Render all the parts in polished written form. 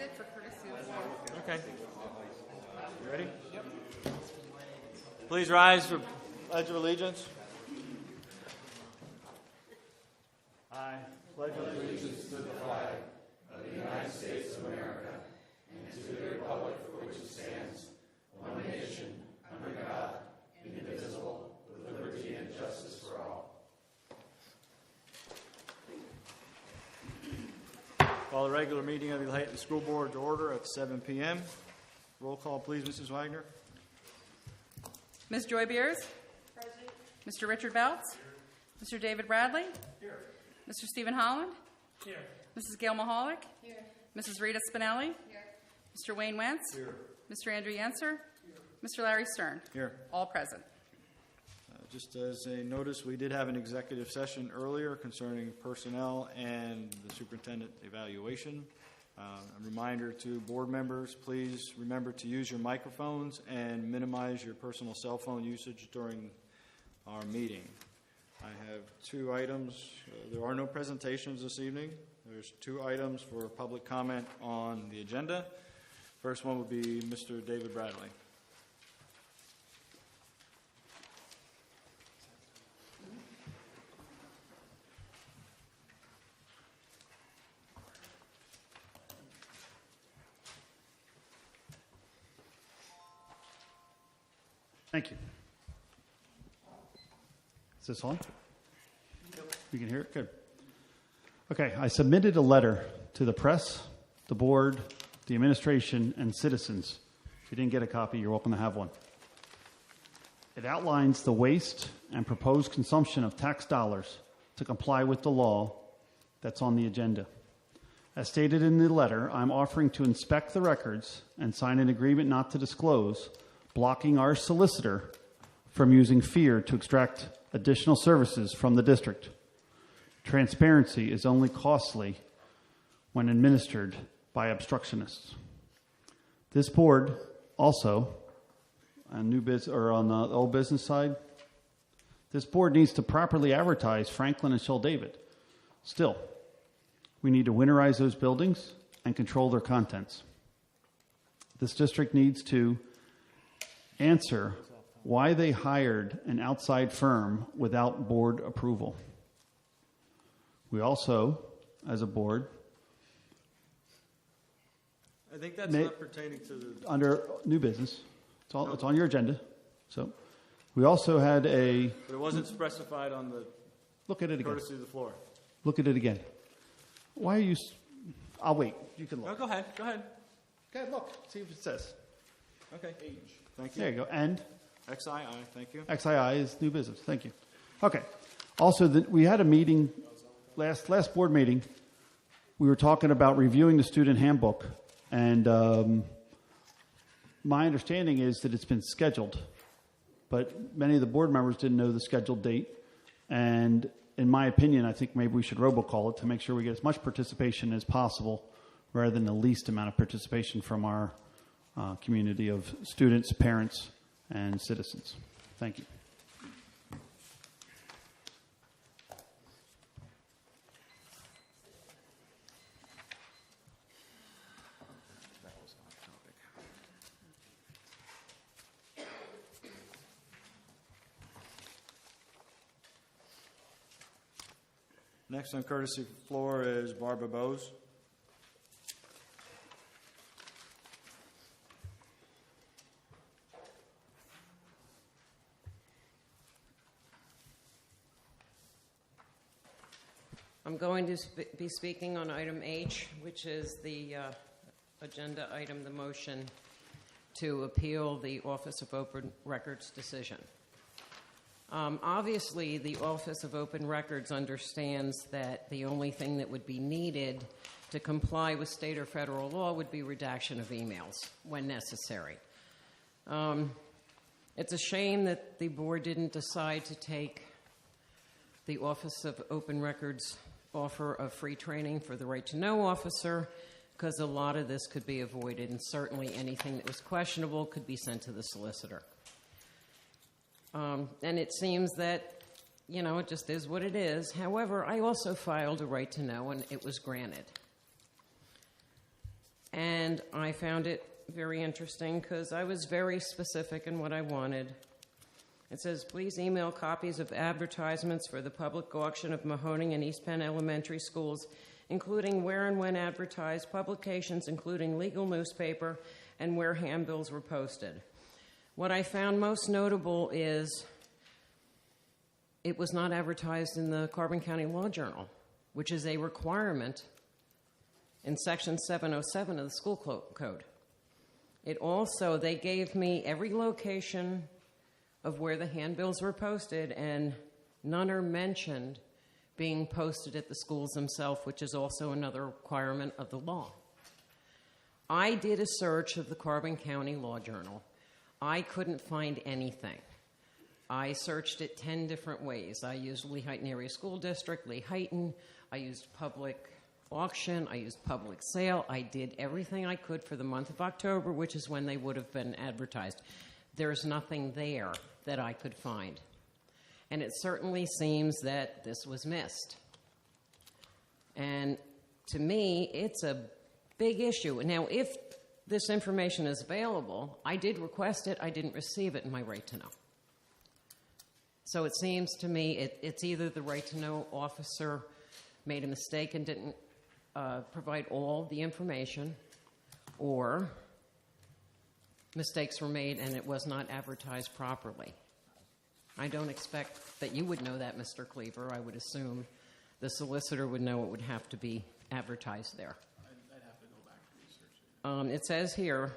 it for courtesy of war. Okay. You ready? Yep. Please rise for Pledge of Allegiance. I pledge allegiance to the flag of the United States of America and to the republic for which it stands, one nation, under God, indivisible, with liberty and justice for all. Call the regular meeting of the Lehighton School Board to order at 7 p.m. Roll call, please, Mrs. Wagner. Ms. Joy Beers? Present. Mr. Richard Boutz? Here. Mr. David Bradley? Here. Mr. Stephen Holland? Here. Mrs. Gail Mahalik? Here. Mrs. Rita Spinelli? Here. Mr. Wayne Wentz? Here. Mr. Andrew Yenser? Here. Mr. Larry Stern? Here. All present. Just as a notice, we did have an executive session earlier concerning personnel and the superintendent evaluation. A reminder to board members, please remember to use your microphones and minimize your personal cell phone usage during our meeting. I have two items. There are no presentations this evening. There's two items for public comment on the agenda. First one would be Mr. David Bradley. Thank you. Is this on? Yep. You can hear it? Good. Okay, I submitted a letter to the press, the board, the administration, and citizens. If you didn't get a copy, you're welcome to have one. It outlines the waste and proposed consumption of tax dollars to comply with the law that's on the agenda. As stated in the letter, I'm offering to inspect the records and sign an agreement not to disclose, blocking our solicitor from using fear to extract additional services from the district. Transparency is only costly when administered by obstructionists. This board also, on on the old business side, this board needs to properly advertise Franklin and Shell David. Still, we need to winterize those buildings and control their contents. This district needs to answer why they hired an outside firm without board approval. We also, as a board, I think that's not pertaining to the... Under new business. It's on your agenda. So we also had a... But it wasn't specified on the... Look at it again. Courtesy of the floor. Look at it again. Why are you... I'll wait. You can look. No, go ahead. Go ahead. Go ahead, look. See what it says. Okay. Age. Thank you. There you go. And? XII. Thank you. XII is new business. Thank you. Okay. Also, we had a meeting, last board meeting. We were talking about reviewing the student handbook. And my understanding is that it's been scheduled. But many of the board members didn't know the scheduled date. And in my opinion, I think maybe we should robocall it to make sure we get as much participation as possible rather than the least amount of participation from our community of students, parents, and citizens. Thank you. Next on courtesy floor is Barbara Bowes. I'm going to be speaking on item H, which is the agenda item, the motion to appeal the Office of Open Records decision. Obviously, the Office of Open Records understands that the only thing that would be needed to comply with state or federal law would be redaction of emails when necessary. It's a shame that the board didn't decide to take the Office of Open Records offer of free training for the right to know officer, because a lot of this could be avoided, and certainly anything that was questionable could be sent to the solicitor. And it seems that, it just is what it is. However, I also filed a right to know, and it was granted. And I found it very interesting because I was very specific in what I wanted. It says, please email copies of advertisements for the public auction of Mahoning and East Penn Elementary Schools, including where and when advertised, publications including legal newspaper, and where handbills were posted. What I found most notable is it was not advertised in the Carbon County Law Journal, which is a requirement in Section 707 of the school code. It also, they gave me every location of where the handbills were posted, and none are mentioned being posted at the schools themselves, which is also another requirement of the law. I did a search of the Carbon County Law Journal. I couldn't find anything. I searched it 10 different ways. I used Lehighton Area School District, Lehighton. I used public auction. I used public sale. I did everything I could for the month of October, which is when they would have been advertised. There's nothing there that I could find. And it certainly seems that this was missed. And to me, it's a big issue. Now, if this information is available, I did request it, I didn't receive it in my right to know. So it seems to me it's either the right to know officer made a mistake and didn't provide all the information, or mistakes were made and it was not advertised properly. I don't expect that you would know that, Mr. Cleaver. I would assume the solicitor would know it would have to be advertised there. I'd have to go back and research it. It says here,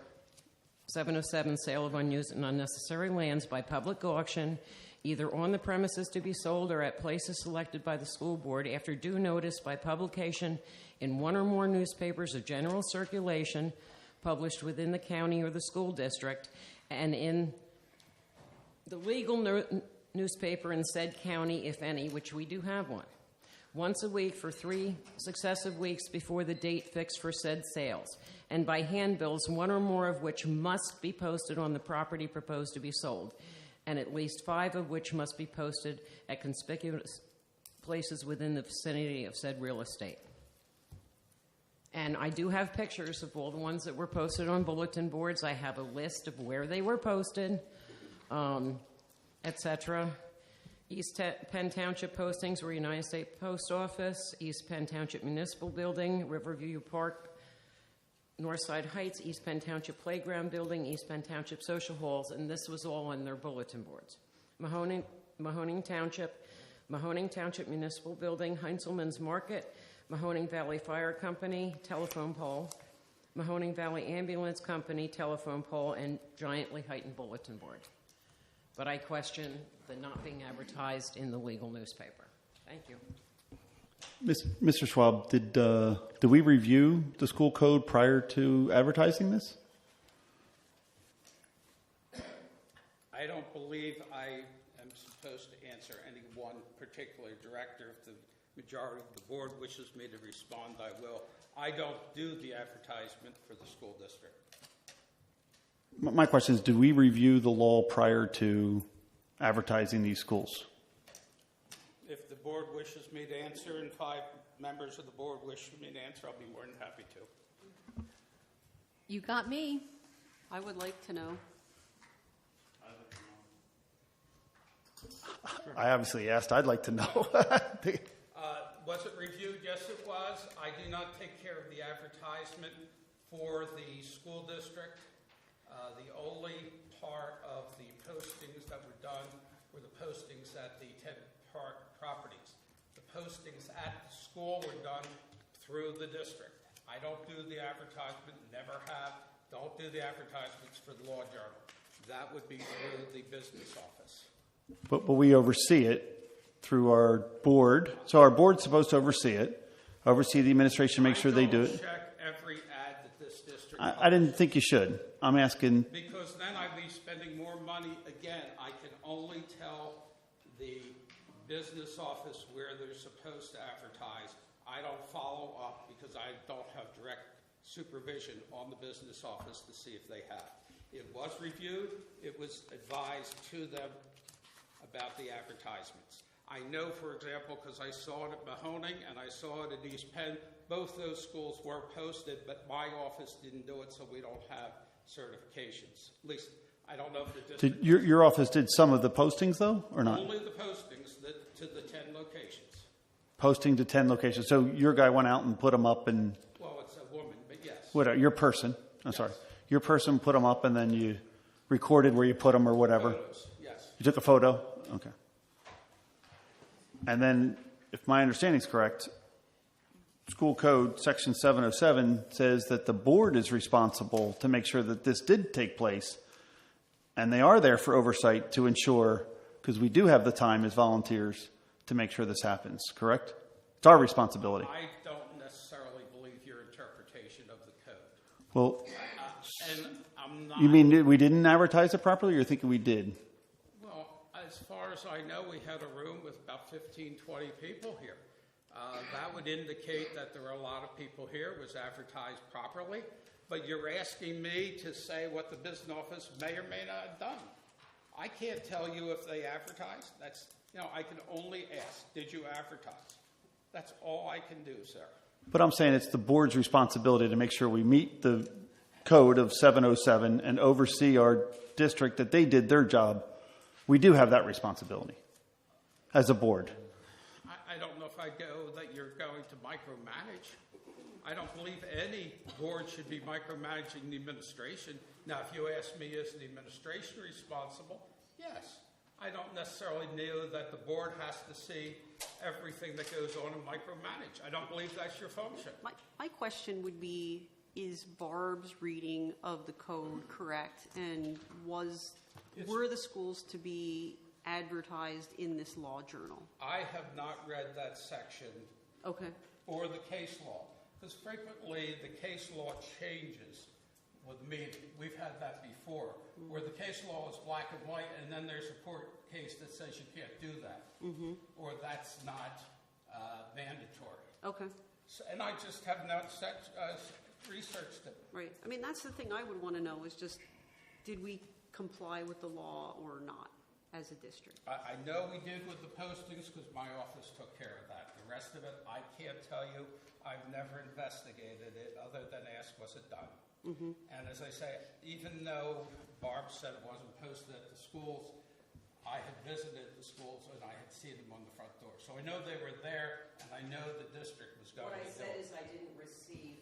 707, sale of unused and unnecessary lands by public auction, either on the premises to be sold or at places selected by the school board after due notice by publication in one or more newspapers of general circulation published within the county or the school district, and in the legal newspaper in said county, if any, which we do have one, once a week for 3 successive weeks before the date fixed for said sales, and by handbills, one or more of which must be posted on the property proposed to be sold, and at least 5 of which must be posted at conspicuous places within the vicinity of said real estate. And I do have pictures of all the ones that were posted on bulletin boards. I have a list of where they were posted, etc. East Penn Township postings were United States Post Office, East Penn Township Municipal Building, Riverview Park, Northside Heights, East Penn Township Playground Building, East Penn Township Social Halls, and this was all on their bulletin boards. Mahoning Township Municipal Building, Heinzelman's Market, Mahoning Valley Fire Company, telephone pole, Mahoning Valley Ambulance Company, telephone pole, and giant Lehighton bulletin board. But I question the not being advertised in the legal newspaper. Thank you. Mr. Schwab, did we review the school code prior to advertising this? I don't believe I am supposed to answer any one particular director. If the majority of the board wishes me to respond, I will. I don't do the advertisement for the school district. My question is, did we review the law prior to advertising these schools? If the board wishes me to answer and 5 members of the board wish me to answer, I'll be more than happy to. You got me. I would like to know. I obviously asked. I'd like to know. Was it reviewed? Yes, it was. I do not take care of the advertisement for the school district. The only part of the postings that were done were the postings at the 10 properties. The postings at the school were done through the district. I don't do the advertisement, never have. Don't do the advertisements for the law journal. That would be through the business office. But we oversee it through our board. So our board's supposed to oversee it, oversee the administration, make sure they do it. Check every ad that this district. I didn't think you should. I'm asking. Because then I'd be spending more money. Again, I can only tell the business office where they're supposed to advertise. I don't follow up because I don't have direct supervision on the business office to see if they have. It was reviewed. It was advised to them about the advertisements. I know, for example, because I saw it at Mahoning and I saw it at East Penn, both those schools were posted, but my office didn't do it, so we don't have certifications. At least, I don't know if the district... Your office did some of the postings, though, or not? Only the postings to the 10 locations. Posting to 10 locations. So your guy went out and put them up and... Well, it's a woman, but yes. Whatever, your person, I'm sorry. Your person put them up and then you recorded where you put them or whatever? Photos, yes. You took a photo? Okay. And then, if my understanding is correct, School Code Section 707 says that the board is responsible to make sure that this did take place. And they are there for oversight to ensure, because we do have the time as volunteers to make sure this happens, correct? It's our responsibility. I don't necessarily believe your interpretation of the code. Well, And I'm not... you mean we didn't advertise it properly, or you're thinking we did? Well, as far as I know, we had a room with about 15, 20 people here. That would indicate that there were a lot of people here. It was advertised properly. But you're asking me to say what the business office may or may not have done. I can't tell you if they advertised. That's, I can only ask, did you advertise? That's all I can do, sir. But I'm saying it's the board's responsibility to make sure we meet the code of 707 and oversee our district, that they did their job. We do have that responsibility as a board. I don't know if I go that you're going to micromanage. I don't believe any board should be micromanaging the administration. Now, if you ask me, is the administration responsible? Yes. I don't necessarily know that the board has to see everything that goes on and micromanage. I don't believe that's your function. My question would be, is Barb's reading of the code correct? And were the schools to be advertised in this law journal? I have not read that section Okay. or the case law, because frequently the case law changes with me. We've had that before, where the case law is black and white, and then there's a court case that says you can't do that, or that's not mandatory. Okay. So, and I just have not researched it. Right. I mean, that's the thing I would want to know is just, did we comply with the law or not as a district? I know we did with the postings because my office took care of that. The rest of it, I can't tell you. I've never investigated it other than ask, was it done? And as I say, even though Barb said it wasn't posted at the schools, I had visited the schools and I had seen them on the front door. So I know they were there, and I know the district was going to do it. What I said is I didn't receive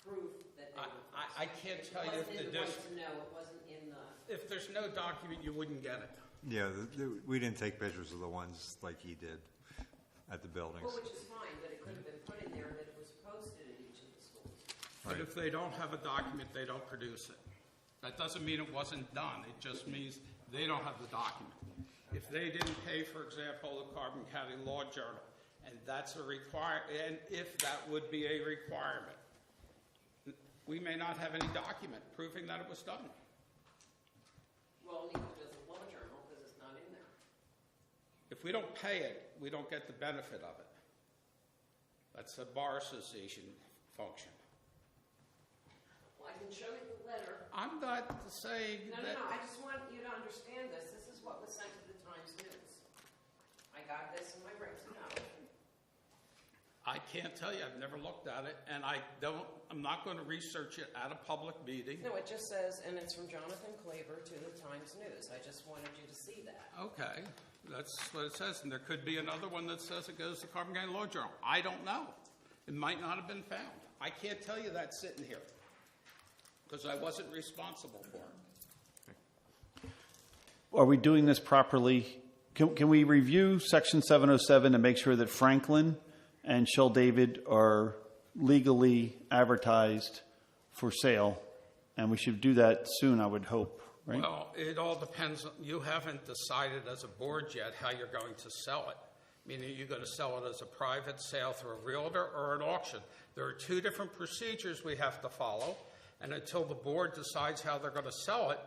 proof that they were posted. I can't tell you if the district... No, it wasn't in the... If there's no document, you wouldn't get it. Yeah, we didn't take pictures of the ones like he did at the buildings. Well, which is fine, but it could have been put in there that it was posted at each of the schools. But if they don't have a document, they don't produce it. That doesn't mean it wasn't done. It just means they don't have the document. If they didn't pay, for example, the Carbon County Law Journal, and that's a and if that would be a requirement, we may not have any document proving that it was done. Well, neither does the law journal because it's not in there. If we don't pay it, we don't get the benefit of it. That's a bar association function. Well, I can show you the letter. I'm not saying No, that... I just want you to understand this. This is what was sent to the Times News. I got this in my breaks and notes. I can't tell you. I've never looked at it, and I'm not going to research it at a public meeting. No, it just says, and it's from Jonathan Klaver to the Times News. I just wanted you to see that. Okay, that's what it says, and there could be another one that says it goes to Carbon County Law Journal. I don't know. It might not have been found. I can't tell you that sitting here because I wasn't responsible for it. Are we doing this properly? Can we review Section 707 to make sure that Franklin and Shell David are legally advertised for sale? And we should do that soon, I would hope, right? Well, it all depends. You haven't decided as a board yet how you're going to sell it. Meaning you're going to sell it as a private sale through a realtor or an auction. There are two different procedures we have to follow. And until the board decides how they're going to sell it,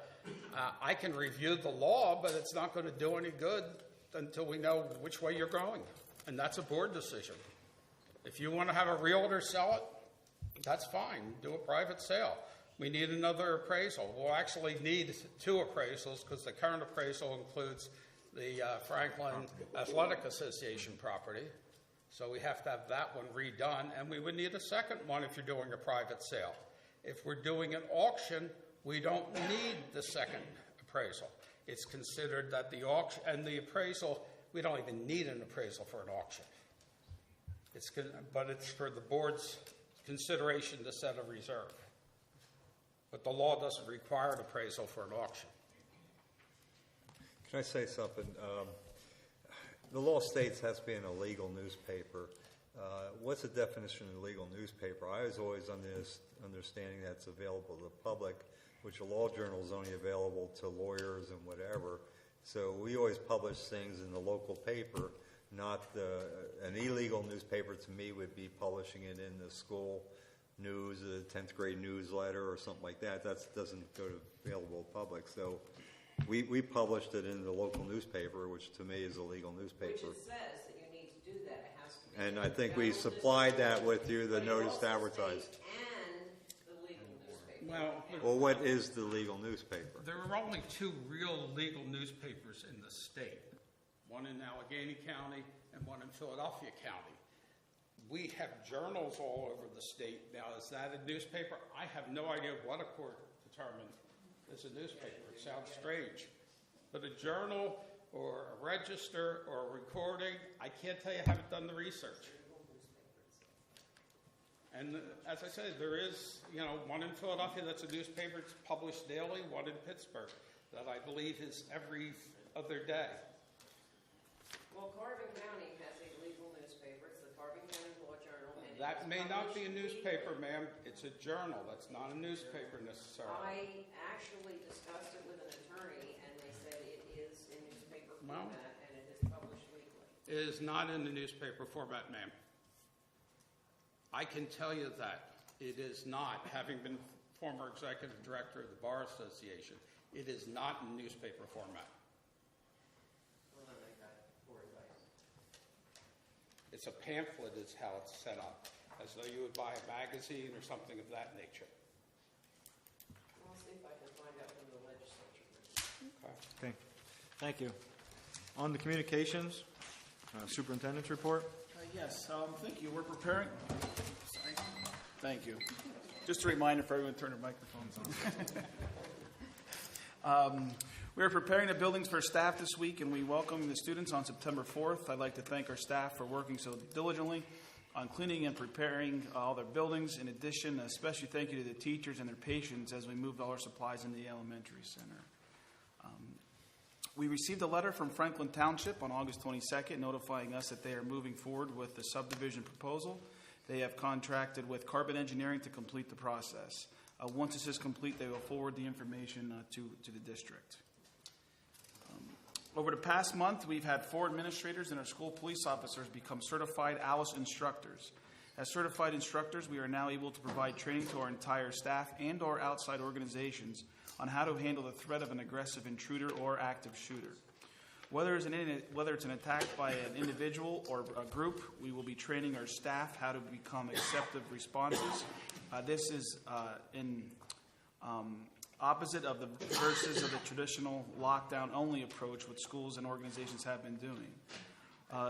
I can review the law, but it's not going to do any good until we know which way you're going. And that's a board decision. If you want to have a realtor sell it, that's fine. Do a private sale. We need another appraisal. We'll actually need two appraisals because the current appraisal includes the Franklin Athletic Association property. So we have to have that one redone, and we would need a second one if you're doing a private sale. If we're doing an auction, we don't need the second appraisal. It's considered that the auction and the appraisal, we don't even need an appraisal for an auction. But it's for the board's consideration to set a reserve. But the law doesn't require an appraisal for an auction. Can I say something? The law states has to be in a legal newspaper. What's the definition of a legal newspaper? I was always under this understanding that it's available to the public, which a law journal is only available to lawyers and whatever. So we always publish things in the local paper, not an illegal newspaper to me would be publishing it in the school news, a 10th grade newsletter or something like that. That doesn't go to available public. So we published it in the local newspaper, which to me is a legal newspaper. Which it says that you need to do that. It has to be. And I think we supplied that with you, the notice to advertise. And the legal newspaper. Well, what is the legal newspaper? There are only two real legal newspapers in the state, one in Allegheny County and one in Philadelphia County. We have journals all over the state. Now, is that a newspaper? I have no idea what a court determined is a newspaper. It sounds strange. But a journal or a register or a recording, I can't tell you, I haven't done the research. And as I said, there is, one in Philadelphia that's a newspaper. It's published daily. One in Pittsburgh that I believe is every other day. Well, Carbon County has a legal newspaper. It's the Carbon County Law Journal. And That may not be a newspaper, ma'am. It's a journal. That's not a newspaper necessarily. I actually discussed it with an attorney, and they said it is in newspaper format, and it is published weekly. It is not in the newspaper format, ma'am. I can tell you that. It is not, having been former executive director of the Bar Association, it is not in newspaper format. Well, then I got poor advice. It's a pamphlet is how it's set up, as though you would buy a magazine or something of that nature. I'll see if I can find out from the legislature. Okay, thank you. On the communications, superintendent's report. Yes, thank you. We're preparing. Sorry. Thank you. Just a reminder for everyone to turn their microphones on. We're preparing the buildings for staff this week, and we welcome the students on September 4th. I'd like to thank our staff for working so diligently on cleaning and preparing all their buildings. In addition, a special thank you to the teachers and their patience as we moved all our supplies into the elementary center. We received a letter from Franklin Township on August 22nd notifying us that they are moving forward with the subdivision proposal. They have contracted with Carbon Engineering to complete the process. Once this is complete, they will forward the information to the district. Over the past month, we've had 4 administrators and our school police officers become certified ALICE instructors. As certified instructors, we are now able to provide training to our entire staff and or outside organizations on how to handle the threat of an aggressive intruder or active shooter. Whether it's an attack by an individual or a group, we will be training our staff how to become acceptive responses. This is in opposite of the versus of the traditional lockdown-only approach which schools and organizations have been doing.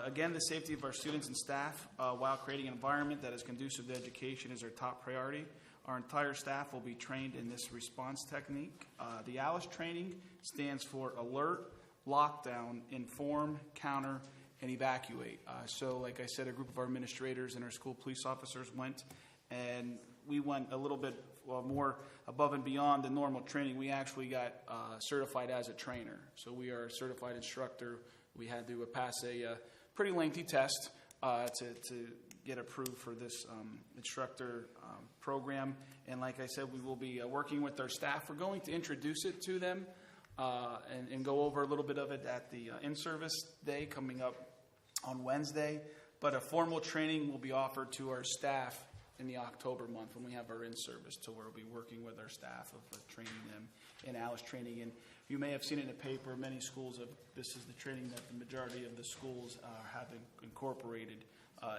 Again, the safety of our students and staff while creating an environment that is conducive to education is our top priority. Our entire staff will be trained in this response technique. The ALICE training stands for Alert, Lockdown, Inform, Counter, and Evacuate. So like I said, a group of our administrators and our school police officers went, and we went a little bit more above and beyond the normal training. We actually got certified as a trainer. So we are a certified instructor. We had to pass a pretty lengthy test to get approved for this instructor program. And like I said, we will be working with our staff. We're going to introduce it to them and go over a little bit of it at the in-service day coming up on Wednesday. But a formal training will be offered to our staff in the October month when we have our in-service, to where we'll be working with our staff of training them in ALICE training. And you may have seen it in the paper, many schools have, this is the training that the majority of the schools have incorporated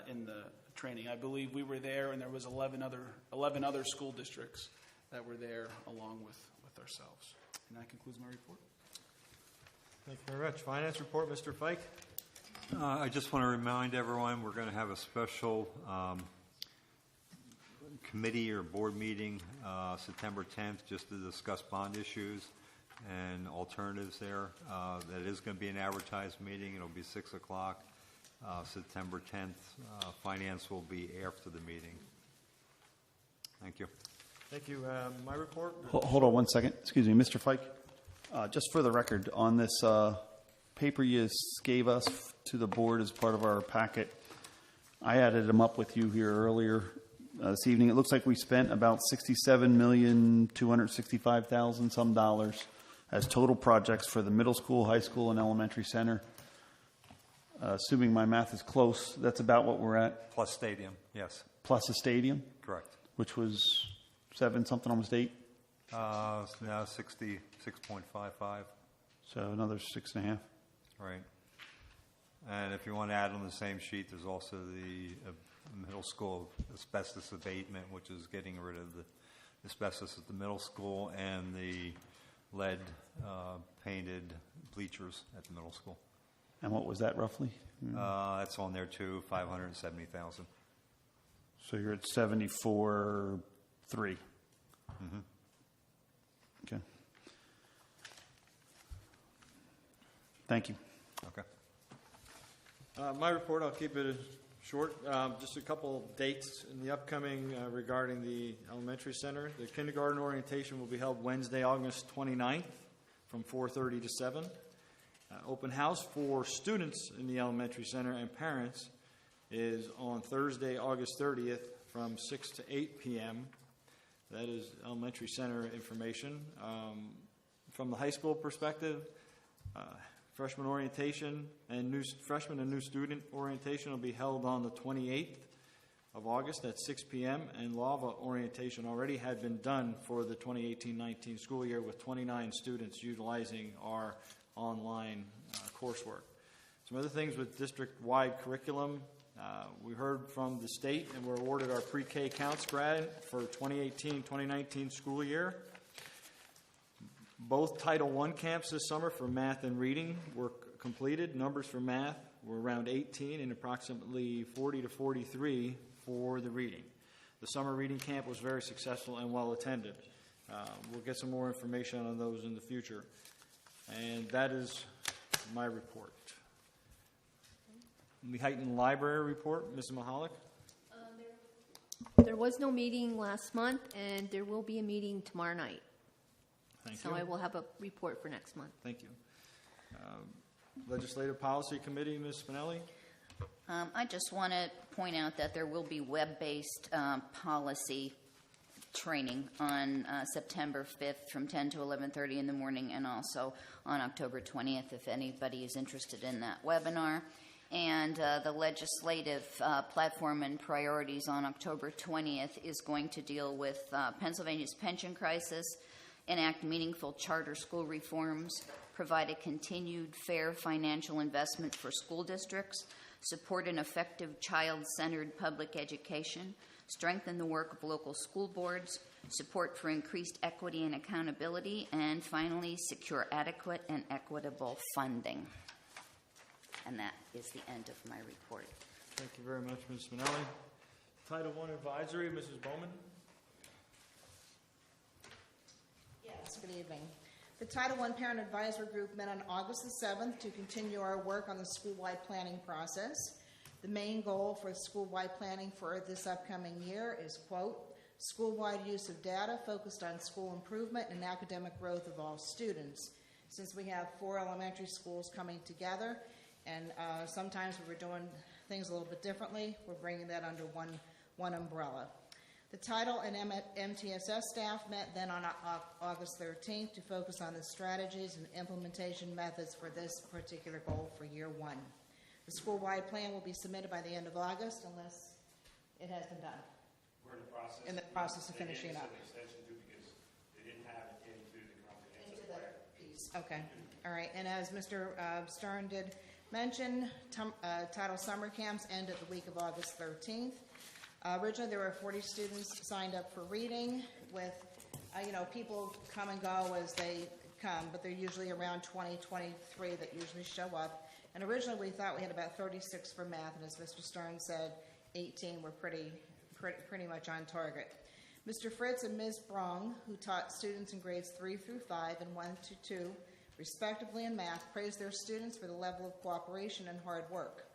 in the training. I believe we were there, and there was 11 other school districts that were there along with ourselves. And that concludes my report. Thank you very much. Finance report, Mr. Fike. I just want to remind everyone we're going to have a special committee or board meeting September 10th just to discuss bond issues and alternatives there. That is going to be an advertised meeting. It'll be 6 o'clock. September 10th. Finance will be after the meeting. Thank you. Thank you. My report. Hold on one second. Excuse me, Mr. Fike. Just for the record, on this paper you gave us to the board as part of our packet, I added them up with you here earlier this evening. It looks like we spent about $67,265,000 some dollars as total projects for the middle school, high school, and elementary center. Assuming my math is close, that's about what we're at. Plus stadium, yes. Plus a stadium, Correct. which was 7 something, almost 8. Now 66.55. So another 6.5. Right. And if you want to add on the same sheet, there's also the middle school asbestos abatement, which is getting rid of the asbestos at the middle school, and the lead painted bleachers at the middle school. And what was that roughly? That's on there too, $570,000. So you're at 74.3. Mm-hmm. Okay. Thank you. Okay. My report, I'll keep it short. Just a couple dates in the upcoming regarding the elementary center. The kindergarten orientation will be held Wednesday, August 29th from 4:30 to 7. Open house for students in the elementary center and parents is on Thursday, August 30th from 6 to 8 p.m. That is elementary center information. From the high school perspective, freshman orientation and freshman and new student orientation will be held on the 28th of August at 6 p.m. And LAVA orientation already had been done for the 2018-19 school year with 29 students utilizing our online coursework. Some other things with district-wide curriculum. We heard from the state and were awarded our pre-K counts grant for 2018-2019 school year. Both Title I camps this summer for math and reading were completed. Numbers for math were around 18 and approximately 40 to 43 for the reading. The summer reading camp was very successful and well attended. We'll get some more information on those in the future. And that is my report. Lehighton Library report, Ms. Mahalik. There was no meeting last month, and there will be a meeting tomorrow night. Thank So you. I will have a report for next month. Thank you. Legislative Policy Committee, Ms. Spinelli. I just want to point out that there will be web-based policy training on September 5th from 10 to 11:30 in the morning, and also on October 20th if anybody is interested in that webinar. And the legislative platform and priorities on October 20th is going to deal with Pennsylvania's pension crisis, enact meaningful charter school reforms, provide a continued fair financial investment for school districts, support an effective child-centered public education, strengthen the work of local school boards, support for increased equity and accountability, and finally, secure adequate and equitable funding. And that is the end of my report. Thank you very much, Ms. Spinelli. Title I Advisory, Mrs. Bowman. Yes, good evening. The Title I Parent Advisory Group met on August the 7th to continue our work on the school-wide planning process. The main goal for school-wide planning for this upcoming year is, quote, school-wide use of data focused on school improvement and academic growth of all students. Since we have 4 elementary schools coming together, and sometimes we were doing things a little bit differently, we're bringing that under one umbrella. The Title and MTSS staff met then on August 13th to focus on the strategies and implementation methods for this particular goal for year 1. The school-wide plan will be submitted by the end of August unless it has been done. We're in the process of finishing it up. Because they didn't have it into the comprehensive plan. Piece. Okay. All right. And as Mr. Stern did mention, Title summer camps end at the week of August 13th. Originally, there were 40 students signed up for reading with, people come and go as they come, but they're usually around 20, 23 that usually show up. And originally we thought we had about 36 for math, and as Mr. Stern said, 18 were pretty much on target. Mr. Fritz and Ms. Brong, who taught students in grades 3 through 5 and 1 to 2, respectively in math, praised their students for the level of cooperation and hard work.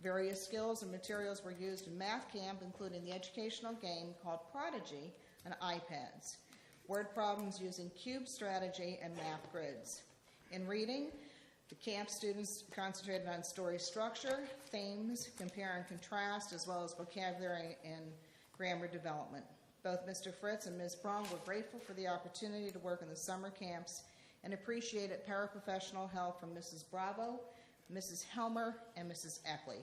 Various skills and materials were used in math camp, including the educational game called Prodigy and iPads, word problems using cube strategy, and math grids. In reading, the camp students concentrated on story structure, themes, compare and contrast, as well as vocabulary and grammar development. Both Mr. Fritz and Ms. Brong were grateful for the opportunity to work in the summer camps and appreciated paraprofessional help from Mrs. Bravo, Mrs. Helmer, and Mrs. Eckley.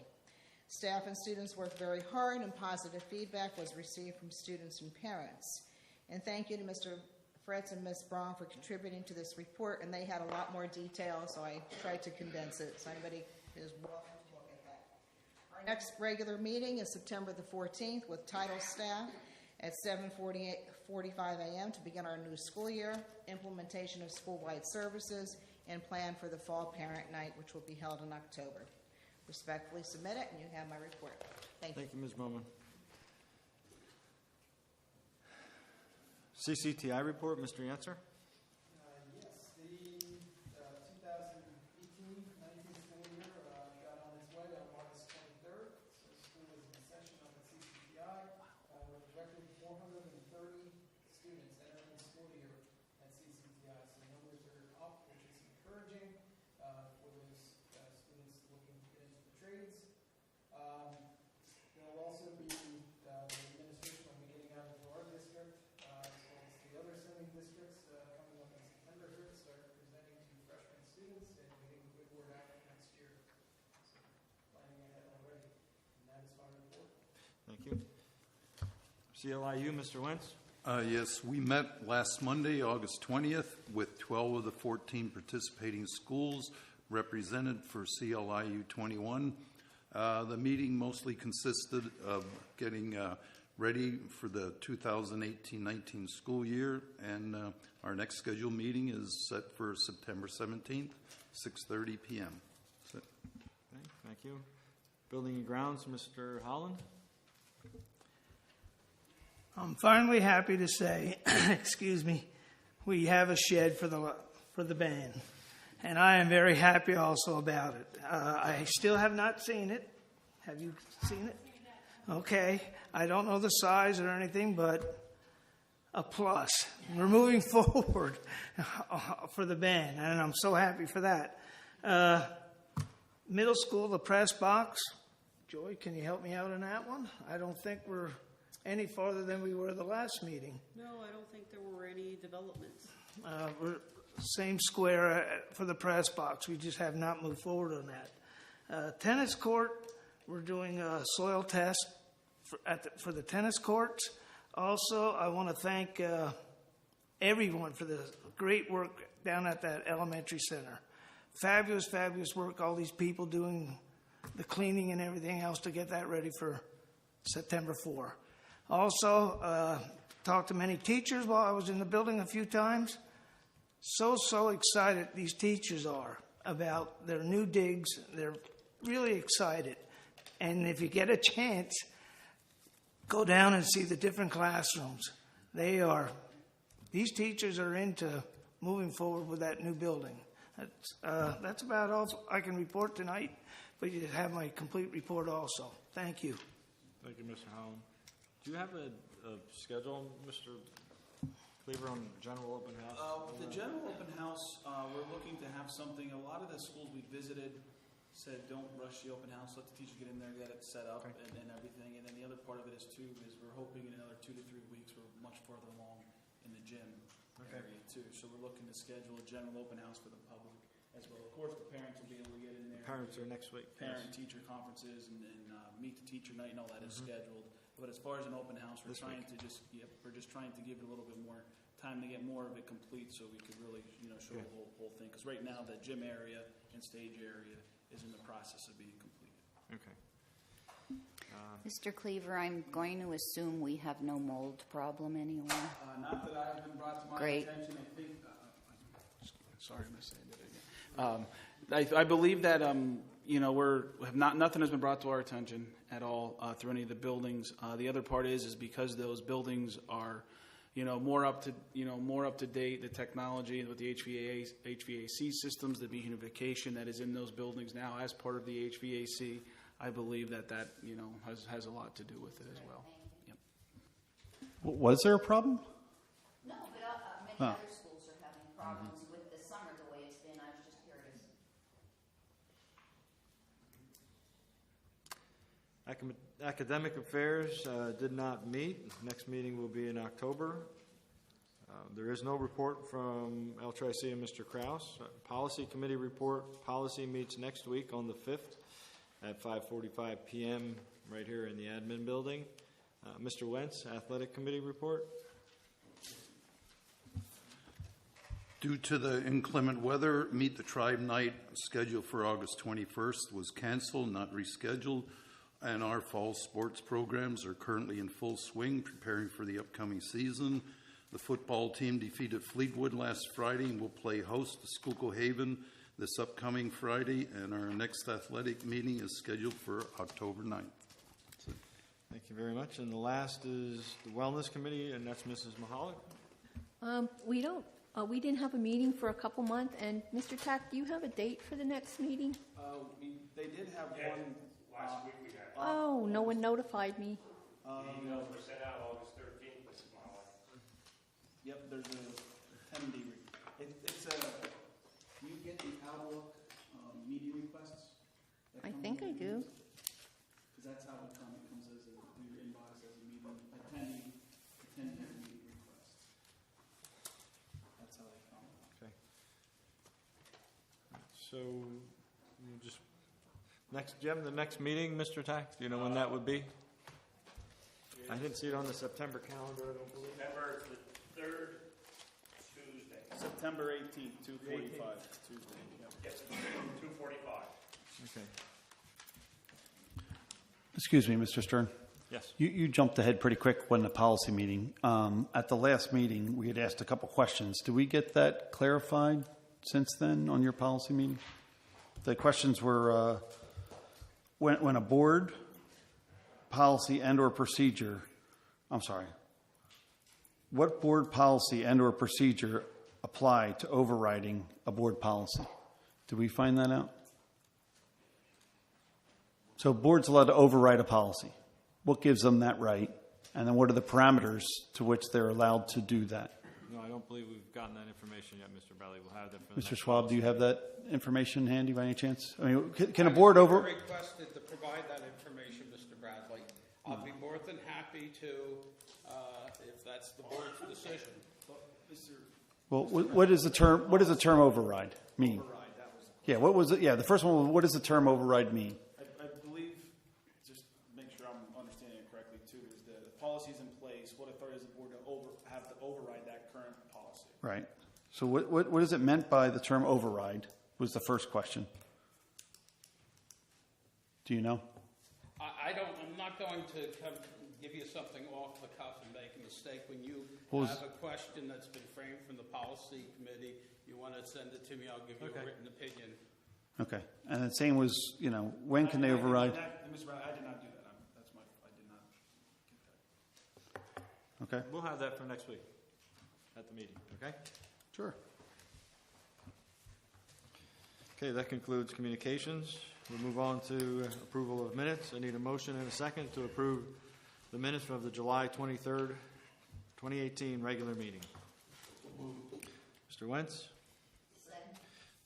Staff and students worked very hard, and positive feedback was received from students and parents. And thank you to Mr. Fritz and Ms. Braun for contributing to this report, and they had a lot more detail, so I tried to condense it, so anybody is welcome to look at that. Our next regular meeting is September the 14th with title staff at 7:45 a.m. to begin our new school year, implementation of school-wide services, and plan for the fall parent night, which will be held in October. Respectfully submit it, and you have my report. Thank you. Thank you, Ms. Bowman. CCTI report, Mr. Yetzer. Yes, the 2018-19 school year got on its way on August 23rd. So school was in session on the CCTI with a record 430 students entering the school year at CCTI. So numbers are up, which is encouraging for those students looking to get into the trades. There will also be the administration will be getting out into our district. The other sending districts coming up in September here start presenting to freshman students and getting the good word out for next year. So planning ahead already. And that is my report. Thank you. CLIU, Mr. Wentz. Yes, we met last Monday, August 20th, with 12 of the 14 participating schools represented for CLIU 21. The meeting mostly consisted of getting ready for the 2018-19 school year, and our next scheduled meeting is set for September 17th, 6:30 p.m. Okay, thank you. Building and Grounds, Mr. Holland. I'm finally happy to say, excuse me, we have a shed for the band, and I am very happy also about it. I still have not seen it. Have you seen it? Okay. I don't know the size or anything, but a plus. We're moving forward for the band, and I'm so happy for that. Middle school, the press box. Joy, can you help me out on that one? I don't think we're any farther than we were the last meeting. No, I don't think there were any developments. We're same square for the press box. We just have not moved forward on that. Tennis court, we're doing a soil test for the tennis courts. Also, I want to thank everyone for the great work down at that elementary center. Fabulous, fabulous work, all these people doing the cleaning and everything else to get that ready for September 4. Also, talked to many teachers while I was in the building a few times. So excited these teachers are about their new digs. They're really excited. And if you get a chance, go down and see the different classrooms. These teachers are into moving forward with that new building. That's about all I can report tonight, but you have my complete report also. Thank you. Thank you, Mr. Holland. Do you have a schedule, Mr. Cleaver, on general open house? The general open house, we're looking to have something. A lot of the schools we visited said don't rush the open house, let the teachers get in there, get it set up, and everything. And then the other part of it is we're hoping in another 2 to 3 weeks we're much further along in the gym area too. So we're looking to schedule a general open house for the public as well. Of course, the parents will be able to get in there. Parents are next week. Parent-teacher conferences and meet the teacher night and all that is scheduled. But as far as an open house, we're trying to just give it a little bit more time to get more of it complete, so we could really show the whole thing. Because right now the gym area and stage area is in the process of being completed. Okay. Mr. Cleaver, I'm going to assume we have no mold problem anymore. Not that I've been brought to my Great. attention. I think sorry, I'm saying it again. I believe that nothing has been brought to our attention at all through any of the buildings. The other part is because those buildings are, more up to date, the technology with the HVAC systems, the dehumidification that is in those buildings now as part of the HVAC. I believe that has a lot to do with it as well. Yep. Was there a problem? No, but many other schools are having problems with the summer the way it's been. I was just curious. Academic affairs did not meet. Next meeting will be in October. There is no report from LTRIC and Mr. Kraus. Policy committee report. Policy meets next week on the 5th at 5:45 p.m. right here in the admin building. Mr. Wentz, athletic committee report. Due to the inclement weather, Meet the Tribe Night scheduled for August 21st was canceled, not rescheduled, and our fall sports programs are currently in full swing, preparing for the upcoming season. The football team defeated Fleetwood last Friday and will play host to Schuylkill Haven this upcoming Friday, and our next athletic meeting is scheduled for October 9th. Thank you very much. And the last is the Wellness Committee, and that's Mrs. Mahalik. We didn't have a meeting for a couple months, and Mr. Tack, do you have a date for the next meeting? They did have one. Last week we had. Oh, no one notified me. Emails were sent out August 13th, Mrs. Mahalik. Yep, there's a 10-day. Do you get the Outlook meeting requests? I think I do. Because that's how it comes as your inbox as a meeting, a 10-day meeting request. That's how they come. Okay. So, you just Jim, the next meeting, Mr. Tack, do you know when that would be? I didn't see it on the September calendar, I don't believe. September the 3rd Tuesday. September 18th, 2:45 Tuesday. Yep. Yes, 2:45. Okay. Excuse me, Mr. Stern. Yes. You jumped ahead pretty quick when the policy meeting. At the last meeting, we had asked a couple questions. Did we get that clarified since then on your policy meeting? The questions were when a board policy and or procedure, what board policy and or procedure apply to overriding a board policy? Did we find that out? So board's allowed to override a policy. What gives them that right? And then what are the parameters to which they're allowed to do that? No, I don't believe we've gotten that information yet, Mr. Bradley. We'll have that for the Mr. next Schwab, policy. do you have that information handy by any chance? I mean, can a board over... I requested to provide that information, Mr. Bradley. I'll be more than happy to, if that's the board's decision. Well, what does the term override mean? Override, that was Yeah, what was it? Yeah, the first one was, what does the term override mean? I believe, just make sure I'm understanding it correctly too, is the policy's in place, what authority does the board have to override that current policy? Right. So what is it meant by the term override was the first question. Do you know? I'm not going to give you something off the cuff and make a mistake. When you have a question that's been framed from the policy committee, you want to send it to me, I'll give you a written opinion. Okay. And the same was, when can they override? Mr. Brown, I did not do that. I did not get that. Okay. We'll have that for next week at the meeting, okay? Sure. Okay, that concludes communications. We'll move on to approval of minutes. I need a motion and a second to approve the minutes of the July 23rd, 2018 regular meeting. Mr. Wentz?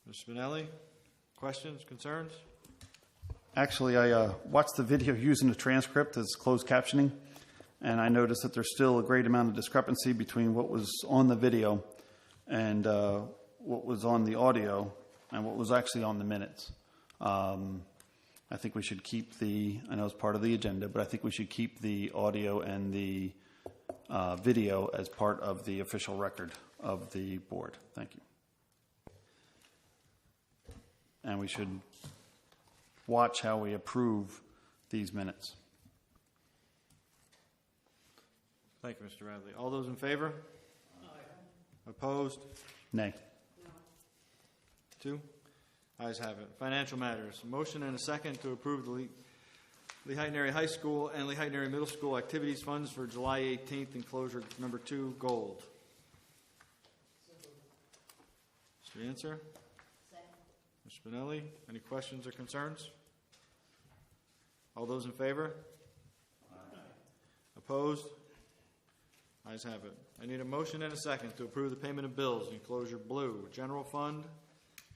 Mr. Spinelli? Questions, concerns? Actually, I watched the video using the transcript as closed captioning, and I noticed that there's still a great amount of discrepancy between what was on the video and what was on the audio and what was actually on the minutes. I think we should keep I know it's part of the agenda, but I think we should keep the audio and the video as part of the official record of the board. Thank you. And we should watch how we approve these minutes. Thank you, Mr. Radley. All those in favor? Aye. Opposed? Nay. 2? Ayes have it. Financial matters. Motion and a second to approve the Lehighton Area High School and Lehighton Area Middle School activities funds for July 18th, enclosure number 2, gold. Mr. Answer? Mr. Spinelli, any questions or concerns? All those in favor? Opposed? Ayes have it. I need a motion and a second to approve the payment of bills, enclosure blue, general fund,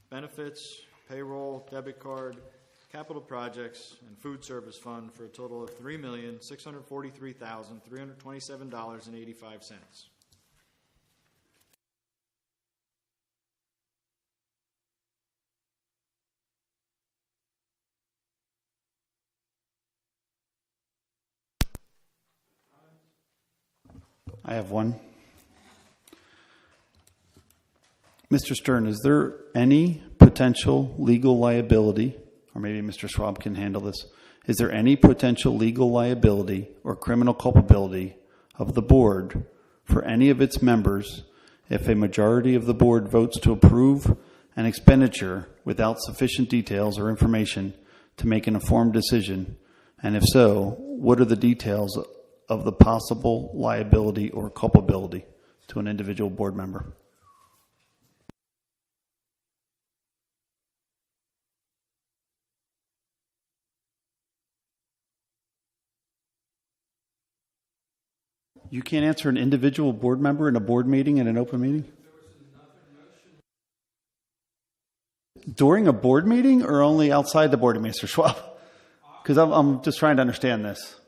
benefits, payroll, debit card, capital projects, and food service fund for a total of $3,643,327.85. I have one. Mr. Stern, is there any potential legal liability, or maybe Mr. Schwab can handle this, is there any potential legal liability or criminal culpability of the board for any of its members if a majority of the board votes to approve an expenditure without sufficient details or information to make an informed decision? And if so, what are the details of the possible liability or culpability to an individual board member? You can't answer an individual board member in a board meeting, in an open meeting? During a board meeting or only outside the board meeting, Mr. Schwab? Because I'm just trying to understand this.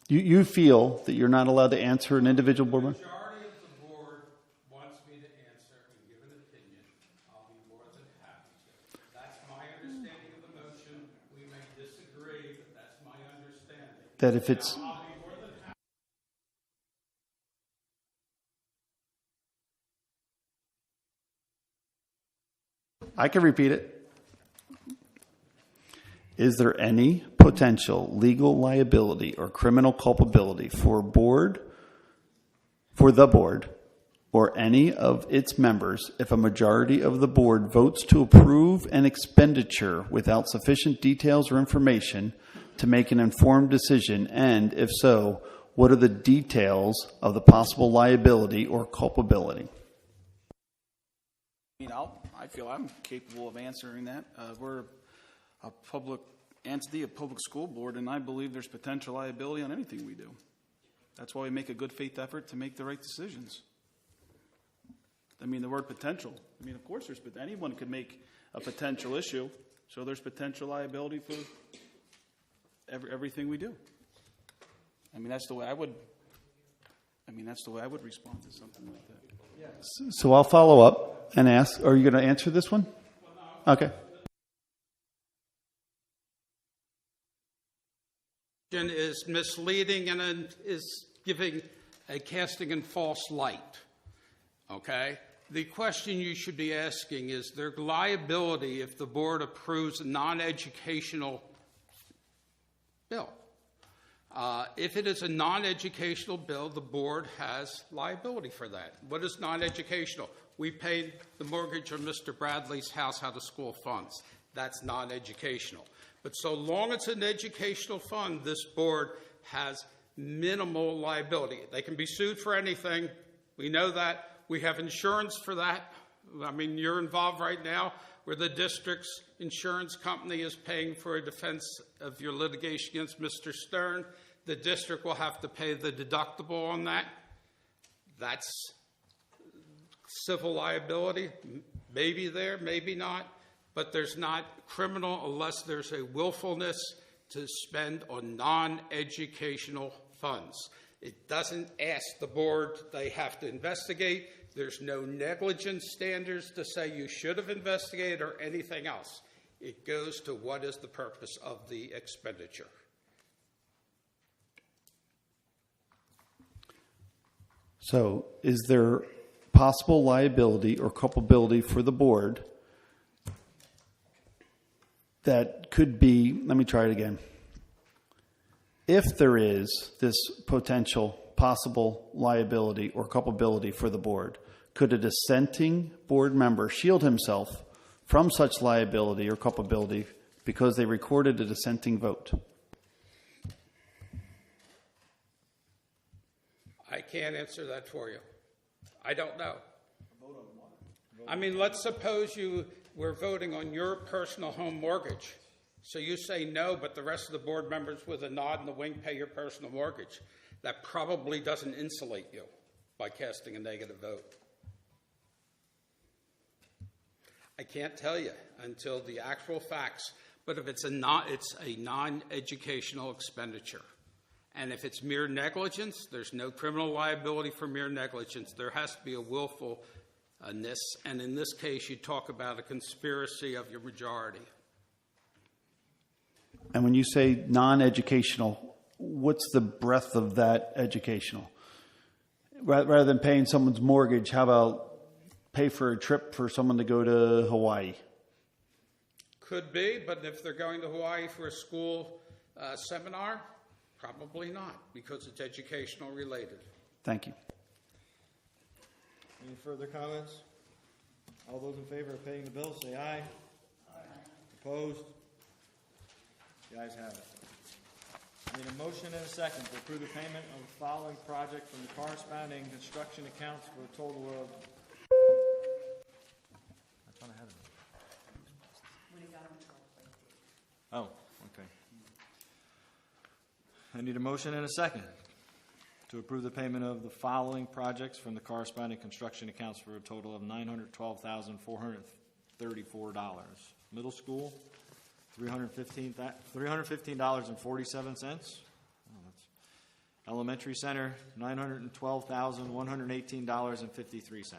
You feel that you're not allowed to answer an individual board member? The majority of the board wants me to answer and give an opinion. I'll be more than happy to. That's my understanding of the motion. We may disagree, but that's my understanding. That if it's... I'll be more than happy. I can repeat it. Is there any potential legal liability or criminal culpability for the board, or any of its members if a majority of the board votes to approve an expenditure without sufficient details or information to make an informed decision? And if so, what are the details of the possible liability or culpability? I feel I'm capable of answering that. We're a public entity, a public school board, and I believe there's potential liability on anything we do. That's why we make a good faith effort to make the right decisions. I mean, the word potential. I mean, of course, anyone could make a potential issue, so there's potential liability for everything we do. I mean, that's the way I would. Respond to something like that. So I'll follow up and ask, are you going to answer this one? Okay. Is misleading and is giving a casting in false light. Okay? The question you should be asking is there liability if the board approves a non-educational bill? If it is a non-educational bill, the board has liability for that. What is non-educational? We paid the mortgage on Mr. Bradley's house out of school funds. That's non-educational. But so long as it's an educational fund, this board has minimal liability. They can be sued for anything. We know that. We have insurance for that. I mean, you're involved right now where the district's insurance company is paying for a defense of your litigation against Mr. Stern. The district will have to pay the deductible on that. That's civil liability. Maybe there, maybe not. But there's not criminal unless there's a willfulness to spend on non-educational funds. It doesn't ask the board, they have to investigate. There's no negligence standards to say you should have investigated or anything else. It goes to what is the purpose of the expenditure. So is there possible liability or culpability for the board that could be, let me try it again. If there is this potential possible liability or culpability for the board, could a dissenting board member shield himself from such liability or culpability because they recorded a dissenting vote? I can't answer that for you. I don't know. I mean, let's suppose you were voting on your personal home mortgage. So you say no, but the rest of the board members with a nod and a wink pay your personal mortgage. That probably doesn't insulate you by casting a negative vote. I can't tell you until the actual facts, but if it's a non-educational expenditure. And if it's mere negligence, there's no criminal liability for mere negligence. There has to be a willfulness, and in this case, you talk about a conspiracy of your majority. And when you say non-educational, what's the breadth of that educational? Rather than paying someone's mortgage, how about pay for a trip for someone to go to Hawaii? Could be, but if they're going to Hawaii for a school seminar, probably not, because it's educational related. Thank you. Any further comments? All those in favor of paying the bills, say aye. Aye. Opposed? The ayes have it. I need a motion and a second to approve the payment of the following project from the corresponding construction accounts for a total of... I thought I had it. Oh, okay. I need a motion and a second to approve the payment of the following projects from the corresponding construction accounts for a total of $912,434. Middle school, $315.47. Elementary center, $912,118.53.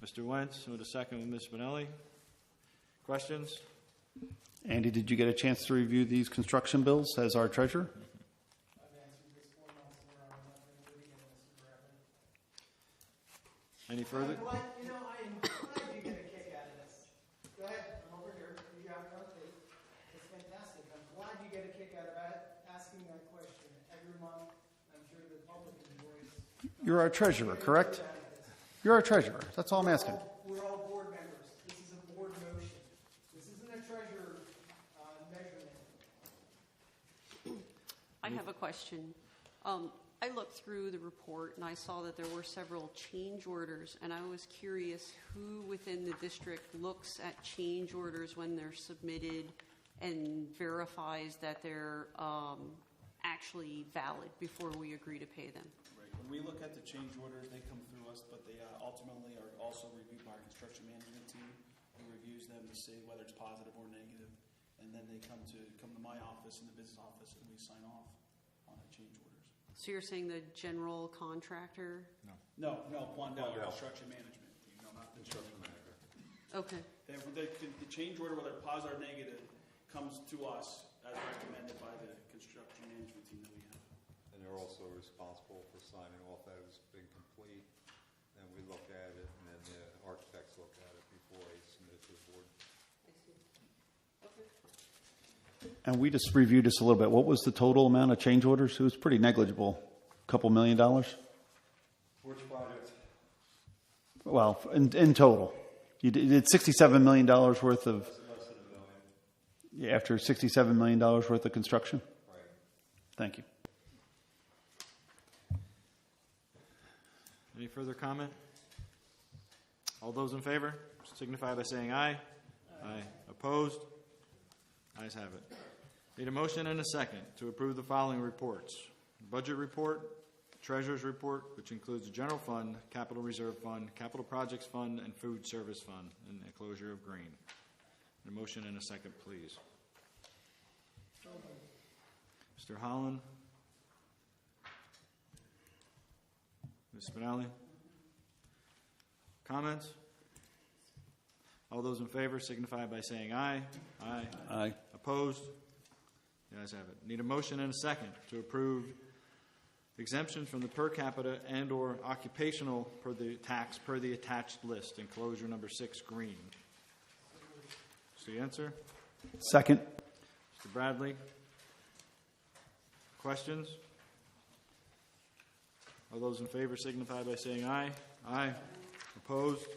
Mr. Wentz, with a second with Ms. Spinelli. Questions? Andy, did you get a chance to review these construction bills as our treasurer? Any further? I am glad you get a kick out of this. Go ahead, I'm over here. You have no tape. It's fantastic. I'm glad you get a kick out of asking that question every month. I'm sure the public enjoys. You're our treasurer, correct? You're our treasurer. That's all I'm asking. We're all board members. This is a board motion. This isn't a treasurer measurement. I have a question. I looked through the report and I saw that there were several change orders, and I was curious who within the district looks at change orders when they're submitted and verifies that they're actually valid before we agree to pay them. Right. When we look at the change orders, they come through us, but they ultimately are also reviewed by our construction management team, who reviews them to see whether it's positive or negative, and then they come to my office and the business office, and we sign off on the change orders. So you're saying the general contractor? No, construction management team, no, not the construction manager. Okay. The change order, whether positive or negative, comes to us as recommended by the construction management team that we have. And they're also responsible for signing off that it's been complete. And we look at it, and then the architects look at it before they submit it to the board. I see. Okay. And we just reviewed this a little bit. What was the total amount of change orders? It was pretty negligible. A couple $1 million? Which project? Well, in total. You did $67 million worth of... Less than $1 million. After $67 million worth of construction? Right. Thank you. Any further comment? All those in favor signify by saying aye. Aye. Opposed? Ayes have it. Need a motion and a second to approve the following reports. Budget report, treasurer's report, which includes the general fund, capital reserve fund, capital projects fund, and food service fund, and enclosure of green. A motion and a second, please. Mr. Holland. Ms. Spinelli. Comments? All those in favor signify by saying aye. Aye. Aye. Opposed? The ayes have it. Need a motion and a second to approve exemptions from the per capita and or occupational per the tax per the attached list, enclosure number 6, green. Mr. Yenser? Second. Mr. Bradley? Questions? All those in favor signify by saying aye. Aye. Opposed?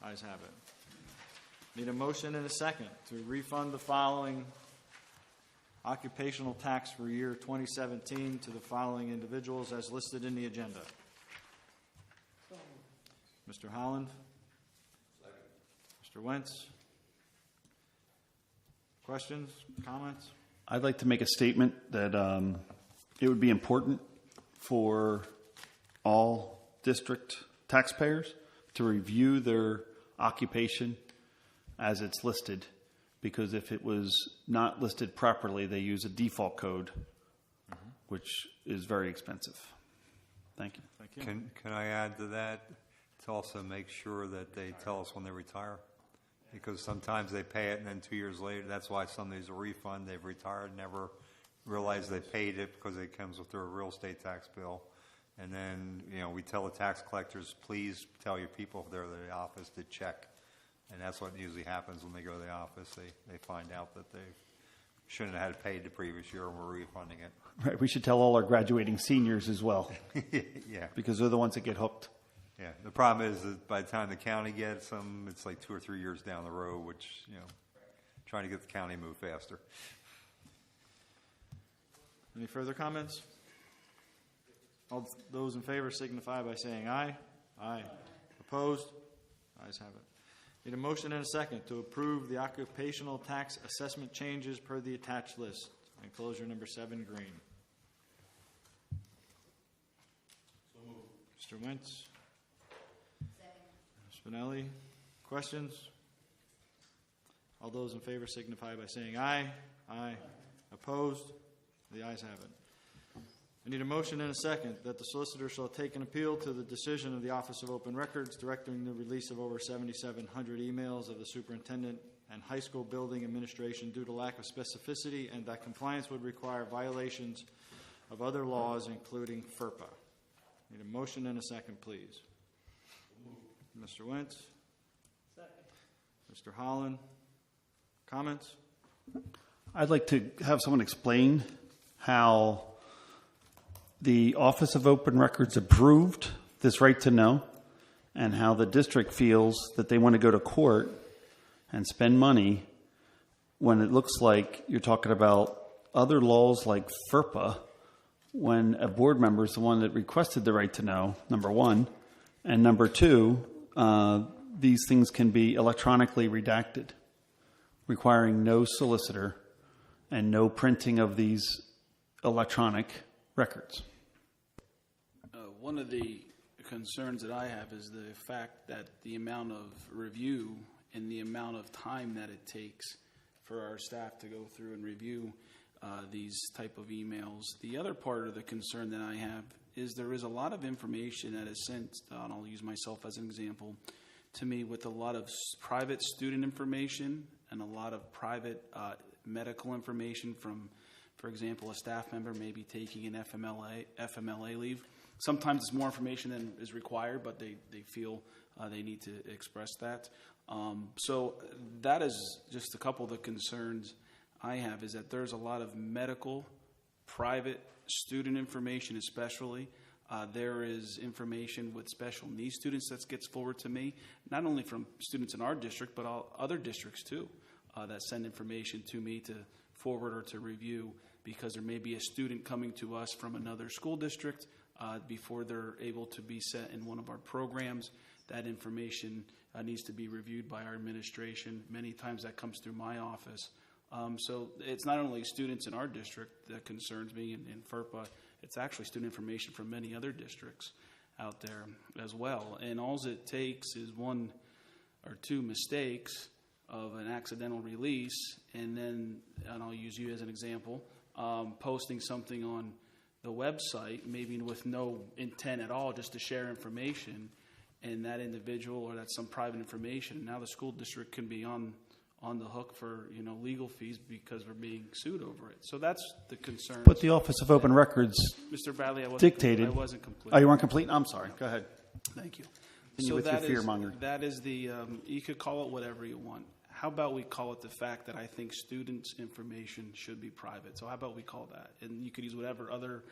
Ayes have it. Need a motion and a second to refund the following occupational tax for year 2017 to the following individuals as listed in the agenda. Mr. Holland? Mr. Wentz? Questions, comments? I'd like to make a statement that it would be important for all district taxpayers to review their occupation as it's listed, because if it was not listed properly, they use a default code, which is very expensive. Thank you. Thank you. Can I add to that to also make sure that they tell us when they retire? Because sometimes they pay it and then 2 years later, that's why some of these are refund. They've retired, never realized they paid it because it comes with their real estate tax bill. And then, we tell the tax collectors, please tell your people if they're at the office to check. And that's what usually happens when they go to the office. They find out that they shouldn't have had paid the previous year and we're refunding it. Right. We should tell all our graduating seniors as well. Yeah. Because they're the ones that get hooked. Yeah. The problem is that by the time the county gets them, it's like 2 or 3 years down the road, which, trying to get the county to move faster. Any further comments? All those in favor signify by saying aye. Aye. Opposed? Ayes have it. Need a motion and a second to approve the occupational tax assessment changes per the attached list. Enclosure number 7, green. So moved. Mr. Wentz. Spinelli. Questions? All those in favor signify by saying aye. Aye. Opposed? The ayes have it. I need a motion and a second that the solicitor shall take an appeal to the decision of the Office of Open Records directing the release of over 7,700 emails of the superintendent and high school building administration due to lack of specificity, and that compliance would require violations of other laws, including FERPA. Need a motion and a second, please. Mr. Wentz. Second. Mr. Holland. Comments? I'd like to have someone explain how the Office of Open Records approved this right to know, and how the district feels that they want to go to court and spend money when it looks like you're talking about other laws like FERPA, when a board member is the one that requested the right to know, number one, and number two, these things can be electronically redacted, requiring no solicitor and no printing of these electronic records. One of the concerns that I have is the fact that the amount of review and the amount of time that it takes for our staff to go through and review these type of emails. The other part of the concern that I have is there is a lot of information that is sent, and I'll use myself as an example, to me with a lot of private student information and a lot of private medical information from, for example, a staff member may be taking an FMLA leave. Sometimes it's more information than is required, but they feel they need to express that. So that is just a couple of the concerns I have, is that there's a lot of medical, private student information especially. There is information with special needs students that gets forwarded to me, not only from students in our district, but all other districts too, that send information to me to forward or to review, because there may be a student coming to us from another school district before they're able to be set in one of our programs. That information needs to be reviewed by our administration. Many times that comes through my office. So it's not only students in our district that concerns me in FERPA, it's actually student information from many other districts out there as well. And all it takes is 1 or 2 mistakes of an accidental release, and then, and I'll use you as an example, posting something on the website, maybe with no intent at all, just to share information, and that individual or that's some private information. Now the school district can be on the hook for legal fees because we're being sued over it. So that's the concern. But the Office of Open Records Mr. Bradley, I wasn't complete. Oh, you weren't complete? I'm sorry. Go ahead. Thank you. Continue with your fear-mongering. That is the, you could call it whatever you want. How about we call it the fact that I think students' information should be private? So how about we call that? And you could use whatever other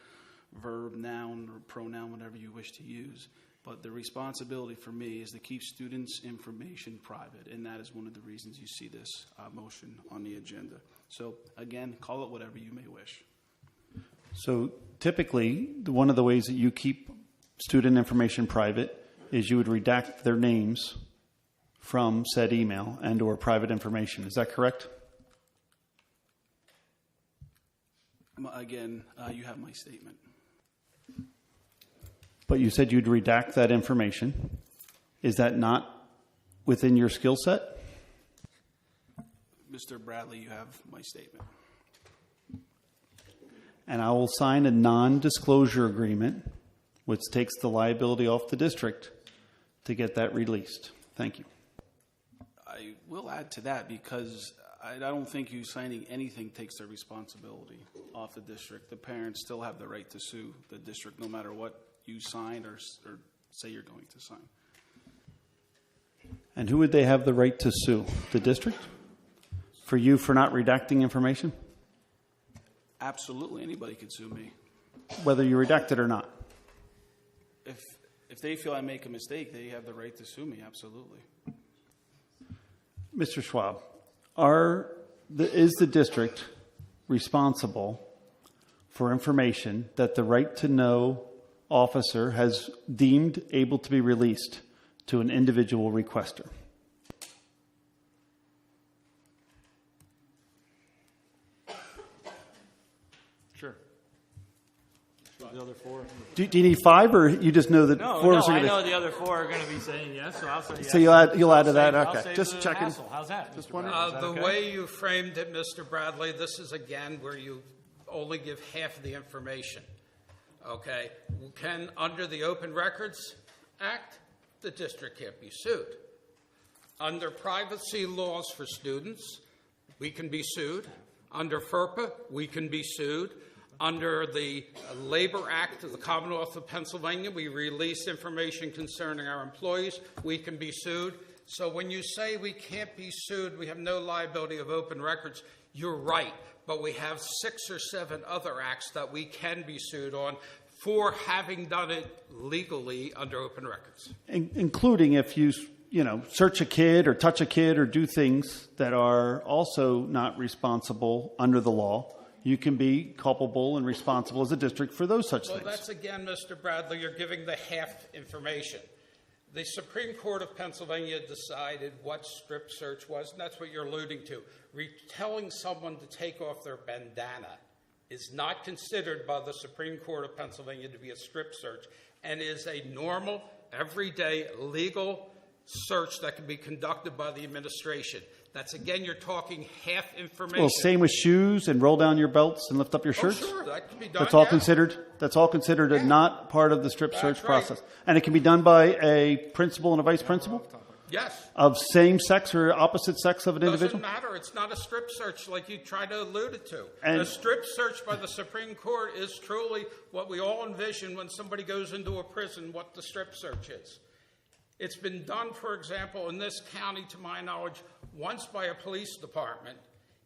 verb, noun, or pronoun, whatever you wish to use. But the responsibility for me is to keep students' information private, and that is one of the reasons you see this motion on the agenda. So again, call it whatever you may wish. So typically, one of the ways that you keep student information private is you would redact their names from said email and or private information. Is that correct? Again, you have my statement. But you said you'd redact that information. Is that not within your skill set? Mr. Bradley, you have my statement. And I will sign a non-disclosure agreement, which takes the liability off the district to get that released. Thank you. I will add to that because I don't think you signing anything takes their responsibility off the district. The parents still have the right to sue the district no matter what you sign or say you're going to sign. And who would they have the right to sue? The district? For you for not redacting information? Absolutely, anybody could sue me. Whether you redact it or not? If they feel I make a mistake, they have the right to sue me, absolutely. Mr. Schwab, is the district responsible for information that the right to know officer has deemed able to be released to an individual requester? Sure. The other four? Do you need five, or you just know that No, four no, of us are I going know to... the other four are going to be saying yes, so I'll say yes. So you'll add to that? I'll Okay. save Just the checking. hassle. How's that? Just Mr. wondering. Brown? Is that The okay? way you framed it, Mr. Bradley, this is again where you only give half of the information. Okay? Under the Open Records Act, the district can't be sued. Under privacy laws for students, we can be sued. Under FERPA, we can be sued. Under the Labor Act of the Commonwealth of Pennsylvania, we release information concerning our employees. We can be sued. So when you say we can't be sued, we have no liability of open records, you're right. But we have 6 or 7 other acts that we can be sued on for having done it legally under open records. Including if you search a kid or touch a kid or do things that are also not responsible under the law. You can be culpable and responsible as a district for those such things. Well, that's again, Mr. Bradley, you're giving the half information. The Supreme Court of Pennsylvania decided what strip search was, and that's what you're alluding to. Telling someone to take off their bandana is not considered by the Supreme Court of Pennsylvania to be a strip search and is a normal, everyday, legal search that can be conducted by the administration. That's, again, you're talking half information. Well, same with shoes and roll down your belts and lift up your shirts? Oh, sure, that can be done, That's all yeah. considered Yeah. not part of the strip search right. process. And it can be done by a principal and a vice principal? Yes. Of same sex or opposite sex of an individual? Doesn't matter. It's not a strip search like you try to allude it to. And- a strip search by the Supreme Court is truly what we all envision when somebody goes into a prison, what the strip search is. It's been done, for example, in this county, to my knowledge, once by a police department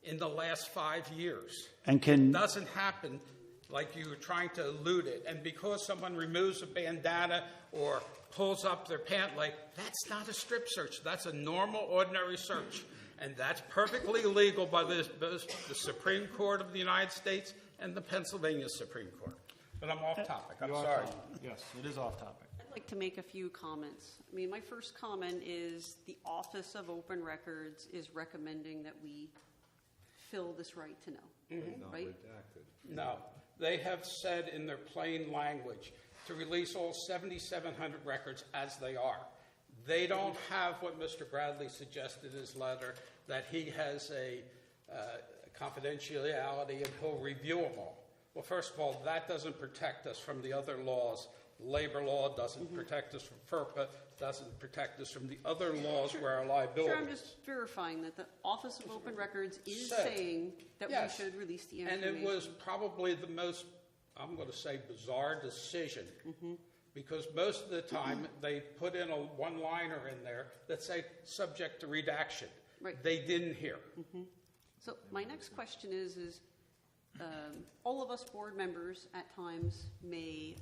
in the last 5 years. And It doesn't happen like you were trying to allude it. And because someone removes a bandana or pulls up their pant leg, that's not a strip search. That's a normal, ordinary search. And that's perfectly legal by the Supreme Court of the United States and the Pennsylvania Supreme Court. But I'm off topic. I'm sorry. Yes, it is off topic. I'd like to make a few comments. I mean, my first comment is the Office of Open Records is recommending that we fill this right to know, right? No. They have said in their plain language to release all 7,700 records as they are. They don't have what Mr. Bradley suggested in his letter, that he has a confidentiality and he'll review them all. Well, first of all, that doesn't protect us from the other laws. Labor law doesn't protect us from FERPA, doesn't protect us from the other laws where our liability Sure, I'm is. just verifying that the Office of Open Records is Said. saying that Yes. we should release the And information. it was probably the most, I'm going to say, bizarre decision, because most of the time they put in a one-liner in there that say subject to redaction. Right. They didn't hear. So my next question is all of us board members at times may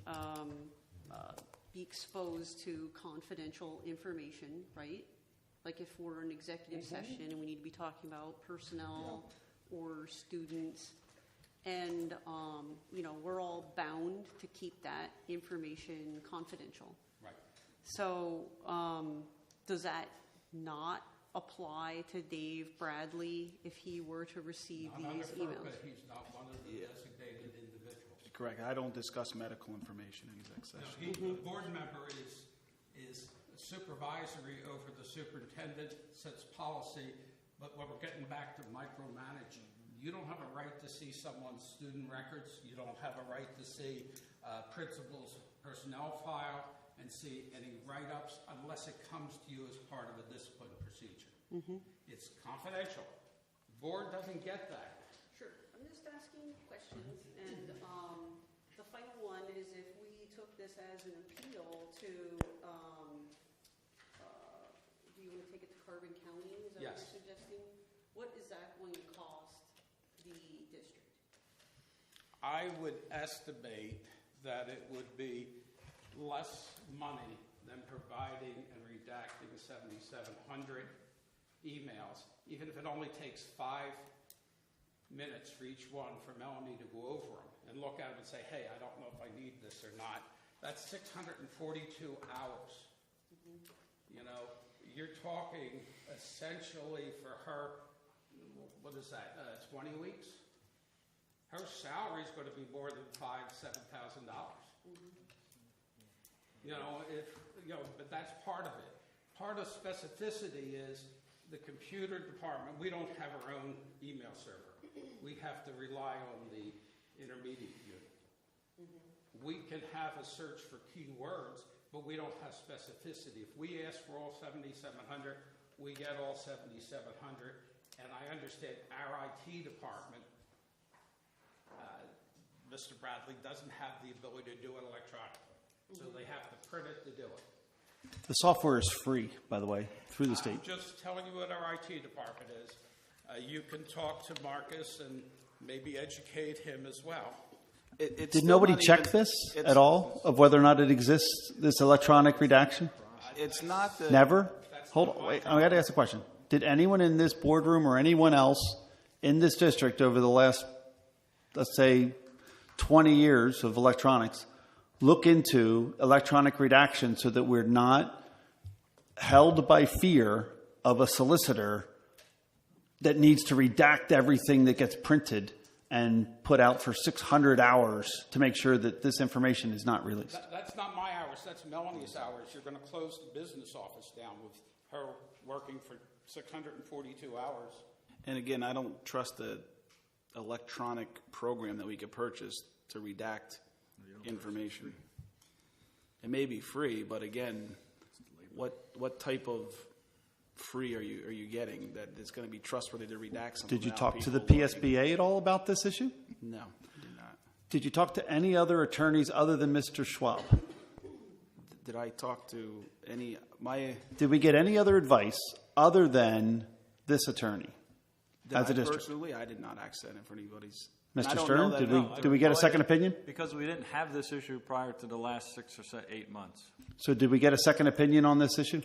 be exposed to confidential information, right? Like if we're in executive session and we need to be talking about personnel or students, and we're all bound to keep that information confidential. Right. So does that not apply to Dave Bradley if he were to receive these emails? He's not one of the designated individuals. Correct. I don't discuss medical information in exec session. The board member is supervisory over the superintendent, sets policy, but when we're getting back to micromanaging, you don't have a right to see someone's student records. You don't have a right to see principal's personnel file and see any write-ups unless it comes to you as part of a discipline procedure. It's confidential. The board doesn't get that. Sure. I'm just asking questions. And the final one is if we took this as an appeal to, do you want to take it to Carbon County? Is that what you're suggesting? What is that going to cost the district? I would estimate that it would be less money than providing and redacting 7,700 emails, even if it only takes 5 minutes for each one for Melanie to go over them and look at them and say, hey, I don't know if I need this or not. That's 642 hours. You know, you're talking essentially for her, what is that, 20 weeks? Her salary is going to be more than $7,000. But that's part of it. Part of specificity is the computer department. We don't have our own email server. We have to rely on the intermediate unit. We can have a search for keywords, but we don't have specificity. If we ask for all 7,700, we get all 7,700. And I understand our IT department, Mr. Bradley, doesn't have the ability to do it electronically. So they have to print it to do it. The software is free, by the way, through the state. I'm just telling you what our IT department is. You can talk to Marcus and maybe educate him as well. Did nobody check this at all, of whether or not it exists, this electronic redaction? It's not the... Never? Hold on, wait, I got to ask a question. Did anyone in this boardroom or anyone else in this district over the last, let's say, 20 years of electronics look into electronic redaction so that we're not held by fear of a solicitor that needs to redact everything that gets printed and put out for 600 hours to make sure that this information is not released? That's not my hours. That's Melanie's hours. You're going to close the business office down with her working for 642 hours. And again, I don't trust the electronic program that we could purchase to redact information. It may be free, but again, what type of free are you getting that it's going to be trustworthy to redact something? Did you talk to the PSBA at all about this issue? No, I did not. Did you talk to any other attorneys other than Mr. Schwab? Did I talk to any... Did we get any other advice other than this attorney as a district? Personally, I did not ask that in for anybody's... Mr. Stern, did we get a second opinion? Because we didn't have this issue prior to the last 6 or 8 months. So did we get a second opinion on this issue?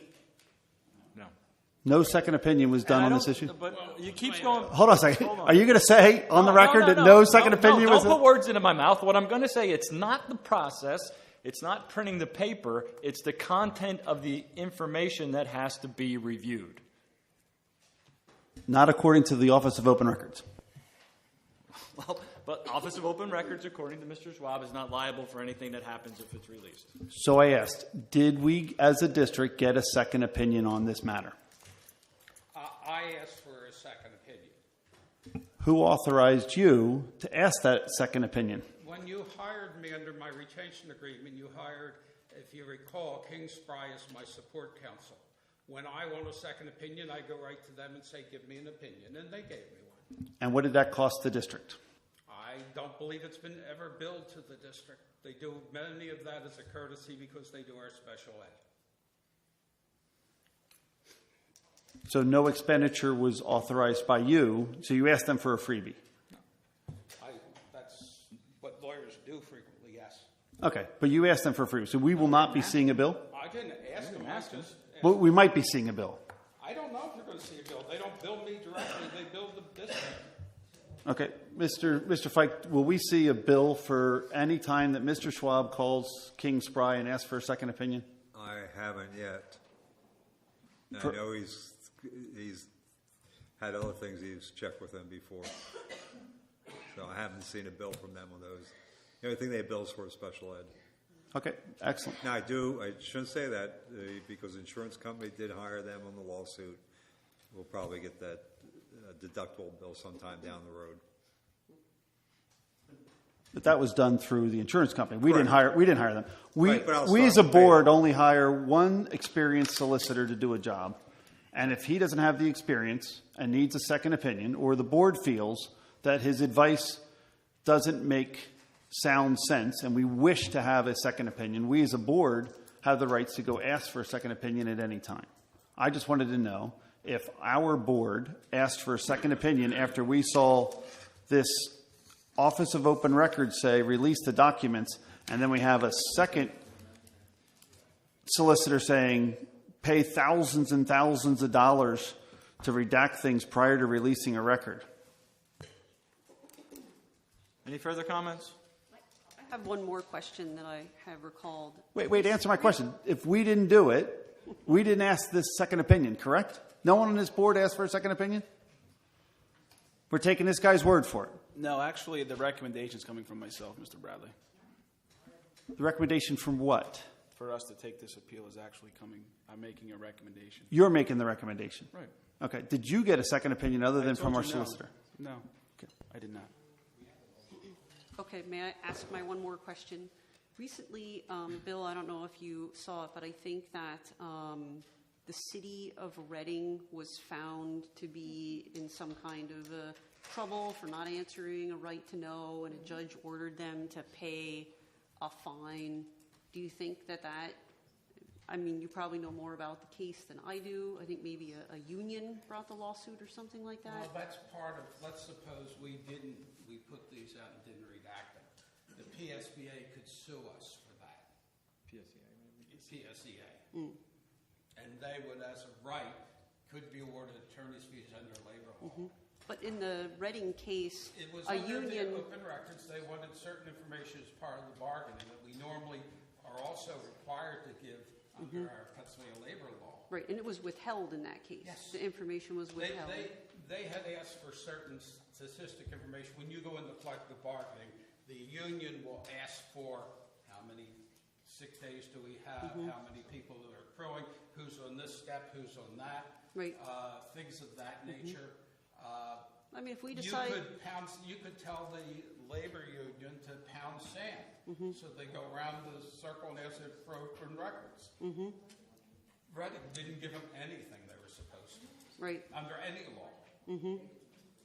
No. No second opinion was done on this issue? But you keep going... Hold on a second. Are you going to say on the record that no second opinion was... Don't put words into my mouth. What I'm going to say, it's not the process, it's not printing the paper, it's the content of the information that has to be reviewed. Not according to the Office of Open Records. Well, but Office of Open Records, according to Mr. Schwab, is not liable for anything that happens if it's released. So I asked, did we as a district get a second opinion on this matter? I asked for a second opinion. Who authorized you to ask that second opinion? When you hired me under my retention agreement, you hired, if you recall, King Spry as my support counsel. When I want a second opinion, I go right to them and say, give me an opinion, and they gave me one. And what did that cost the district? I don't believe it's been ever billed to the district. They do many of that as a courtesy because they do our special ed. So no expenditure was authorized by you, so you asked them for a freebie? That's what lawyers do frequently, yes. Okay, but you asked them for free, so we will not be seeing a bill? I didn't ask them. I just. Well, we might be seeing a bill. I don't know if you're going to see a bill. They don't bill me directly. They bill the district. Okay, Mr. Fike, will we see a bill for any time that Mr. Schwab calls King Spry and asks for a second opinion? I haven't yet. I know he's had other things he's checked with them before. So I haven't seen a bill from them on those. The only thing they bill is for special ed. Okay, excellent. Now, I shouldn't say that because the insurance company did hire them on the lawsuit. We'll probably get that deductible bill sometime down the road. But that was done through the insurance company. We didn't hire them. Right, but We as a board only hire one experienced solicitor to do a job. And if he doesn't have the experience and needs a second opinion, or the board feels that his advice doesn't make sound sense and we wish to have a second opinion, we as a board have the rights to go ask for a second opinion at any time. I just wanted to know if our board asked for a second opinion after we saw this Office of Open Records say release the documents, and then we have a second solicitor saying pay thousands and thousands of dollars to redact things prior to releasing a record. Any further comments? I have one more question that I have recalled. Wait, answer my question. If we didn't do it, we didn't ask this second opinion, correct? No one on this board asked for a second opinion? We're taking this guy's word for it. No, actually, the recommendation is coming from myself, Mr. Bradley. The recommendation from what? For us to take this appeal is actually coming. I'm making a recommendation. You're making the recommendation. Right. Okay. Did you get a second opinion other than from our solicitor? No, I did not. Okay, may I ask my one more question? Recently, Bill, I don't know if you saw it, but I think that the city of Reading was found to be in some kind of trouble for not answering a right to know, and a judge ordered them to pay a fine. Do you think that I mean, you probably know more about the case than I do. I think maybe a union brought the lawsuit or something like that. Well, that's part of, let's suppose we put these out and didn't redact them. The PSBA could sue us for that. PSEA. Mm. And they would, as a right, could be awarded attorney's fees under labor law. Mm-hmm. But in the Reading case, it was a under union. The open records, they wanted certain information as part of the bargaining that we normally are also required to give under our Pennsylvania labor law. Right, and it was withheld in that case. Yes. The information was withheld. They had asked for certain statistic information. When you go into collective bargaining, the union will ask for how many sick days do we have, how many people that are accruing, who's on this step, who's on that, right. Things of that nature. I mean, if we decide... You could tell the labor union to pound sand. So they go around the circle and ask it for open records. Reading didn't give them anything they were supposed to. Right. Under any law.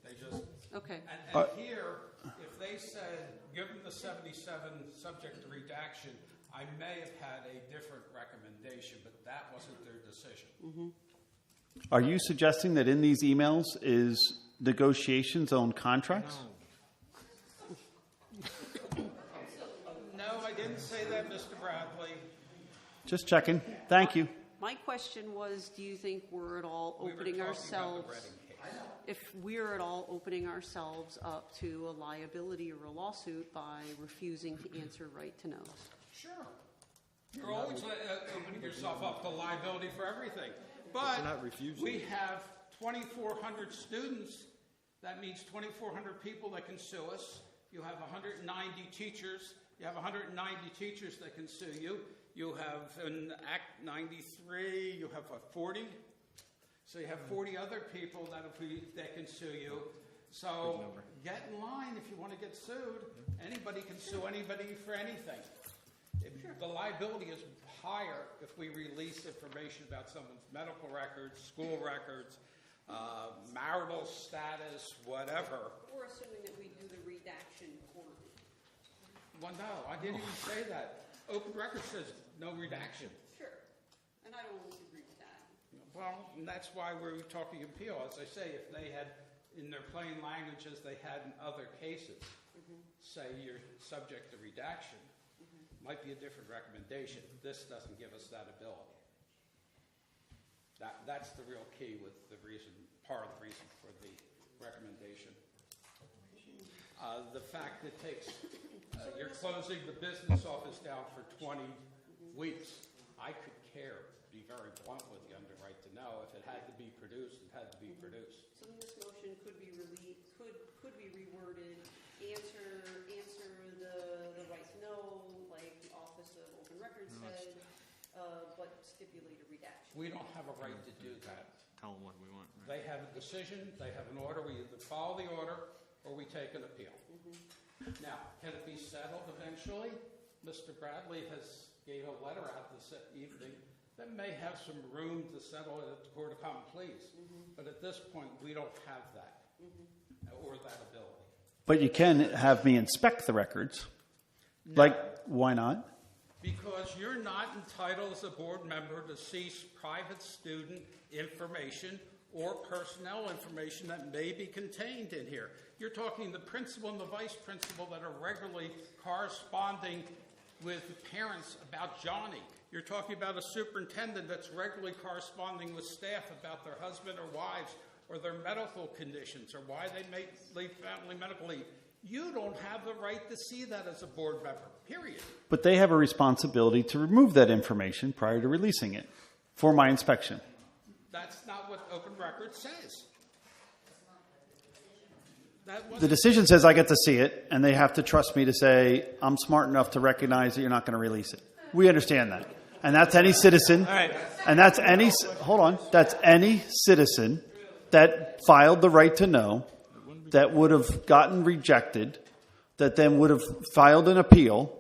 They just... Okay. And here, if they said, give them the 77 subject to redaction, I may have had a different recommendation, but that wasn't their decision. Are you suggesting that in these emails is negotiations on contracts? No, I didn't say that, Mr. Bradley. Just checking. Thank you. My question was, do you think we're at all opening ourselves... If we're at all opening ourselves up to a liability or a lawsuit by refusing to answer right to knows? Sure. You're always opening yourself up to liability for everything. But we have 2,400 students. That means 2,400 people that can sue us. You have 190 teachers. You have 190 teachers that can sue you. You have, in Act 93, you have 40. So you have 40 other people that can sue you. So get in line if you want to get sued. Anybody can sue anybody for anything. The liability is higher if we release information about someone's medical records, school records, marital status, whatever. Or assuming that we do the redaction poorly. Well, no, I didn't even say that. Open record says no redaction. Sure. And I don't agree with that. Well, and that's why we're talking appeal. As I say, if they had, in their plain language, as they had in other cases, say you're subject to redaction, might be a different recommendation. This doesn't give us that ability. That's the real key with the reason, part of the reason for the recommendation. The fact it takes, you're closing the business office down for 20 weeks. I could care, be very blunt with you, under right to know. If it had to be produced, it had to be produced. So this motion could be could be reworded, answer the right to know, like the Office of Open Records said, but stipulate a redaction. We don't have a right to do that. Tell them what we want. Right? They have a decision, they have an order, we either follow the order or we take an appeal. Now, can it be settled eventually? Mr. Bradley has gave a letter out this evening that may have some room to settle it at the Court of Common Pleas. But at this point, we don't have that or that ability. But you can have me inspect the records. No. Like, why not? Because you're not entitled as a board member to cease private student information or personnel information that may be contained in here. You're talking the principal and the vice principal that are regularly corresponding with parents about Johnny. You're talking about a superintendent that's regularly corresponding with staff about their husband or wives or their medical conditions or why they may leave family medical leave. You don't have the right to see that as a board member, period. But they have a responsibility to remove that information prior to releasing it for my inspection. That's not what Open Records says. The decision says I get to see it, and they have to trust me to say, I'm smart enough to recognize that you're not going to release it. We understand that. And that's any citizen. All right. And that's any, hold on, that's any citizen that filed the right to know, that would have gotten rejected, that then would have filed an appeal.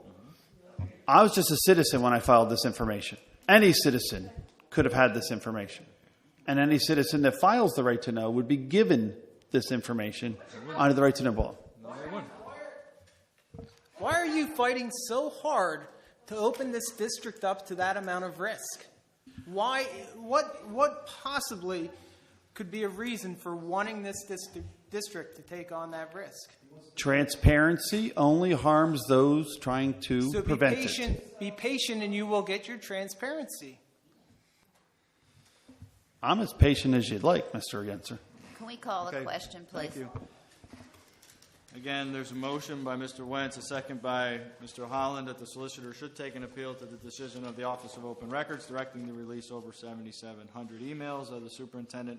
I was just a citizen when I filed this information. Any citizen could have had this information. And any citizen that files the right to know would be given this information under the right to know law. Why are you fighting so hard to open this district up to that amount of risk? Why? What possibly could be a reason for wanting this district to take on that risk? Transparency only harms those trying to prevent it. Be patient and you will get your transparency. I'm as patient as you'd like, Mr. Yenser. Can we call Okay. a question, please? Thank you. Again, there's a motion by Mr. Wentz, a second by Mr. Holland, that the solicitor should take an appeal to the decision of the Office of Open Records directing the release over 7,700 emails of the superintendent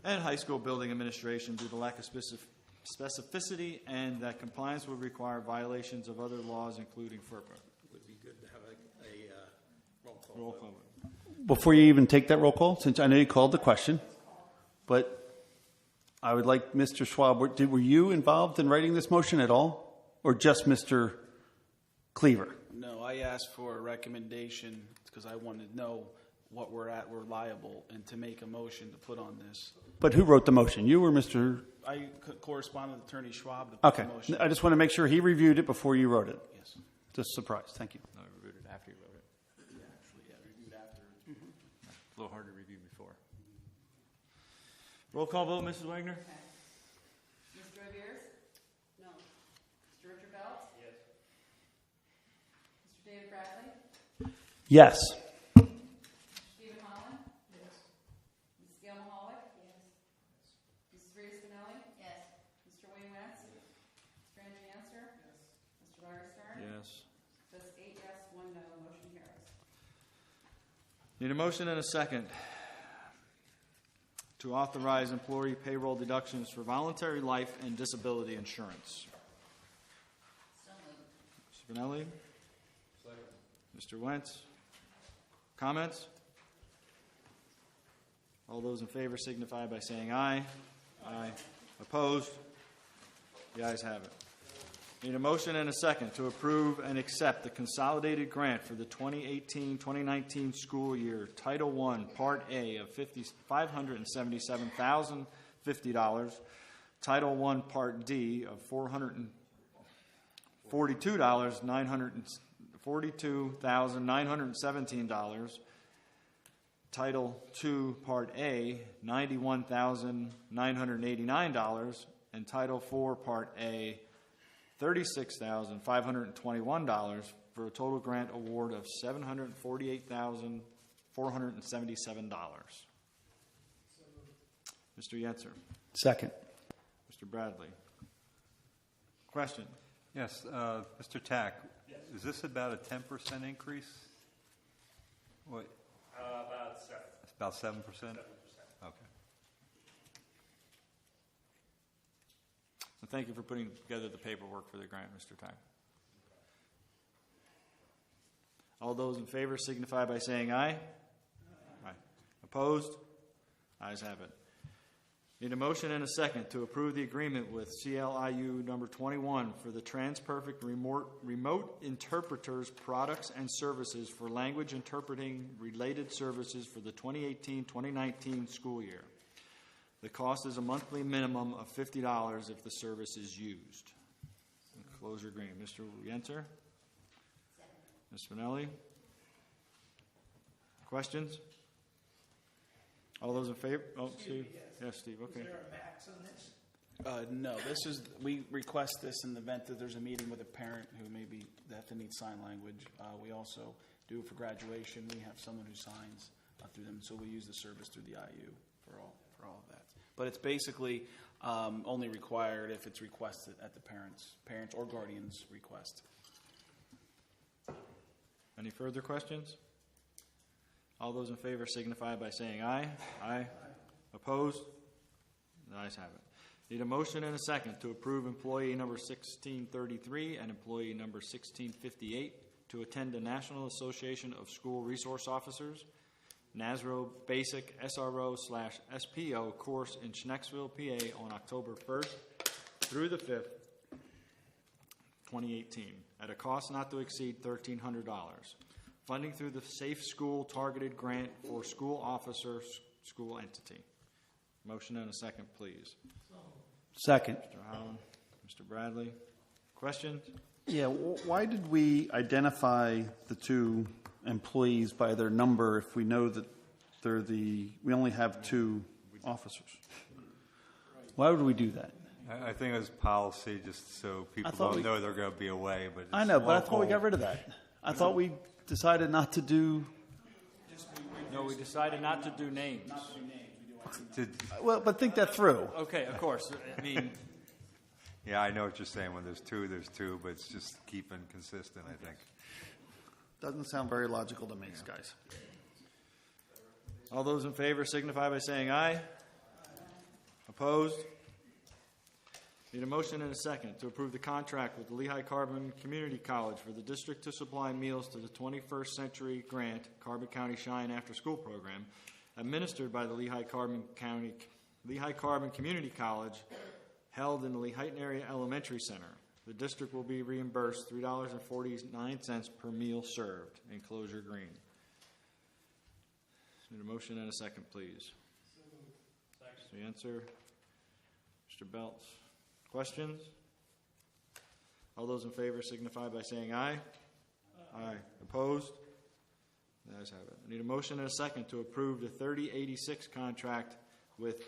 and high school building administration due to lack of specificity, and that compliance would require violations of other laws, including FERPA. It would be good to have a roll call. Roll call. Before you even take that roll call, since I know you called the question, but I would like Mr. Schwab, were you involved in writing this motion at all, or just Mr. Cleaver? No, I asked for a recommendation because I wanted to know what we're liable, and to make a motion to put on this. But who wrote the motion, you or Mr.? I corresponded with Attorney Schwab to put Okay, the motion. I just want to make sure he reviewed it before you wrote it. Yes. Just surprised, thank you. No, I reviewed it after you wrote it. Reviewed after. A little hard to review before. Roll call vote, Mrs. Wagner? Ms. Joy Beers? No. Mr. Richard Belts? Yes. Mr. David Bradley? Yes. Stephen Holland? Yes. Ms. Gail Mahalik? Yes. Mrs. Rita Spinelli? Yes. Mr. Wayne West? Yes. Mr. Andrew Yancer? Yes. Mr. Larry Stern? Yes. That's 8 yes, 1 no, motion carries. Need a motion and a second to authorize employee payroll deductions for voluntary life and disability insurance. So moved. Mr. Spinelli? Mr. Wentz? Comments? All those in favor signify by saying aye. Aye. Opposed? The ayes have it. Need a motion and a second to approve and accept the consolidated grant for the 2018-2019 school year, Title I, Part A of $577,050, Title I, Part D of $442,917, Title II, Part A, $91,989, and Title IV, Part A, $36,521 for a total grant award of $748,477. Mr. Yetzer. Second. Mr. Bradley. Question? Yes, Mr. Tack, is this about a 10% increase? What? About 7. It's about 7%? 7%. Okay. And thank you for putting together the paperwork for the grant, Mr. Tack. All those in favor signify by saying aye. Aye. Opposed? Ayes have it. Need a motion and a second to approve the agreement with CLIU number 21 for the TransPerfect remote interpreters products and services for language interpreting related services for the 2018-2019 school year. The cost is a monthly minimum of $50 if the service is used. Closure agreement. Mr. Yentzer? Ms. Spinelli? Questions? All those in favor? Oh, Steve? Yes, Steve. Okay. Is there a max on this? No, we request this in the event that there's a meeting with a parent who maybe they have to need sign language. We also do for graduation. We have someone who signs through them, so we use the service through the IU for all of that. But it's basically only required if it's requested at the parents or guardian's request. Any further questions? All those in favor signify by saying aye. Aye. Opposed? The ayes have it. Need a motion and a second to approve employee number 1633 and employee number 1658 to attend the National Association of School Resource Officers, NASRO Basic SRO/SPO course in Schnecksville, PA on October 1st through the 5th, 2018, at a cost not to exceed $1,300. Funding through the Safe School Targeted Grant for School Officer School Entity. Motion and a second, please. Second. Mr. Holland, Mr. Bradley. Questions? Yeah, why did we identify the two employees by their number if we know that we only have two officers? Why would we do that? I think it was policy just so people don't know they're going to be away. But I know, but I thought we got rid of that. I thought we decided not to do. No, we decided not to do names. Well, but think that through. Okay, of course. I mean, yeah, I know what you're saying. When there's two, but it's just keeping consistent, I think. Doesn't sound very logical to me, guys. All those in favor signify by saying aye. Opposed? Need a motion and a second to approve the contract with the Lehigh Carbon Community College for the district to supply meals to the 21st Century Grant Carbon County Shine After School Program, administered by the Lehigh Carbon Community College, held in the Lehighton Area Elementary Center. The district will be reimbursed $3.49 per meal served. Enclosure green. Need a motion and a second, please. Mr. Answer. Mr. Belts. Questions? All those in favor signify by saying aye. Aye. Opposed? The ayes have it. I need a motion and a second to approve the 3086 contract with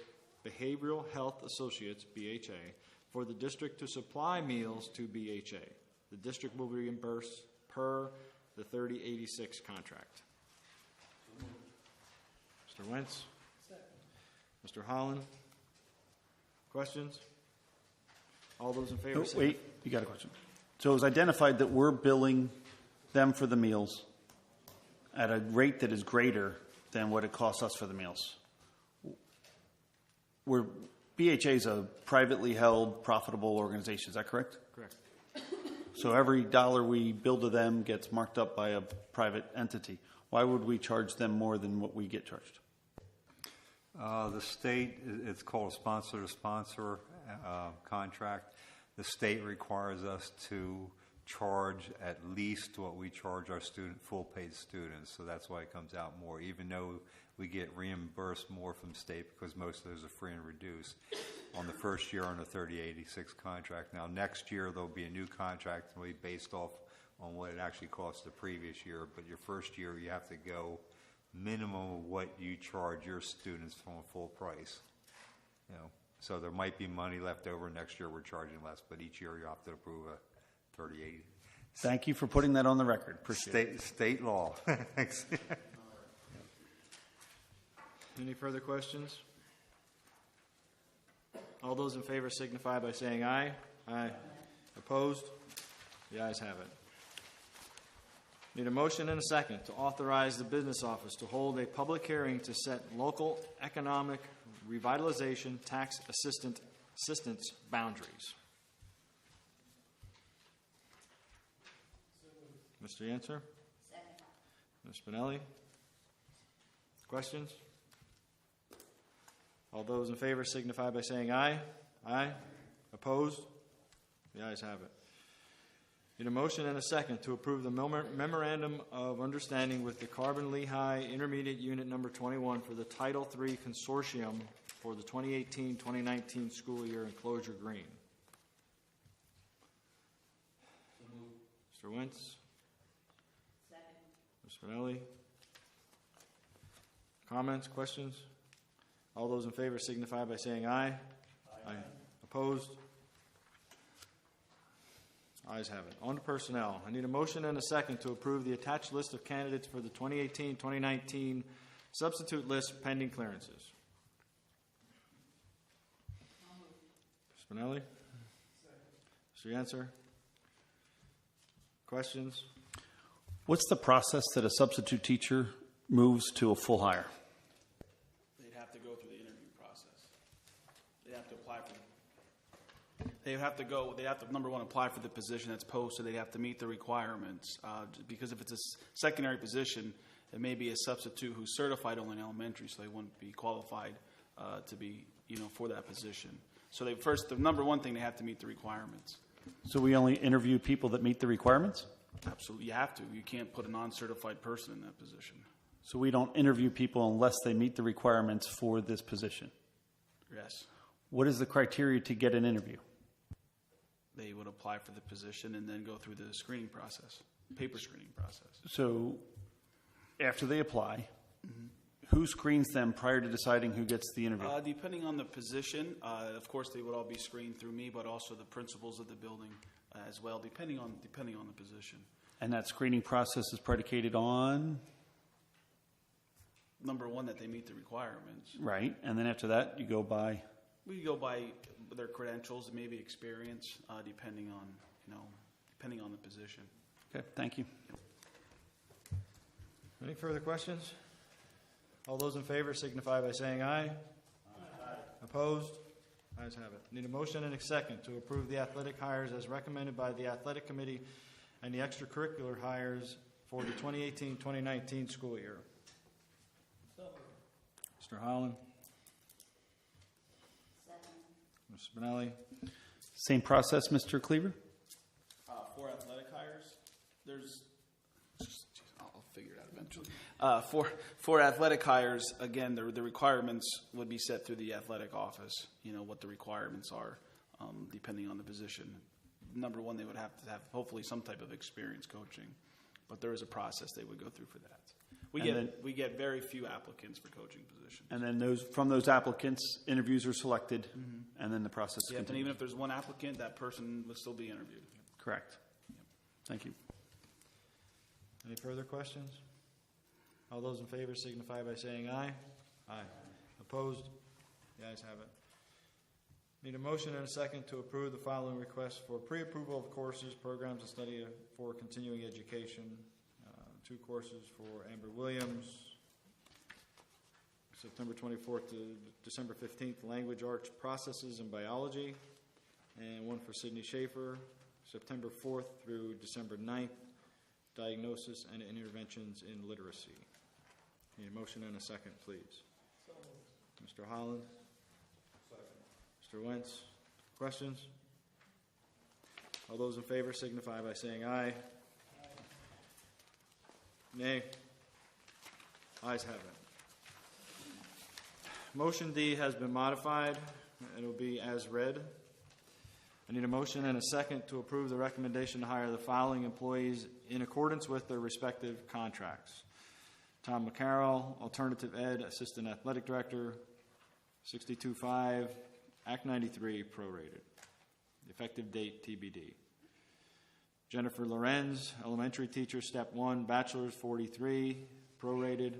Behavioral Health Associates, BHA, for the district to supply meals to BHA. The district will be reimbursed per the 3086 contract. Mr. Wentz? Mr. Holland? Questions? All those in favor say Wait, you got a question. So it was identified that we're billing them for the meals at a rate that is greater than what it costs us for the meals. BHA is a privately held, profitable organization. Is that correct? Correct. So every dollar we bill to them gets marked up by a private entity. Why would we charge them more than what we get charged? The state, it's called a sponsor-to-sponsor contract. The state requires us to charge at least what we charge our full-paid students, so that's why it comes out more, even though we get reimbursed more from the state because most of those are free and reduced on the first year on the 3086 contract. Now, next year, there'll be a new contract and will be based off on what it actually cost the previous year, but your first year, you have to go minimum of what you charge your students from a full price. You know, So there might be money left over. Next year we're charging less, but each year you have to approve a 38. Thank you for putting that on the record. Appreciate it. State law. Thanks. Any further questions? All those in favor signify by saying aye. Aye. Opposed? The ayes have it. Need a motion and a second to authorize the business office to hold a public hearing to set local economic revitalization tax assistance boundaries. Mr. Yancer? Second. Ms. Spinelli? Questions? All those in favor signify by saying aye. Aye. Opposed? The ayes have it. Need a motion and a second to approve the Memorandum of Understanding with the Carbon Lehigh Intermediate Unit Number 21 for the Title III Consortium for the 2018-2019 school year in Closure Green. Mr. Wentz? Ms. Spinelli? Comments, questions? All those in favor signify by saying aye. Aye. Opposed? Ayes have it. On to personnel. I need a motion and a second to approve the attached list of candidates for the 2018-2019 substitute list pending clearances. Spinelli? Mr. Yancer? Questions? What's the process that a substitute teacher moves to a full hire? They'd have to go through the interview process. They have to apply for They have to, number one, apply for the position that's posted. They have to meet the requirements. Because if it's a secondary position, it may be a substitute who's certified only in elementary, so they wouldn't be qualified to be, for that position. So the number one thing, they have to meet the requirements. So we only interview people that meet the requirements? Absolutely, you have to. You can't put a non-certified person in that position. So we don't interview people unless they meet the requirements for this position? Yes. What is the criteria to get an interview? They would apply for the position and then go through the screening process, paper screening process. So after they apply, who screens them prior to deciding who gets the interview? Depending on the position, of course, they would all be screened through me, but also the principals of the building as well, depending on the position. And that screening process is predicated on? Number one, that they meet the requirements. Right. And then after that, you go by? We go by their credentials and maybe experience, depending on the position. Okay, thank you. Any further questions? All those in favor signify by saying aye. Aye. Opposed? Ayes have it. Need a motion and a second to approve the athletic hires as recommended by the athletic committee and the extracurricular hires for the 2018-2019 school year. Mr. Holland. Ms. Spinelli. Same process, Mr. Cleaver? For athletic hires, I'll figure it out eventually. For athletic hires, again, the requirements would be set through the athletic office, what the requirements are, depending on the position. Number one, they would have to have hopefully some type of experience coaching, but there is a process they would go through for that. We get very few applicants for coaching positions. And then from those applicants, interviews are selected, and then the process continues. And even if there's one applicant, that person would still be interviewed. Correct. Thank you. Any further questions? All those in favor signify by saying aye. Aye. Opposed? The ayes have it. Need a motion and a second to approve the following requests for pre-approval of courses, programs, and study for continuing education. 2 courses for Amber Williams, September 24th to December 15th, Language Arts Processes and Biology, and 1 for Sydney Schaefer, September 4th through December 9th, Diagnosis and Interventions in Literacy. Need a motion and a second, please. Mr. Holland. Second. Mr. Wentz. Questions? All those in favor signify by saying aye. Nay. Ayes have it. Motion D has been modified. It will be as read. I need a motion and a second to approve the recommendation to hire the following employees in accordance with their respective contracts. Tom McCarroll, Alternative Ed, Assistant Athletic Director, 62.5 Act 93 prorated. Effective date TBD. Jennifer Lorenz, elementary teacher, step 1, bachelor's 43, prorated.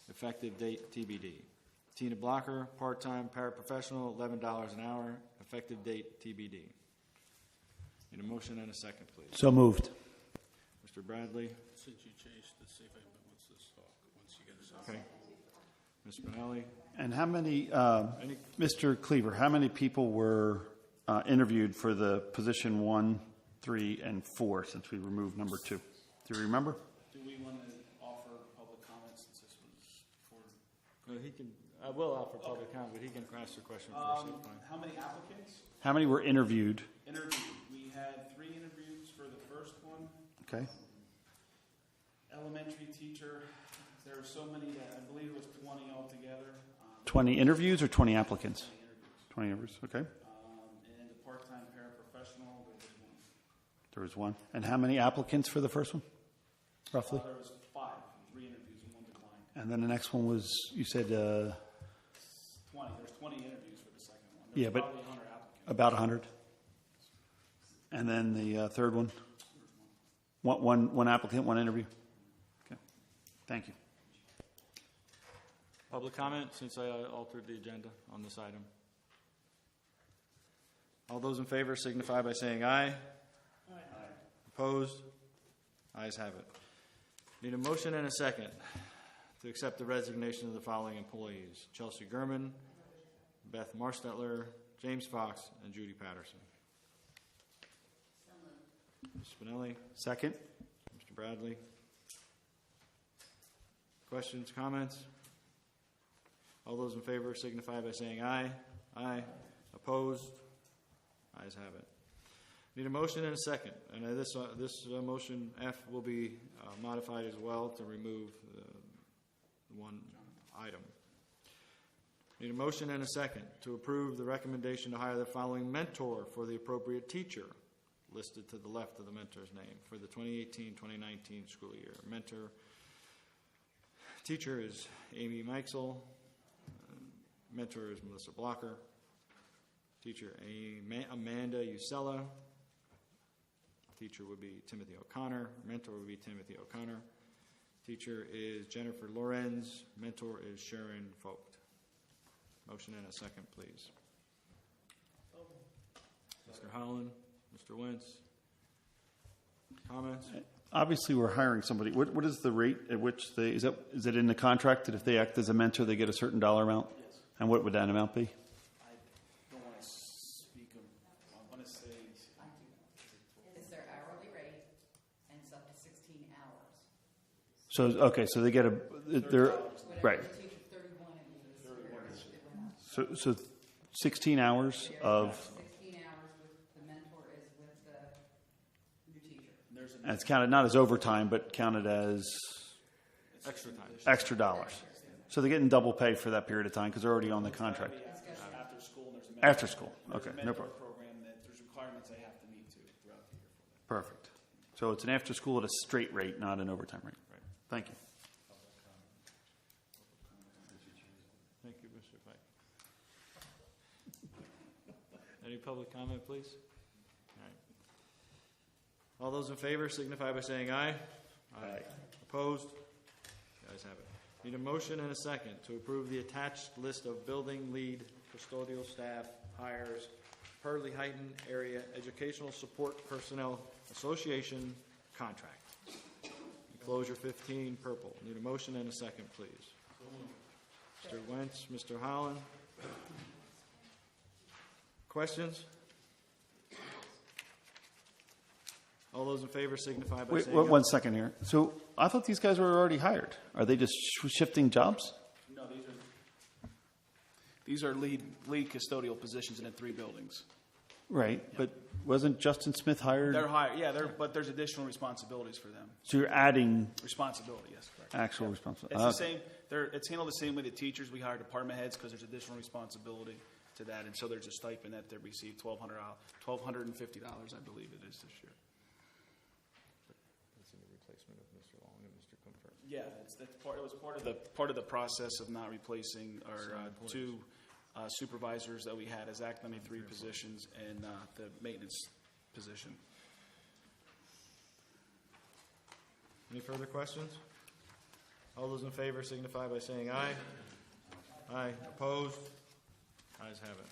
Effective date TBD. Tina Blocker, part-time paraprofessional, $11 an hour. Effective date TBD. Need a motion and a second, please. So moved. Mr. Bradley. Since you changed the, see if anybody wants to talk once you get us out. Okay. Ms. Spinelli. And how many, Mr. Cleaver, how many people were interviewed for the position 1, 3, and 4 since we removed number 2? Do you remember? Do we want to offer public comments since this was for? He can. I will offer public comment, but he can ask the question first. That's fine. How many applicants? How many were interviewed? We had 3 interviews for the first one. Okay. Elementary teacher, there were so many that I believe it was 20 altogether. 20 interviews or 20 applicants? 20 interviews, okay. And the part-time paraprofessional, There was one. And how many applicants for the first one, roughly? there was 5, 3 interviews and 1 declined. And then the next one was, you said, 20. There's 20 interviews for the second one. There's yeah, but probably 100 applicants. about 100. And then the third one? One applicant, 1 interview? Okay. Thank you. Public comment, since I altered the agenda on this item. All those in favor signify by saying aye. Aye. Opposed? Ayes have it. Need a motion and a second to accept the resignation of the following employees: Chelsea Gurman, Beth Marstetler, James Fox, and Judy Patterson. Ms. Spinelli. Second. Mr. Bradley. Questions, comments? All those in favor signify by saying aye. Aye. Opposed? Ayes have it. Need a motion and a second. And this motion F will be modified as well to remove one item. Need a motion and a second to approve the recommendation to hire the following mentor for the appropriate teacher, listed to the left of the mentor's name, for the 2018-2019 school year. Teacher is Amy Meixel. Mentor is Melissa Blocker. Teacher Amanda Usella. Teacher would be Timothy O'Connor. Mentor would be Timothy O'Connor. Teacher is Jennifer Lorenz. Mentor is Sharon Vogt. Motion and a second, please. Mr. Holland, Mr. Wentz. Comments? Obviously, we're hiring somebody. What is the rate at which they, is it in the contract that if they act as a mentor, they get a certain dollar amount? Yes. And what would that amount be? I don't want to speak of, I want to say. It's their hourly rate, and it's up to 16 hours. So, okay, so they get they're, right. The teacher, 31 it was. So 16 hours of, 16 hours with the mentor is with the new teacher. and it's counted not as overtime, but counted as Extra time. extra dollars. So they're getting double pay for that period of time because they're already on the contract. After school, and there's a After school, there's a okay, no mentor problem. program that there's requirements they have to meet throughout the year. Perfect. So it's an after school at a straight rate, not an overtime rate. Right. Thank you. Thank you, Mr. Pike. Any public comment, please? All right. All those in favor signify by saying aye. Aye. Opposed? The ayes have it. Need a motion and a second to approve the attached list of building lead custodial staff hires per Lehighton Area Educational Support Personnel Association contract. Enclosure 15, purple. Need a motion and a second, please. Mr. Wentz, Mr. Holland. Questions? All those in favor signify by Wait, saying aye. one second here. So I thought these guys were already hired. Are they just shifting jobs? No, these are lead custodial positions in the 3 buildings. Right, but wasn't Justin Smith hired? They're hired, yeah, but there's additional responsibilities for them. So you're adding Responsibility, yes, correct. actual It's responsibility. the same. It's handled the same way the teachers. We hire department heads because there's additional responsibility to that, and so there's a stipend that they receive, $1,250, I believe it is this year. That's in the replacement of Mr. Long and Mr. Comfort. Yeah, it was part of the process of not replacing our 2 supervisors that we had as Act 93 positions and the maintenance position. Any further questions? All those in favor signify by saying aye. Aye. Opposed? Ayes have it.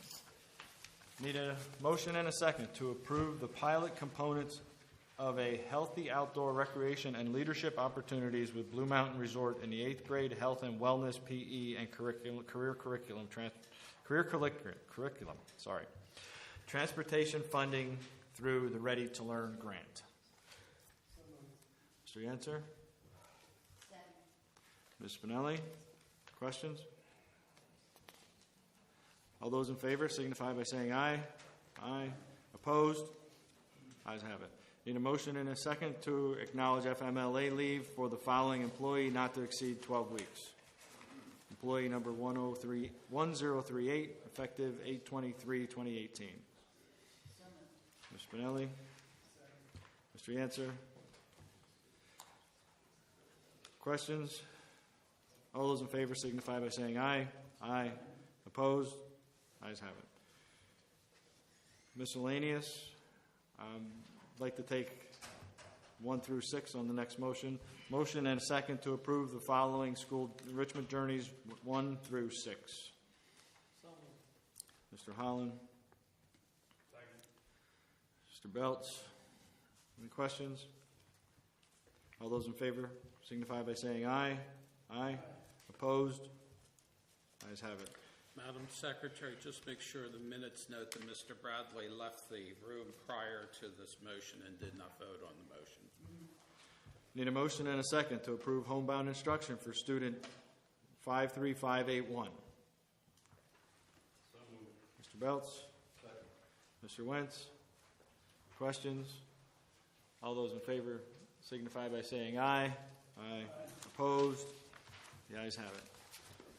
Need a motion and a second to approve the pilot components of a healthy outdoor recreation and leadership opportunities with Blue Mountain Resort in the 8th grade health and wellness, PE, and career curriculum. Transportation funding through the Ready to Learn grant. Mr. Yenser? Ms. Spinelli? Questions? All those in favor signify by saying aye. Aye. Opposed? Ayes have it. Need a motion and a second to acknowledge FMLA leave for the following employee not to exceed 12 weeks. Employee number 1038, effective 8/23/2018. Ms. Spinelli? Mr. Yenser? Questions? All those in favor signify by saying aye. Aye. Opposed? Ayes have it. Miscellaneous. I'd like to take 1 through 6 on the next motion. Motion and a second to approve the following school enrichment journeys 1 through 6. Mr. Holland. Mr. Belts. Any questions? All those in favor signify by saying aye. Aye. Opposed? Ayes have it. Madam Secretary, just make sure the minutes note that Mr. Bradley left the room prior to this motion and did not vote on the motion. Need a motion and a second to approve homebound instruction for student 53581. Mr. Belts? Mr. Wentz? Questions? All those in favor signify by saying aye. Aye. Opposed? The ayes have it.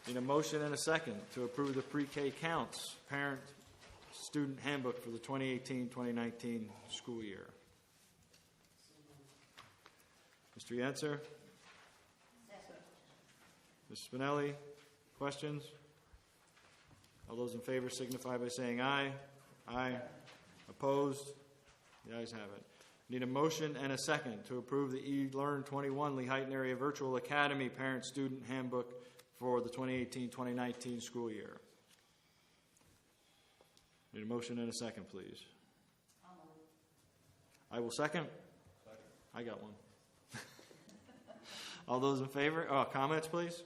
Need a motion and a second to approve the pre-K counts parent student handbook for the 2018-2019 school year. Mr. Yenser? Ms. Spinelli? Questions? All those in favor signify by saying aye. Aye. Opposed? The ayes have it. Need a motion and a second to approve the eLearn 21 Lehighton Area Virtual Academy Parent Student Handbook for the 2018-2019 school year. Need a motion and a second, please. I will second. I got one. All those in favor? Oh, comments, please.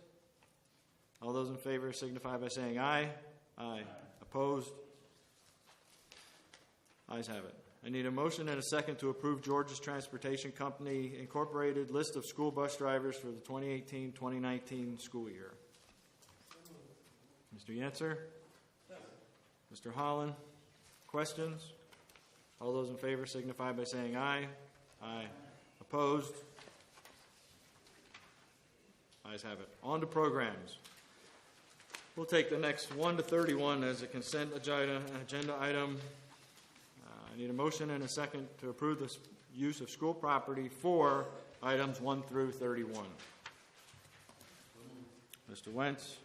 All those in favor signify by saying aye. Aye. Opposed? Ayes have it. I need a motion and a second to approve Georgia's Transportation Company Incorporated list of school bus drivers for the 2018-2019 school year. Mr. Yenser? Mr. Holland? Questions? All those in favor signify by saying aye. Aye. Opposed? Ayes have it. On to programs. We'll take the next 1 to 31 as a consent agenda item. I need a motion and a second to approve the use of school property for items 1 through 31. Mr. Wentz.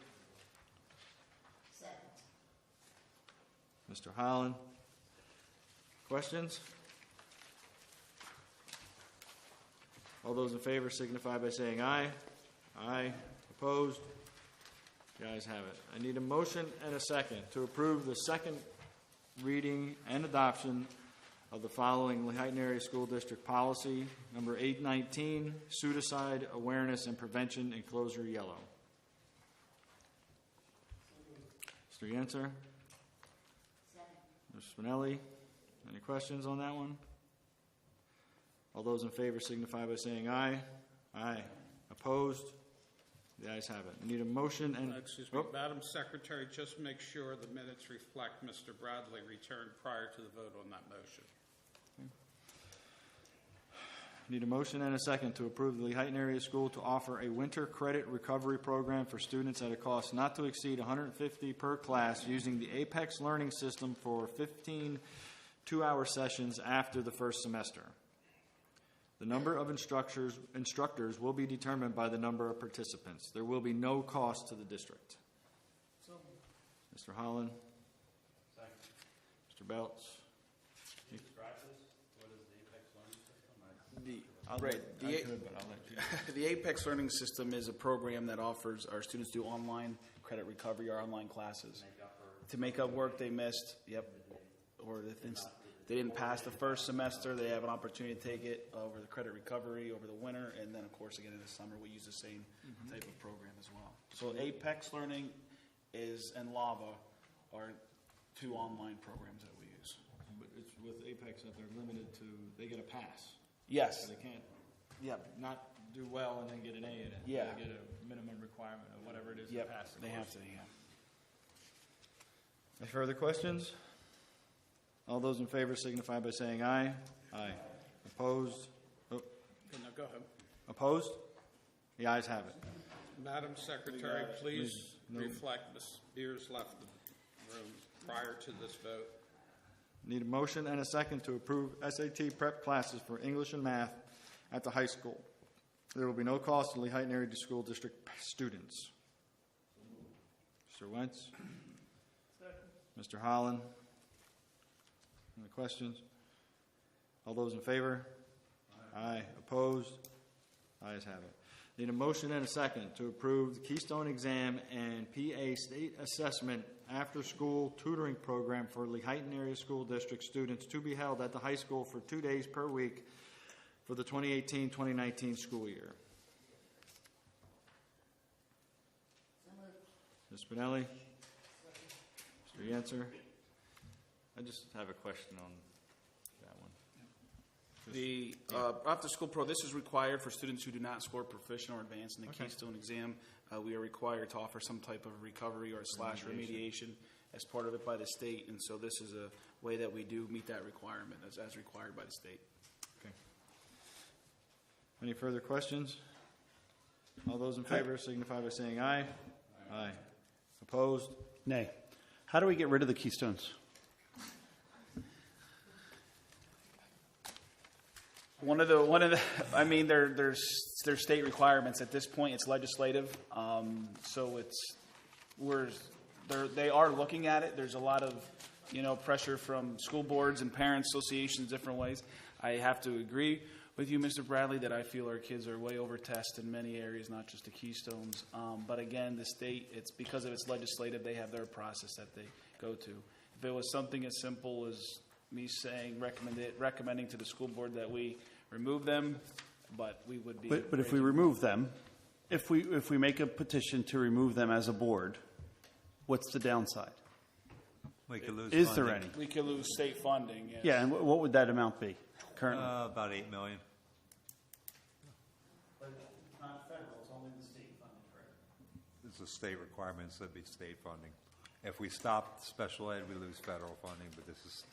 Mr. Holland. Questions? All those in favor signify by saying aye. Aye. Opposed? The ayes have it. I need a motion and a second to approve the second reading and adoption of the following Lehighton Area School District Policy, number 819, Suicide Awareness and Prevention, enclosure yellow. Mr. Yenser? Mr. Spinelli? Any questions on that one? All those in favor signify by saying aye. Aye. Opposed? The ayes have it. Need a motion and... Excuse me, Madam Secretary, just make sure the minutes reflect Mr. Bradley returned prior to the vote on that motion. Need a motion and a second to approve the Lehighton Area School to offer a winter credit recovery program for students at a cost not to exceed $150 per class using the Apex Learning System for 15 two-hour sessions after the first semester. The number of instructors will be determined by the number of participants. There will be no cost to the district. Mr. Holland? Mr. Belts? The Apex Learning System is a program that offers our students do online credit recovery, our online classes, to make up work they missed. Yep. Or if they didn't pass the first semester, they have an opportunity to take it over the credit recovery over the winter, and then of course again in the summer we use the same type of program as well. So Apex Learning and Lava are two online programs that we use. But it's with Apex that they're limited to, they get a pass. Yes. They can't Yep. not do well and then get an A in it. Yeah. They get a minimum requirement of whatever it is Yep. to pass. They have to. Yeah. Any further questions? All those in favor signify by saying aye. Aye. Opposed? Oh. Now go ahead. Opposed? The ayes have it. Madam Secretary, please reflect Ms. Beers left the room prior to this vote. Need a motion and a second to approve SAT prep classes for English and math at the high school. There will be no cost to Lehighton Area School District students. Mr. Wentz? Mr. Holland? Any questions? All those in favor? Aye. Opposed? Ayes have it. Need a motion and a second to approve the Keystone Exam and PA State Assessment after-school tutoring program for Lehighton Area School District students to be held at the high school for 2 days per week for the 2018-2019 school year. Ms. Spinelli? Mr. Yancer? I just have a question on that one. The after-school pro, this is required for students who do not score proficient or advanced in the Keystone exam. We are required to offer some type of recovery or / remediation as part of it by the state, and so this is a way that we do meet that requirement as required by the state. Okay. Any further questions? All those in favor signify by saying aye. Aye. Opposed? Nay. How do we get rid of the Keystones? One of the. I mean, there's state requirements at this point. It's legislative, so they are looking at it. There's a lot of, pressure from school boards and parents associations, different ways. I have to agree with you, Mr. Bradley, that I feel our kids are way over-tested in many areas, not just the Keystones. But again, the state, it's because of its legislative, they have their process that they go to. If it was something as simple as me saying, recommending to the school board that we remove them, but we would be. But if we remove them, if we make a petition to remove them as a board, what's the downside? We could lose Is funding. there any? We could lose state funding. Yes. Yeah, and what would that amount be currently? About $8 million. But it's not federal, it's only the state funding, correct? It's a state requirement, so it'd be state funding. If we stop special ed, we lose federal funding, but this is.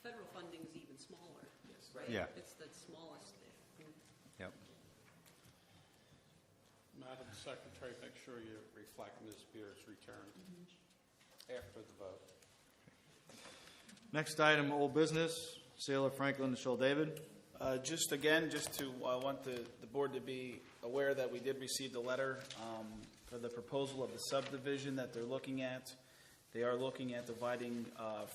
Federal funding is even smaller, right? Yeah. It's the smallest. Yep. Madam Secretary, make sure you reflect Ms. Beers' return after the vote. Next item, old business, sale of Franklin and Shell David. I want the board to be aware that we did receive the letter for the proposal of the subdivision that they're looking at. They are looking at dividing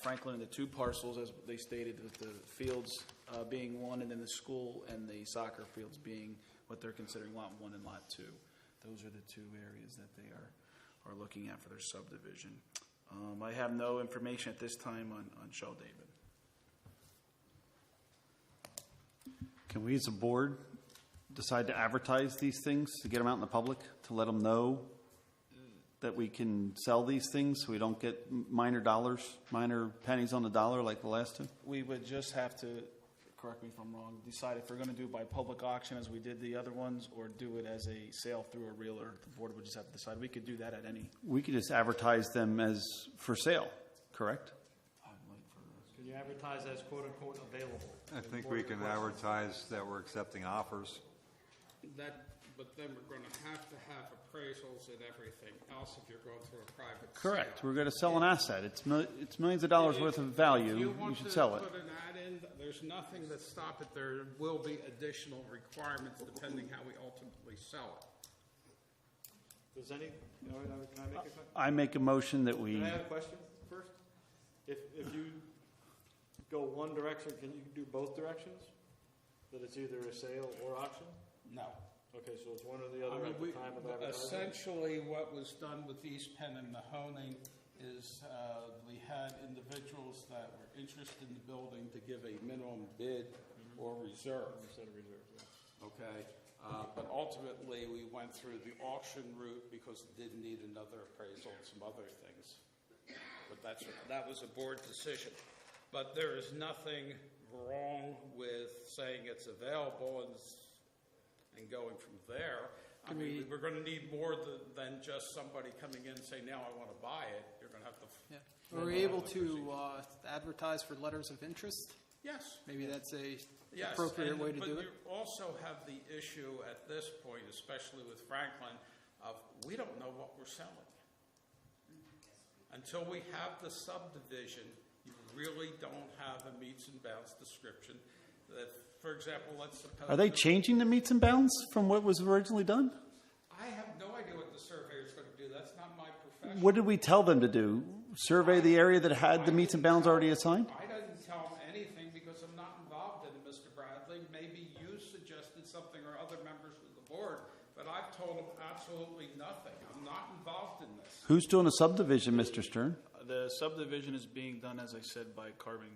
Franklin into two parcels, as they stated, with the fields being one, and then the school and the soccer fields being what they're considering Lot 1 and Lot 2. Those are the two areas that they are looking at for their subdivision. I have no information at this time on Shell David. Can we as a board decide to advertise these things, to get them out in the public, to let them know that we can sell these things so we don't get minor pennies on the dollar like the last two? We would just have to, correct me if I'm wrong, decide if we're going to do it by public auction as we did the other ones, or do it as a sale through a realtor. The board would just have to decide. We could do that at any. We could just advertise them as for sale, correct? Can you advertise as quote-unquote available? I think we can advertise that we're accepting offers. But then we're going to have appraisals and everything else if you're going through a private Correct. sale. We're going to sell an asset. It's millions of dollars worth of value. If You should sell it. Put an ad in, there's nothing that stops it. There will be additional requirements depending how we ultimately sell it. Does any, can I make a question? I make a motion that we, Can I have a question first? If you go one direction, can you do both directions? That it's either a sale or auction? No. Okay, so it's one or the other at the time of advertising? Essentially, what was done with East Penn and Mahoning is we had individuals that were interested in the building to give a minimum bid or reserve. Okay, but ultimately we went through the auction route because it did need another appraisal and some other things. But that was a board decision. But there is nothing wrong with saying it's available and going from there. I mean, we're going to need more than just somebody coming in and saying, now I want to buy it. You're going to have to... Yeah. Are we able to advertise for letters of interest? Yes. Maybe that's a Yes, appropriate way to do But it. you also have the issue at this point, especially with Franklin, of we don't know what we're selling. Until we have the subdivision, you really don't have a meets and bounds description. That, for example, let's suppose... are they changing the meets and bounds from what was originally done? I have no idea what the surveyor is going to do. That's not my profession. What did we tell them to do? Survey the area that had the meets and bounds already assigned? I didn't tell them anything because I'm not involved in it, Mr. Bradley. Maybe you suggested something or other members of the board, but I've told them absolutely nothing. I'm not involved in this. Who's doing the subdivision, Mr. Stern? The subdivision is being done, as I said, by Carbon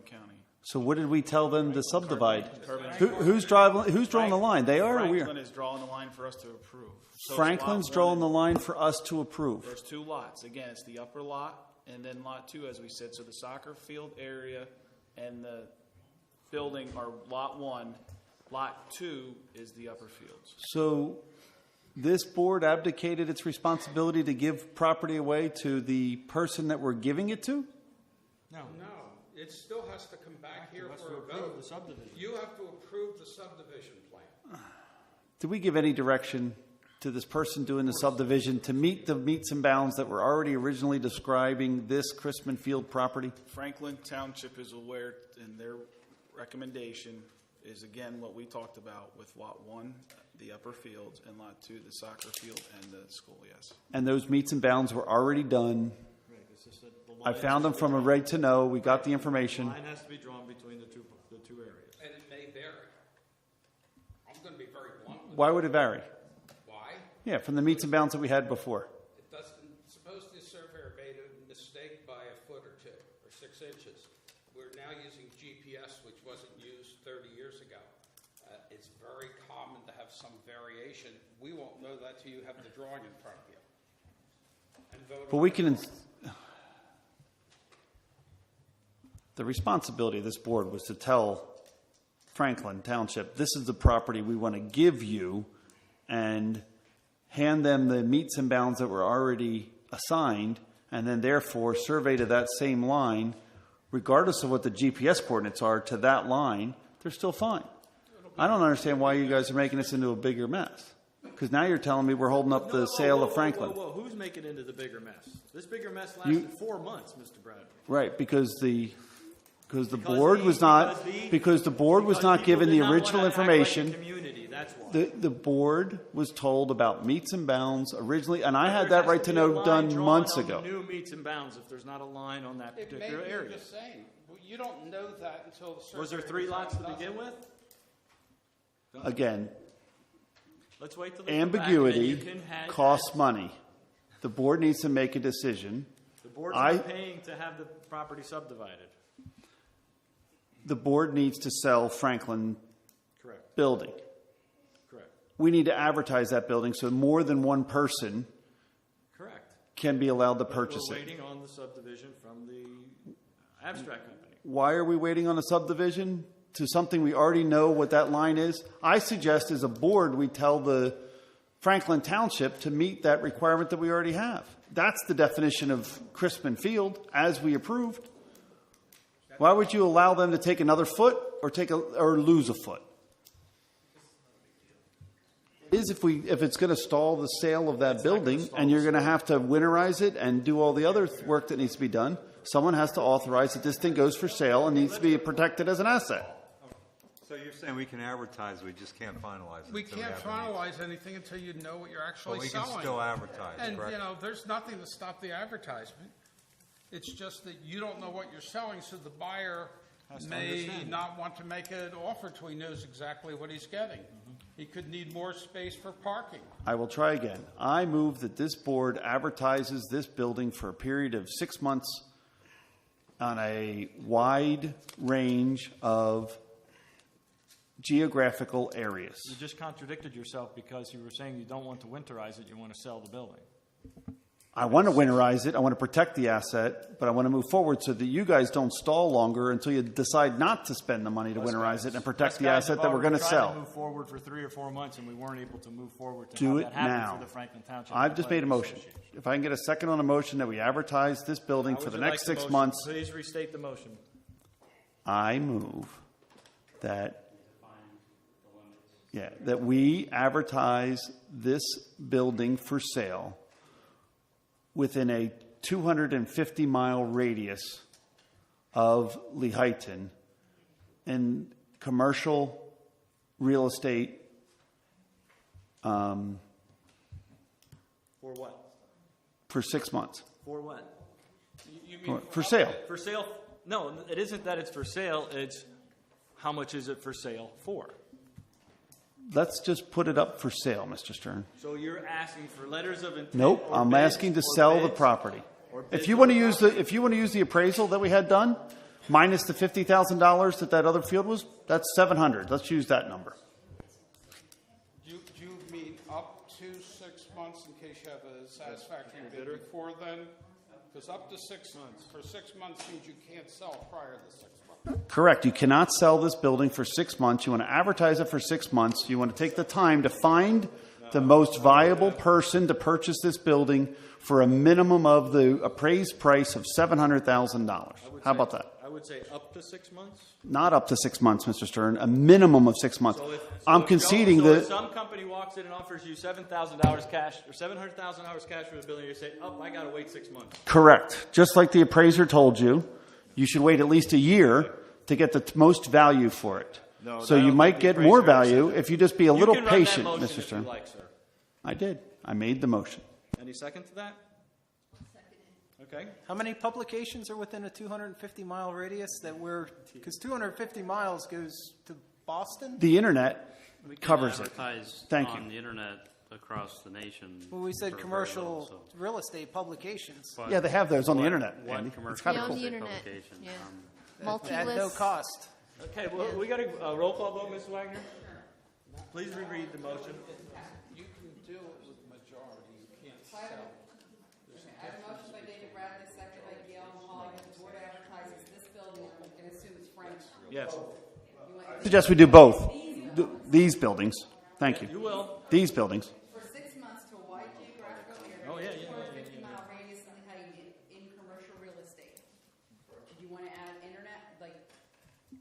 County. So what did we tell them to subdivide? Who's drawing the line? They are or we are? Franklin is drawing the line for us to approve. So Franklin's drawing the line for us to approve. There's two lots. Again, it's the upper lot and then lot 2, as we said. So the soccer field area and the building are lot 1. Lot 2 is the upper fields. So this board abdicated its responsibility to give property away to the person that we're giving it to? No. It still has to come back here for a vote. The subdivision. You have to approve the subdivision plan. Did we give any direction to this person doing the subdivision to meet the meets and bounds that were already originally describing this Crispin Field property? Franklin Township is aware, and their recommendation is, again, what we talked about with lot 1, the upper fields, and lot 2, the soccer field and the school, yes. And those meets and bounds were already done. I found them from a right to know. We got the information. The line has to be drawn between the two areas. And it may vary. I'm going to be very blunt with Why would it vary? Why? Yeah, from the meets and bounds that we had before. It doesn't, suppose the surveyor made a mistake by a foot or 2 or 6 inches. We're now using GPS, which wasn't used 30 years ago. It's very common to have some variation. We won't know that till you have the drawing in front of you. And vote But we can... The responsibility of this board was to tell Franklin Township, this is the property we want to give you, and hand them the meets and bounds that were already assigned, and then therefore survey to that same line, regardless of what the GPS coordinates are to that line, they're still fine. I don't understand why you guys are making this into a bigger mess. Because now you're telling me we're holding up the sale of Franklin. Whoa. Who's making it into the bigger mess? This bigger mess lasted 4 months, Mr. Bradley. Right, because the board was not given the original information. The board was told about meets and bounds originally, and I had that right to know done months ago. New meets and bounds if there's not a line on that particular It may area. be the same. You don't know that until the surveyor... Was there 3 lots to begin with? Again, Let's wait till ambiguity costs money. The board needs to make a decision. The board's not paying to have the property subdivided. The board needs to sell Franklin Correct. building. Correct. We need to advertise that building so more than one person Correct. can be allowed to purchase We're it. waiting on the subdivision from the abstract company. Why are we waiting on a subdivision to something we already know what that line is? I suggest as a board we tell the Franklin Township to meet that requirement that we already have. That's the definition of Crispin Field as we approved. Why would you allow them to take another foot or lose a foot? If it's going to stall the sale of that building and you're going to have to winterize it and do all the other work that needs to be done, someone has to authorize that this thing goes for sale and needs to be protected as an asset. So you're saying we can advertise, we just can't finalize it? We until can't have the meeting. finalize anything until you know what you're actually But we selling. can still advertise, And, correct? you know, there's nothing to stop the advertisement. It's just that you don't know what you're selling, so the buyer Has to may understand. not want to make an offer till he knows exactly what he's getting. He could need more space for parking. I will try again. I move that this board advertises this building for a period of 6 months on a wide range of geographical areas. You just contradicted yourself because you were saying you don't want to winterize it, you want to sell the building. I want to winterize it, I want to protect the asset, but I want to move forward so that you guys don't stall longer until you decide not to spend the money to winterize it and protect the asset that we're going to tried sell. to move forward for 3 or 4 months, and we weren't able to move forward to Do have it that happen now. for the Franklin Township. I've just made a Athletic motion. Association. If I can get a second on a motion that we advertise this building How for would the you next like the 6 motion? months, Please restate the motion. I move that we advertise this building for sale within a 250-mile radius of Lehighton in commercial real estate. For what? For 6 months. For what? You For sale. For sale? No, it isn't that it's for sale. It's how much is it for sale for? Let's just put it up for sale, Mr. Stern. So you're asking for letters of intent? Nope, or I'm bids, asking to or sell the bids, property. or bids If you or want to use the appraisal that we had done, minus the $50,000 that other field was, that's $700. Let's use that number. Do you mean up to 6 months in case you have a satisfactory bid before then? Because up to 6 months, for 6 months means you can't sell prior to 6 months. Correct. You cannot sell this building for 6 months. You want to advertise it for 6 months. You want to take the time to find the most viable person to purchase this building for a minimum of the appraised price of $700,000. How about that? I would say up to 6 months. Not up to 6 months, Mr. Stern. A minimum of 6 months. I'm conceding so that. if some company walks in and offers you $7,000 cash or $700,000 cash for the building, you say, "Oh, I got to wait 6 months." Correct. Just like the appraiser told you, you should wait at least a year to get the most value for it. No, So I you don't might think the get more appraiser value if you just be a little you can run that patient, motion Mr. if Stern. you like, sir. I did. I made the motion. Any second to that? Okay. How many publications are within a 250-mile radius that we're, because 250 miles goes to Boston? The internet We can covers it. advertise Thank on you. the internet across the nation. Well, we said for very commercial little, so. real estate publications. But Yeah, they have those on the what- internet, What Andy. It's commercial kinda Yeah, on cool. the real estate internet. publication, Yeah. At Multi-list. no cost. Okay, well, we got a roll call vote, Ms. Wagner? Please reread the motion. You can do it with majority, you can't I have sell. I have a motion by David Bradley, second by Gail Mahalik, that the board advertises this building, I'm going to assume it's Frank's. Yes. I suggest we do both. These buildings. Thank you. You will. These buildings. For 6 months to a wide geographical area. Oh, yeah. 250-mile radius in Lehighton in commercial real estate. Do you want to add internet, like,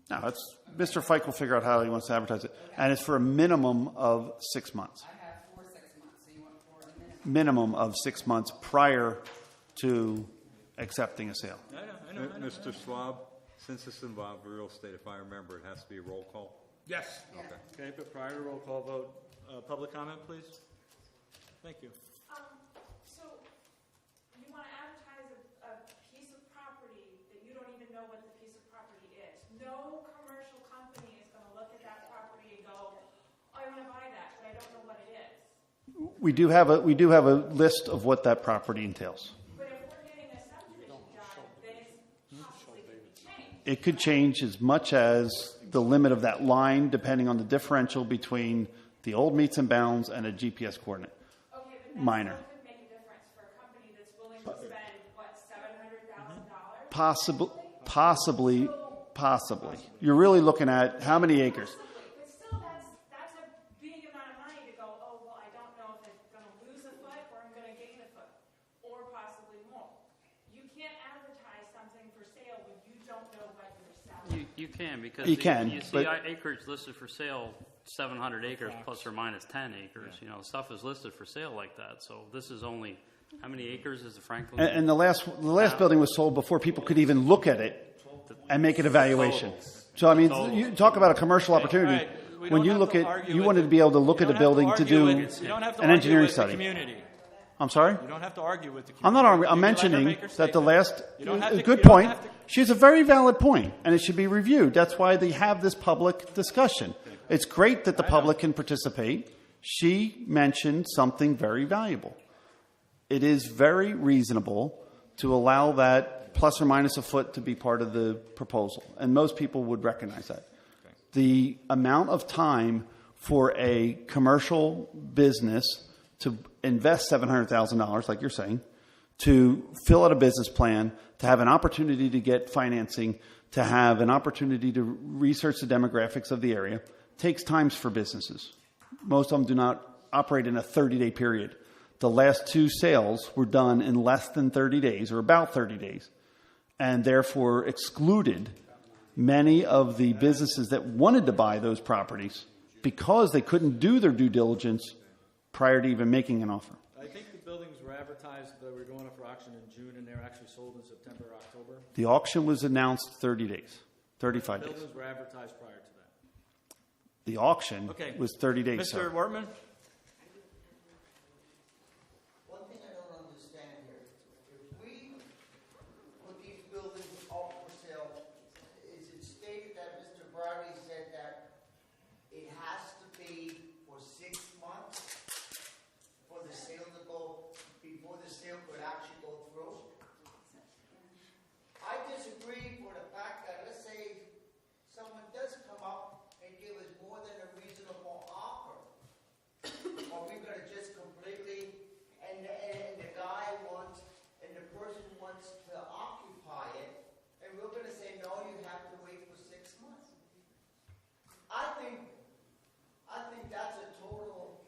Now, that's, Mr. Fike will figure out how he wants to advertise it. And it's for a minimum of 6 months. I have for 6 months, so you want for a minimum? Minimum of 6 months prior to accepting a sale. I know. Mr. Schwab, since this involved real estate, if I remember, it has to be a roll call? Yes. Okay, but prior to roll call vote, public comment, please? Thank you. So you want to advertise a piece of property that you don't even know what the piece of property is. No commercial company is going to look at that property and go, "Oh, I want to buy that, but I don't know what it is." We do have a list of what that property entails. But if we're getting a subdivision done, then it's possibly going to be changed. It could change as much as the limit of that line, depending on the differential between the old meets and bounds and a GPS coordinate. Okay, but that Minor. still could make a difference for a company that's willing to spend, what, $700,000? Possibly. You're really looking at how many acres? But still, that's a big amount of money to go, "Oh, well, I don't know if I'm going to lose a foot or I'm going to gain a foot, or possibly more." You can't advertise something for sale when you don't know what you're selling. You can, because You can, you see but- acreage listed for sale, 700 acres plus or minus 10 acres. You know, stuff is listed for sale like that. So this is only, how many acres is the Franklin? And the last building was sold before people could even look at it and make an evaluation. So, I mean, So- you talk about a commercial opportunity. All right, we When don't you have look to at, argue you with wanted the- to be able to look you at a don't have to building to argue do with- you don't have to an argue engineering with the study. community. I'm sorry? You don't have to argue with the community. I'm not arguing. I'm You can let her mentioning make her that the statement. last, You don't have a to- good you don't point. have to- She has a very valid point, and it should be reviewed. That's why they have this public discussion. It's great that the public can participate. She mentioned something very valuable. It is very reasonable to allow that plus or minus a foot to be part of the proposal, and most people would recognize that. The amount of time for a commercial business to invest $700,000, like you're saying, to fill out a business plan, to have an opportunity to get financing, to have an opportunity to research the demographics of the area, takes times for businesses. Most of them do not operate in a 30-day period. The last 2 sales were done in less than 30 days, or about 30 days, and therefore excluded many of the businesses that wanted to buy those properties because they couldn't do their due diligence prior to even making an offer. I think the buildings were advertised that were going up for auction in June, and they were actually sold in September or October. The auction was announced 30 days, 35 The days. buildings were advertised prior to that. The auction Okay. was 30 days. Mr. sir. Wortman? One thing I don't understand here, if we put these buildings up for sale, is it stated that Mr. Bradley said that it has to be for 6 months for the sale to go, before the sale could actually go through? I disagree for the fact that, let's say, someone does come up and give us more than a reasonable offer. Are we gonna just completely, and the guy wants, and the person wants to occupy it, and we're gonna say, no, you have to wait for 6 months? I think that's a total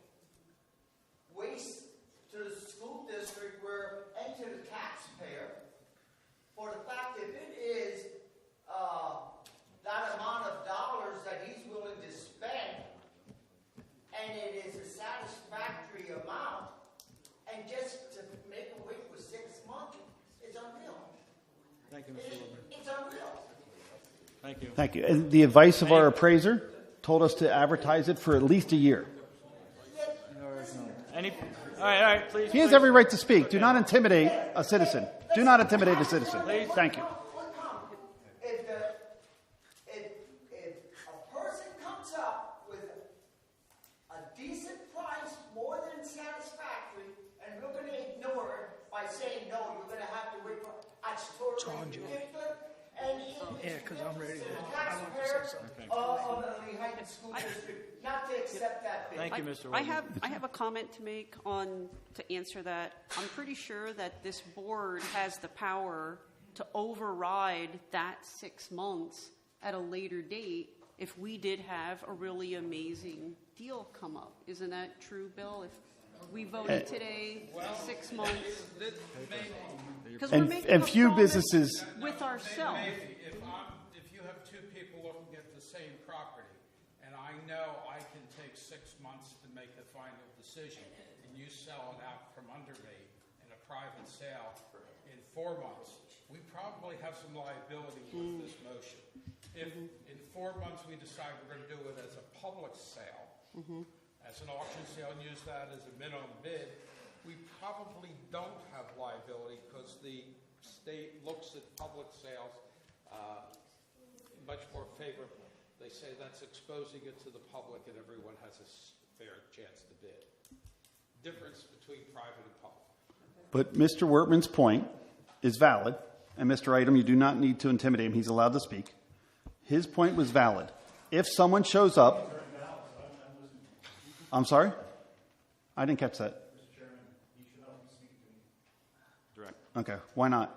waste to the school district and to the taxpayer, for the fact if it is, that amount of dollars that he's willing to spend, and it is a satisfactory amount, and just to make him wait for 6 months, it's unreal. Thank you, Mr. Woodman. It's unreal. Thank you. Thank you. And the advice of our appraiser told us to advertise it for at least a year. Any? All right, please. He has every right to speak. Do not intimidate a citizen. Do not intimidate a citizen. Thank you. If a person comes up with a decent price, more than satisfactory, and we're going to ignore it by saying, no, you're going to have to wait for, that's totally ridiculous. And Yeah, because I'm ready to. the I want to say taxpayer something. of the Lehighton School District not to accept that bid. Thank you, Mr. I Woodman. have a comment to make to answer that. I'm pretty sure that this board has the power to override that 6 months at a later date if we did have a really amazing deal come up. Isn't that true, Bill? If we voted today, 6 months. Because we're making And a few promise businesses. with ourselves. Maybe if you have 2 people looking at the same property, and I know I can take 6 months to make a final decision, and you sell it out from under me in a private sale in 4 months, we probably have some liability with this motion. If in 4 months we decide we're going to do it as a public sale, as an auction sale, and use that as a minimum bid, we probably don't have liability because the state looks at public sales much more favorably. They say that's exposing it to the public and everyone has a fair chance to bid. Difference between private and public. But Mr. Wortman's point is valid, and Mr. Item, you do not need to intimidate him. He's allowed to speak. His point was valid. If someone shows up... I'm sorry? I didn't catch that. Direct. Okay, why not?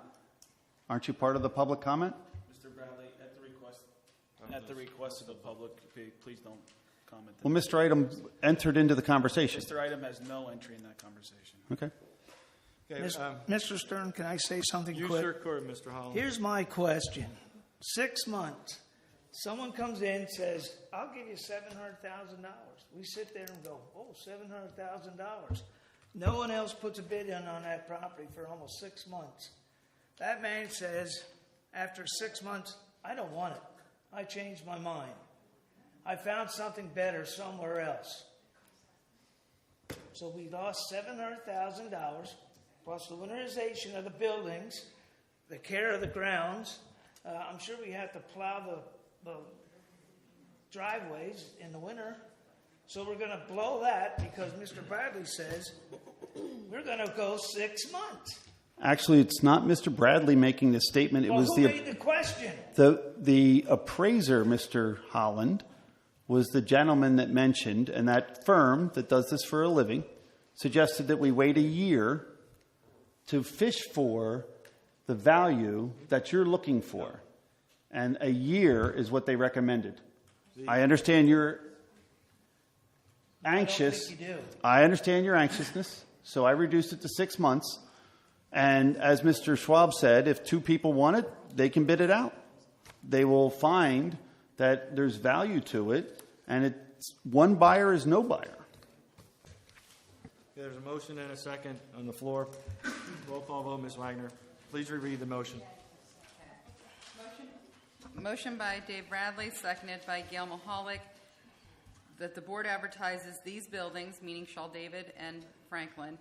Aren't you part of the public comment? Mr. Bradley, at the request of the public, please don't comment. Well, Mr. Item entered into the conversation. Mr. Item has no entry in that conversation. Okay. Mr. Stern, can I say something You quick? sure could, Mr. Holland. Here's my question. 6 months. Someone comes in and says, I'll give you $700,000. We sit there and go, oh, $700,000. No one else puts a bid in on that property for almost 6 months. That man says, after 6 months, I don't want it. I changed my mind. I found something better somewhere else. So we lost $700,000 plus the winterization of the buildings, the care of the grounds. I'm sure we have to plow the driveways in the winter. So we're going to blow that because Mr. Bradley says we're going to go 6 months. Actually, it's not Mr. Bradley making this statement. It Well, was who made the question? the appraiser, Mr. Holland, was the gentleman that mentioned, and that firm that does this for a living suggested that we wait a year to fish for the value that you're looking for. And a year is what they recommended. I understand you're anxious. I don't think you do. I understand your anxiousness, so I reduced it to 6 months. And as Mr. Schwab said, if two people want it, they can bid it out. They will find that there's value to it, and it's one buyer is no buyer. There's a motion and a second on the floor. Roll call vote, Ms. Wagner. Please reread the motion. Motion by Dave Bradley, seconded by Gail Mahalik, that the board advertises these buildings, meaning Shaw David and Franklin,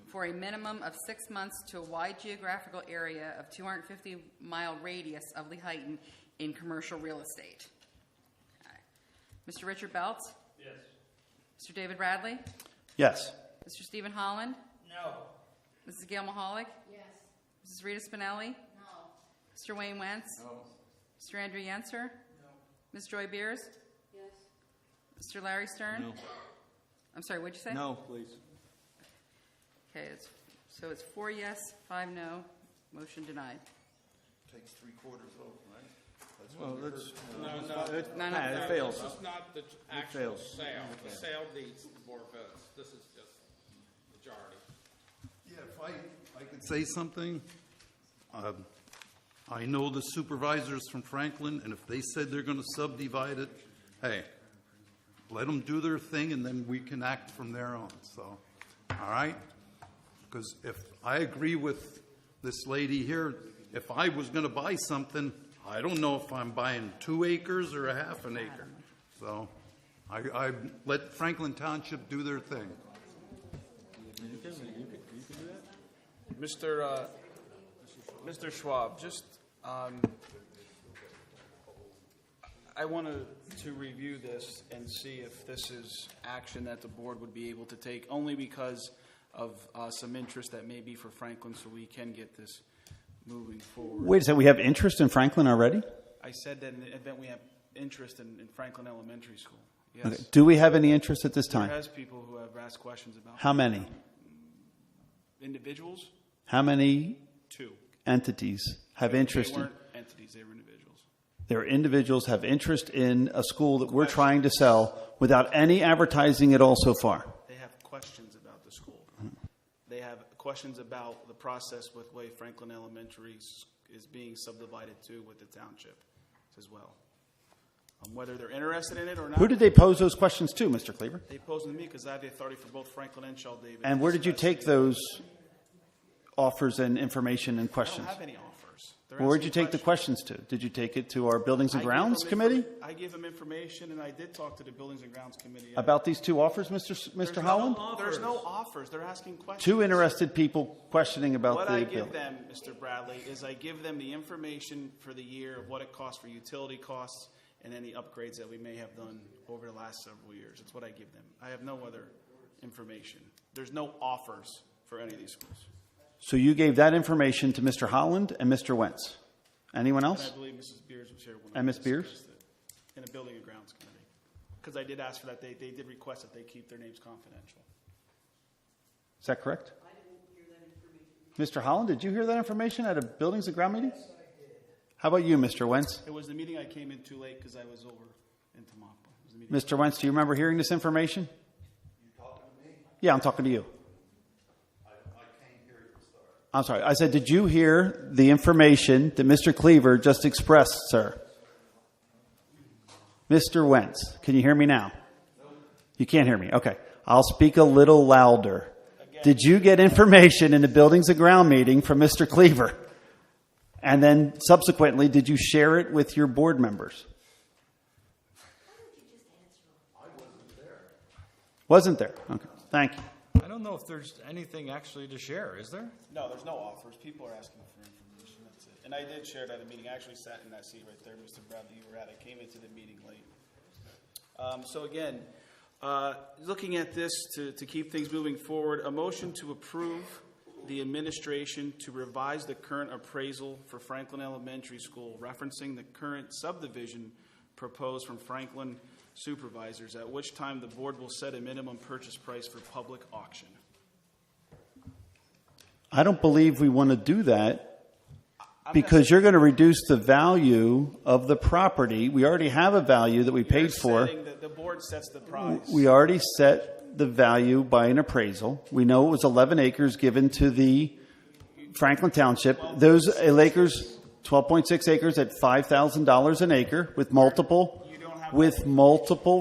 for a minimum of 6 months to a wide geographical area of 250-mile radius of Lehighton in commercial real estate. Okay. Mr. Richard Beltz? Yes. Mr. David Bradley? Yes. Mr. Stephen Holland? No. Mrs. Gail Mahalik? Yes. Mrs. Rita Spinelli? No. Mr. Wayne Wentz? No. Mr. Andrew Yenser? No. Ms. Joy Beers? Yes. Mr. Larry Stern? No. I'm sorry, what'd you say? No, please. Okay, so it's 4 yes, 5 no. Motion denied. Takes 3/4 vote, right? That's Well, what let's, No. it fails. This is not the actual fails. sale. The sale needs more votes. This is just majority. Yeah, if I could say something, I know the supervisors from Franklin, and if they said they're going to subdivide it, hey, let them do their thing, and then we can act from there on. So, all right? Because if I agree with this lady here, if I was going to buy something, I don't know if I'm buying 2 acres or a half an acre. So I let Franklin Township do their thing. You can do that? Mr. Schwab, just I wanted to review this and see if this is action that the board would be able to take, only because of some interest that may be for Franklin, so we can get this moving forward. Wait a second, we have interest in Franklin already? I said that in the event we have interest in Franklin Elementary School. Yes. Okay. Do we have any interest at this time? There has people who have asked questions about How many? individuals. How many 2. entities have interest They in? weren't entities, they were individuals. There are individuals have interest in a school that we're trying to sell without any advertising at all so far. They have questions about the school. They have questions about the process with way Franklin Elementary is being subdivided to with the township as well. Whether they're interested in it or not. Who did they pose those questions to, Mr. Cleaver? They posed them to me because I have the authority for both Franklin and Shaw David. And where did you take those offers and information and I questions? don't have any offers. They're Where did you asking take the questions. questions to? Did you take it to our Buildings and I gave Grounds them Committee? I gave them information, and I did talk to the Buildings and Grounds Committee. About these 2 offers, Mr. Holland? There's no offers. They're asking questions. 2 interested people questioning about What the I bill. give them, Mr. Bradley, is I give them the information for the year of what it costs for utility costs and any upgrades that we may have done over the last several years. That's what I give them. I have no other information. There's no offers for any of these schools. So you gave that information to Mr. Holland and Mr. Wentz. Anyone And else? I believe Mrs. Beers was here when And I Ms. Beers? discussed it in the Building and Grounds Committee. Because I did ask for that. They did request that they keep their names confidential. Is that correct? Mr. Holland, did you hear that information at a Buildings and Ground meeting? How about you, Mr. Wentz? It was the meeting I came in too late because I was over in Tamaulipas. Mr. Wentz, do you remember hearing this information? Yeah, I'm talking to you. I'm sorry. I said, did you hear the information that Mr. Cleaver just expressed, sir? Mr. Wentz, can you hear me now? You can't hear me. Okay. I'll speak a little louder. Did you get information in the Buildings and Ground meeting from Mr. Cleaver? And then subsequently, did you share it with your board members? Wasn't there? Okay, thank you. I don't know if there's anything actually to share, is there? No, there's no offers. People are asking for information. That's it. And I did share it at a meeting. I actually sat in that seat right there, Mr. Bradley. You were at. I came into the meeting late. So again, looking at this to keep things moving forward, a motion to approve the administration to revise the current appraisal for Franklin Elementary School, referencing the current subdivision proposed from Franklin supervisors, at which time the board will set a minimum purchase price for public auction. I don't believe we want to do that because you're going to reduce the value of the property. We already have a value that we paid for. The board sets the price. We already set the value by an appraisal. We know it was 11 acres given to the Franklin Township. Those acres, 12.6 acres at $5,000 an acre with multiple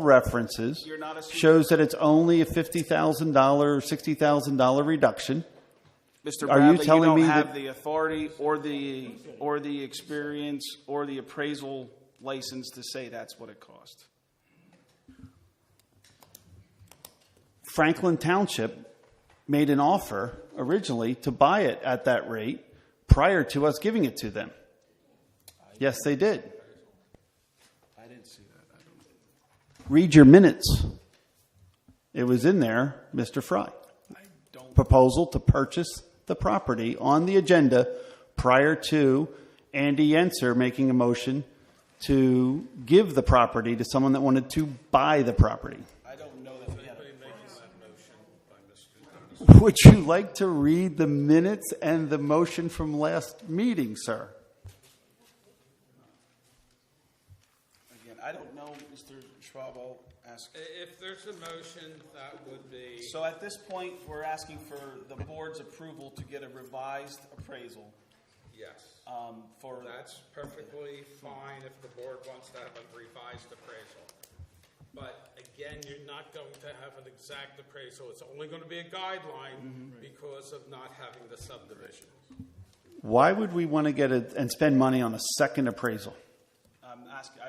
references, shows that it's only a $50,000 or $60,000 reduction. Mr. Are Bradley, you telling don't me have that the authority or the experience or the appraisal license to say that's what it cost? Franklin Township made an offer originally to buy it at that rate prior to us giving it to them. Yes, they did. I didn't see that. Read your minutes. It was in there, Mr. Fry. Proposal to purchase the property on the agenda prior to Andy Yenser making a motion to give the property to someone that wanted to buy the property. I don't know that we had Would you like to read the minutes and the motion from last meeting, sir? Again, I don't know, Mr. Schwab. I'll ask. If there's a motion, that would be... So at this point, we're asking for the board's approval to get a revised appraisal. Yes. That's perfectly fine if the board wants to have a revised appraisal. But again, you're not going to have an exact appraisal. It's only going to be a guideline because of not having the subdivision. Why would we want to get and spend money on a second appraisal? I'm asking,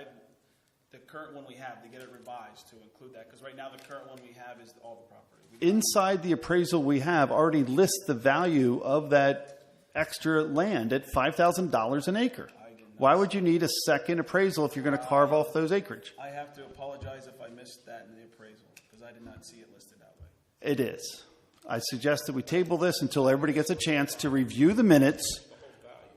the current one we have, to get it revised to include that, because right now the current one we have is all the property. Inside the appraisal we have already lists the value of that extra land at $5,000 an acre. Why would you need a second appraisal if you're going to carve off those acreage? I have to apologize if I missed that in the appraisal, because I did not see it listed that way. It is. I suggest that we table this until everybody gets a chance to review the minutes,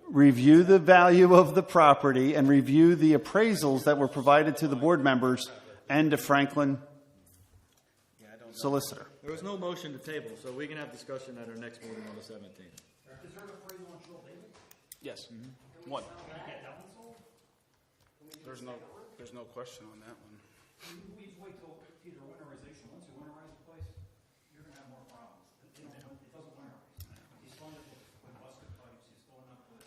review the value of the property, and review the appraisals that were provided to the board members and to Franklin solicitor. There was no motion to table, so we can have discussion at our next meeting on the 17th. Is there an appraisal on Shell David? Yes. One. There's no question on that one. We wait till either winterization. Once you winterize the place, you're going to have more problems. It doesn't winterize. He's filling up with busted pipes. He's filling up with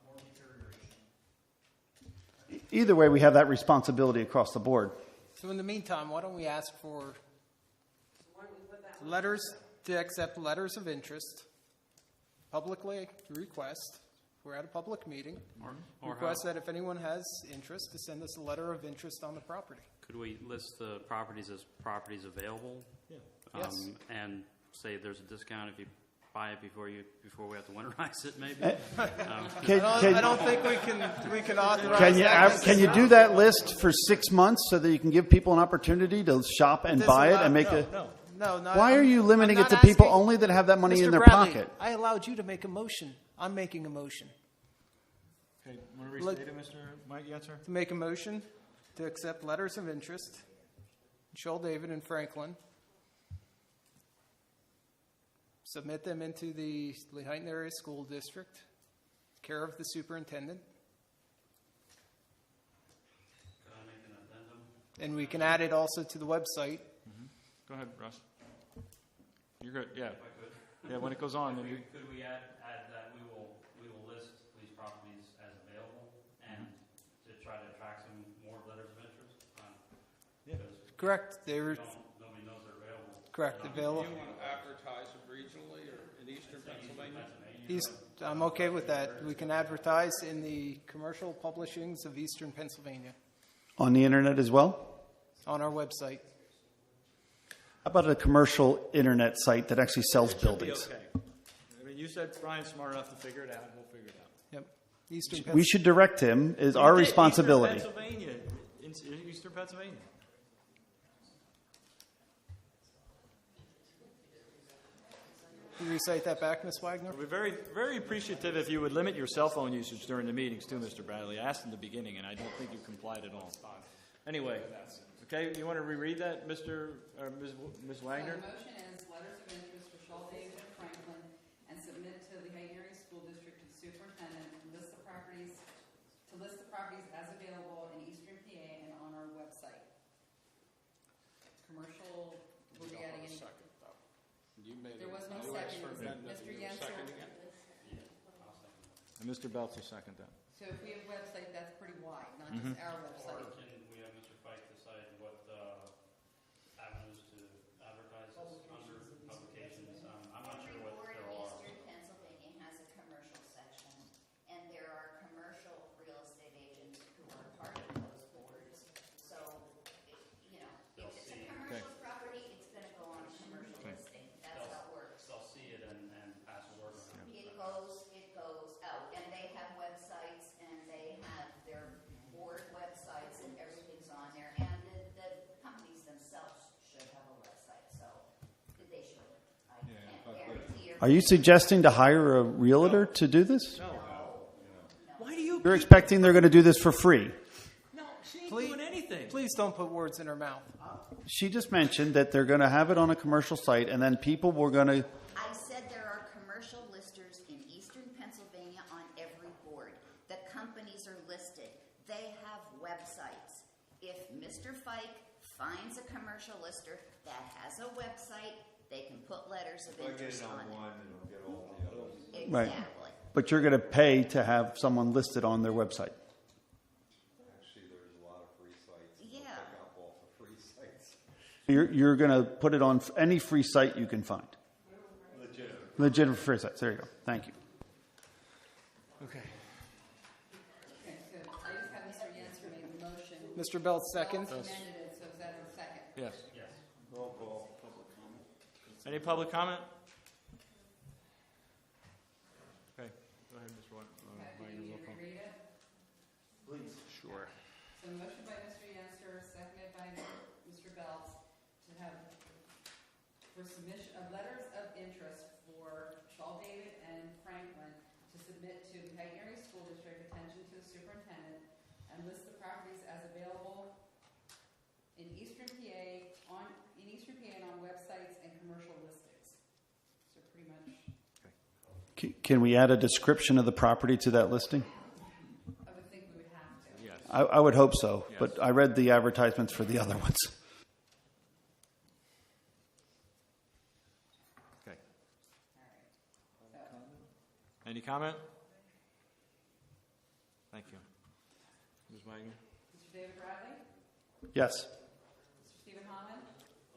more deterioration. Either way, we have that responsibility across the board. So in the meantime, why don't we ask for letters to accept letters of interest, publicly request. We're at a public meeting. Or request that if anyone has interest, to send us a letter of interest on the property. Could we list the properties as properties available? Yeah. Yes. And say there's a discount if you buy it before we have to winterize it, maybe? I don't think we can authorize Can you do that list for 6 months so that you can give people an opportunity to shop and buy it and make a... No, Why are you limiting it to people only that have that money in their pocket? I allowed you to make a motion. I'm making a motion. Okay, want to restate it, Mr. Mike Yenser? To make a motion to accept letters of interest, Joel David and Franklin, submit them into the Lehighton Area School District, care of the superintendent. And we can add it also to the website. Go ahead, Russ. You're good. Yeah. Yeah. When it goes on, then could we add that we will list these properties as available and to try to attract some more letters of interest? Correct. Nobody knows they're available. Correct. Available. Do you want to advertise them regionally or in eastern Pennsylvania? I'm okay with that. We can advertise in the commercial publishings of eastern Pennsylvania. On the internet as well? On our website. How about a commercial internet site that actually sells It should be buildings? okay. I mean, you said Brian's smart enough to figure it out, and we'll figure it out. Yep. Eastern We should direct him, is our responsibility. Eastern Pennsylvania. Can you recite that back, Ms. Wagner? We're very, very appreciative if you would limit your cell phone usage during the meetings too, Mr. Bradley. I asked in the beginning, and I don't think you complied at all. Anyway, okay, you want to reread that, Ms. Wagner? So the motion is letters of interest for Shaw, David, and Franklin, and submit to the Lehighton Area School District to the superintendent, list the properties as available in Eastern PA and on our website. Commercial, will be adding any. There was no second. Mr. Yenser. And Mr. Belts will second that. So if we have a website, that's pretty wide, not just our website. Or can we have Mr. Fike decide what avenues to advertise this under publications? I'm not sure what there are. Eastern Pennsylvania has a commercial section, and there are commercial real estate agents who are part of those boards. So, if it's a commercial property, it's going to go on a commercial listing. That's how it works. They'll see it and pass a word on it. It goes out, and they have websites, and they have their board websites, and everything's on there. And the companies themselves should have a website, so they should. I can't guarantee you. Are you suggesting to hire a realtor to do this? No. Why do you? You're expecting they're going to do this for free. No, she ain't doing anything. Please don't put words in her mouth. She just mentioned that they're going to have it on a commercial site, and then people were going to. I said there are commercial listers in Eastern Pennsylvania on every board. The companies are listed. They have websites. If Mr. Fike finds a commercial lister that has a website, they can put letters of interest on it. One, and it'll get all the others. Right. Exactly. But you're going to pay to have someone listed on their website. Actually, there's a lot of free sites. Yeah. Pick up all the free sites. You're going to put it on any free site you can find. Legitimate free sites. There you go. Thank you. Okay. Okay, so I just have Mr. Yenser make the motion. Mr. Belt, second. Belts amended it, so is that a second? Yes. Yes. Roll call. Any public comment? Okay, go ahead, Ms. Wagner. Okay, do you need me to reread it? Please. Sure. So motion by Mr. Yenser, seconded by Mr. Belts, to have, for submission of letters of interest for Shaw, David, and Franklin to submit to the Lehighton Area School District, attention to the superintendent, and list the properties as available in Eastern PA and on websites and commercial listings. So pretty much, Can we add a description of the property to that listing? I would think we would have to. Yes. I would hope so, but I read the advertisements for the other ones. Okay. All right. So, Any comment? Thank you. Ms. Wagner? Mr. David Bradley? Yes. Mr. Stephen Holland?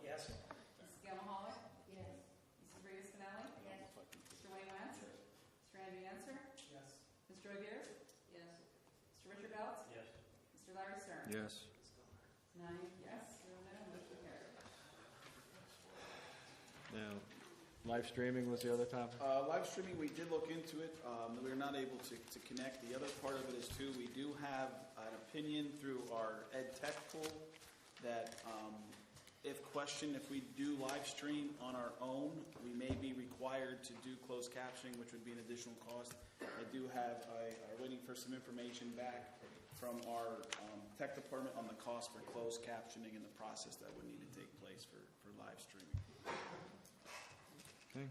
Yes. Mrs. Gail Mahalik? Yes. Mrs. Rita Spinelli? Yes. Mr. Wayne Wentz? Mr. Andrew Yenser? Yes. Ms. Joy Beers? Yes. Mr. Richard Belts? Yes. Mr. Larry Stern? Yes. 9 yes, 0 no, motion carried. Now, live streaming was the other topic? Live streaming, we did look into it. We were not able to connect. The other part of it is, too, we do have an opinion through our ed tech pool that if questioned, if we do live stream on our own, we may be required to do closed captioning, which would be an additional cost. I do have, I'm waiting for some information back from our tech department on the cost for closed captioning and the process that would need to take place for live streaming. Okay.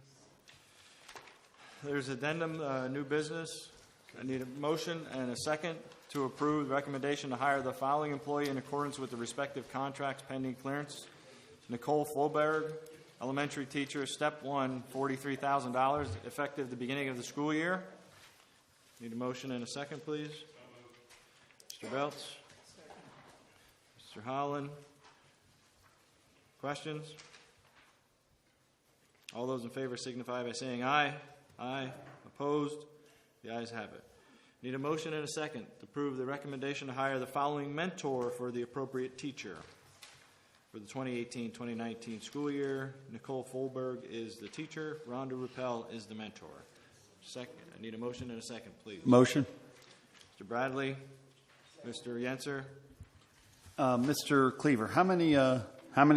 There's addendum, new business. I need a motion and a second to approve the recommendation to hire the following employee in accordance with the respective contracts pending clearance. Nicole Folberg, elementary teacher, step 1, $43,000, effective the beginning of the school year. Need a motion and a second, please. Mr. Belts. Mr. Holland. Questions? All those in favor signify by saying aye. Aye. Opposed? The ayes have it. Need a motion and a second to approve the recommendation to hire the following mentor for the appropriate teacher. for the 2018-2019 school year. Nicole Folberg is the teacher. Rhonda Ruppel is the mentor. Second, I need a motion and a second, please. Motion. Mr. Bradley, Mr. Yenser. Mr. Cleaver, how many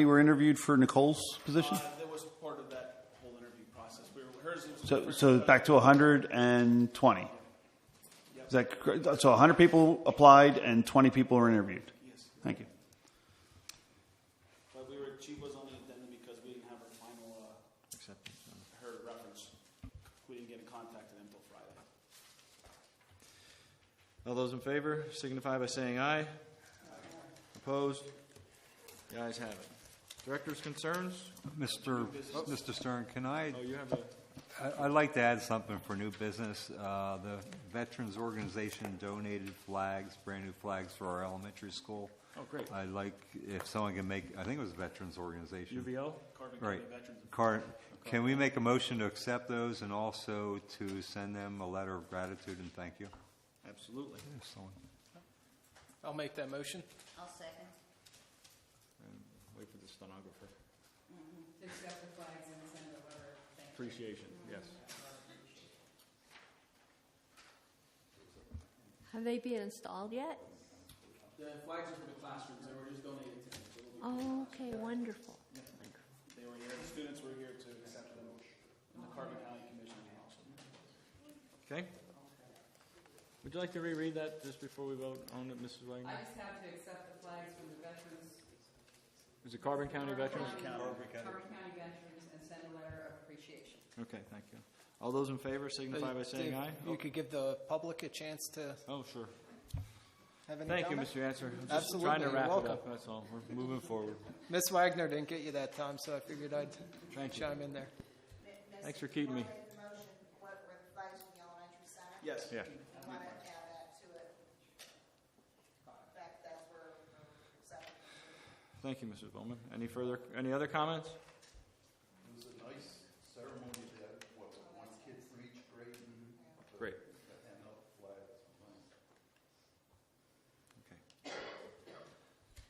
were interviewed for Nicole's position? That was part of that whole interview process. Hers was So back to 120. Is that correct? So 100 people applied and 20 people were interviewed? Yes. Thank you. But she was on the addendum because we didn't have her final, her reference. We didn't get in contact with them until Friday. All those in favor signify by saying aye. Opposed? The ayes have it. Director's concerns? Mr. Stern, can I? Oh, you have a... I'd like to add something for new business. The Veterans Organization donated flags, brand new flags for our elementary school. Oh, great. I'd like if someone can make, I think it was Veterans Organization. UVO? Right. Can we make a motion to accept those and also to send them a letter of gratitude and thank you? Absolutely. I'll make that motion. I'll second. And wait for the stenographer. Accept the flags and send a letter of thanks. Appreciation, yes. Have they been installed yet? The flags are for the classrooms. They were just donated to me. Oh, okay, wonderful. They were here. The students were here to accept them. And the Carbon County Commission also. Okay. Would you like to reread that just before we vote on it, Mrs. Wagner? I just have to accept the flags from the veterans. Is it Carbon County Veterans? Carbon County veterans and send a letter of appreciation. Okay, thank you. All those in favor signify by saying Dave, aye. You could give the public a chance to Oh, sure. have any Thank comment? you, Mr. Answer. I'm just Absolutely, trying to you're wrap it welcome. up, that's all. We're moving forward. Miss Wagner didn't get you that time, so I figured I'd Thank you. chime in there. Thanks for keeping me. Yes. Yeah. Thank you, Mrs. Bowman. Any other comments? It was a nice ceremony that, one kid from each grade? Great. And up flags. Okay.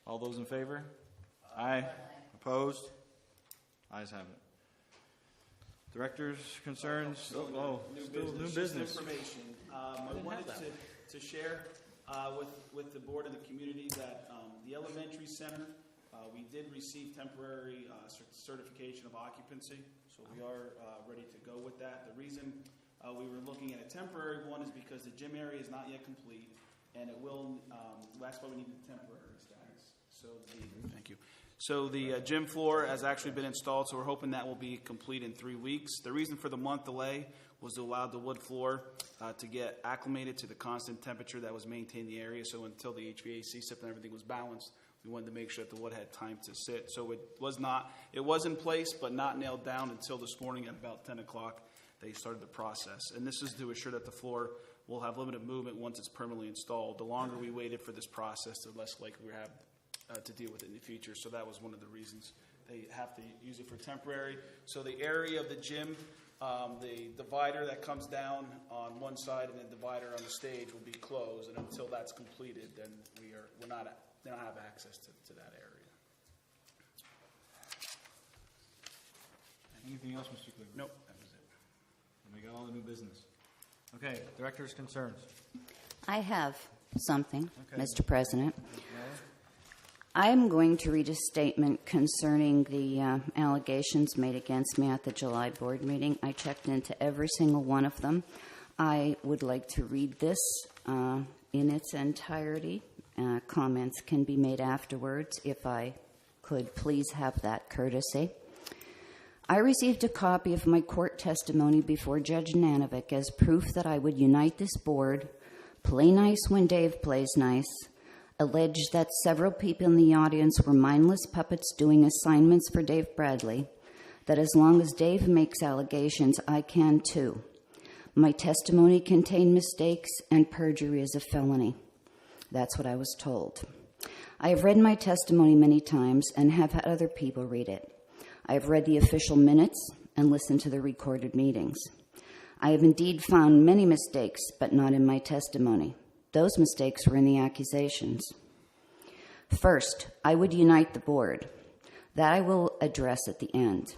All those in favor? Aye. Opposed? Ayes have it. Director's concerns? Oh, still new business. Just information. I wanted to share with the board and the community that the elementary center, we did receive temporary certification of occupancy, so we are ready to go with that. The reason we were looking at a temporary one is because the gym area is not yet complete, and it will. That's why we need the temporary status. Thank you. So the gym floor has actually been installed, so we're hoping that will be complete in 3 weeks. The reason for the month delay was to allow the wood floor to get acclimated to the constant temperature that was maintained in the area. So until the HVAC system and everything was balanced, we wanted to make sure that the wood had time to sit. So it was in place, but not nailed down until this morning at about 10 o'clock. They started the process. And this is to assure that the floor will have limited movement once it's permanently installed. The longer we waited for this process, the less likely we have to deal with it in the future. So that was one of the reasons they have to use it for temporary. So the area of the gym, the divider that comes down on one side and the divider on the stage will be closed. And until that's completed, then we don't have access to that area. Anything else, Mr. Cleaver? Nope, that was it. And we got all the new business. Okay, director's concerns. I have something, Okay. Mr. President. I am going to read a statement concerning the allegations made against me at the July board meeting. I checked into every single one of them. I would like to read this in its entirety. Comments can be made afterwards if I could please have that courtesy. I received a copy of my court testimony before Judge Nanovic as proof that I would unite this board, play nice when Dave plays nice, allege that several people in the audience were mindless puppets doing assignments for Dave Bradley, that as long as Dave makes allegations, I can too. My testimony contained mistakes and perjury is a felony. That's what I was told. I have read my testimony many times and have had other people read it. I have read the official minutes and listened to the recorded meetings. I have indeed found many mistakes, but not in my testimony. Those mistakes were in the accusations. First, I would unite the board. That I will address at the end.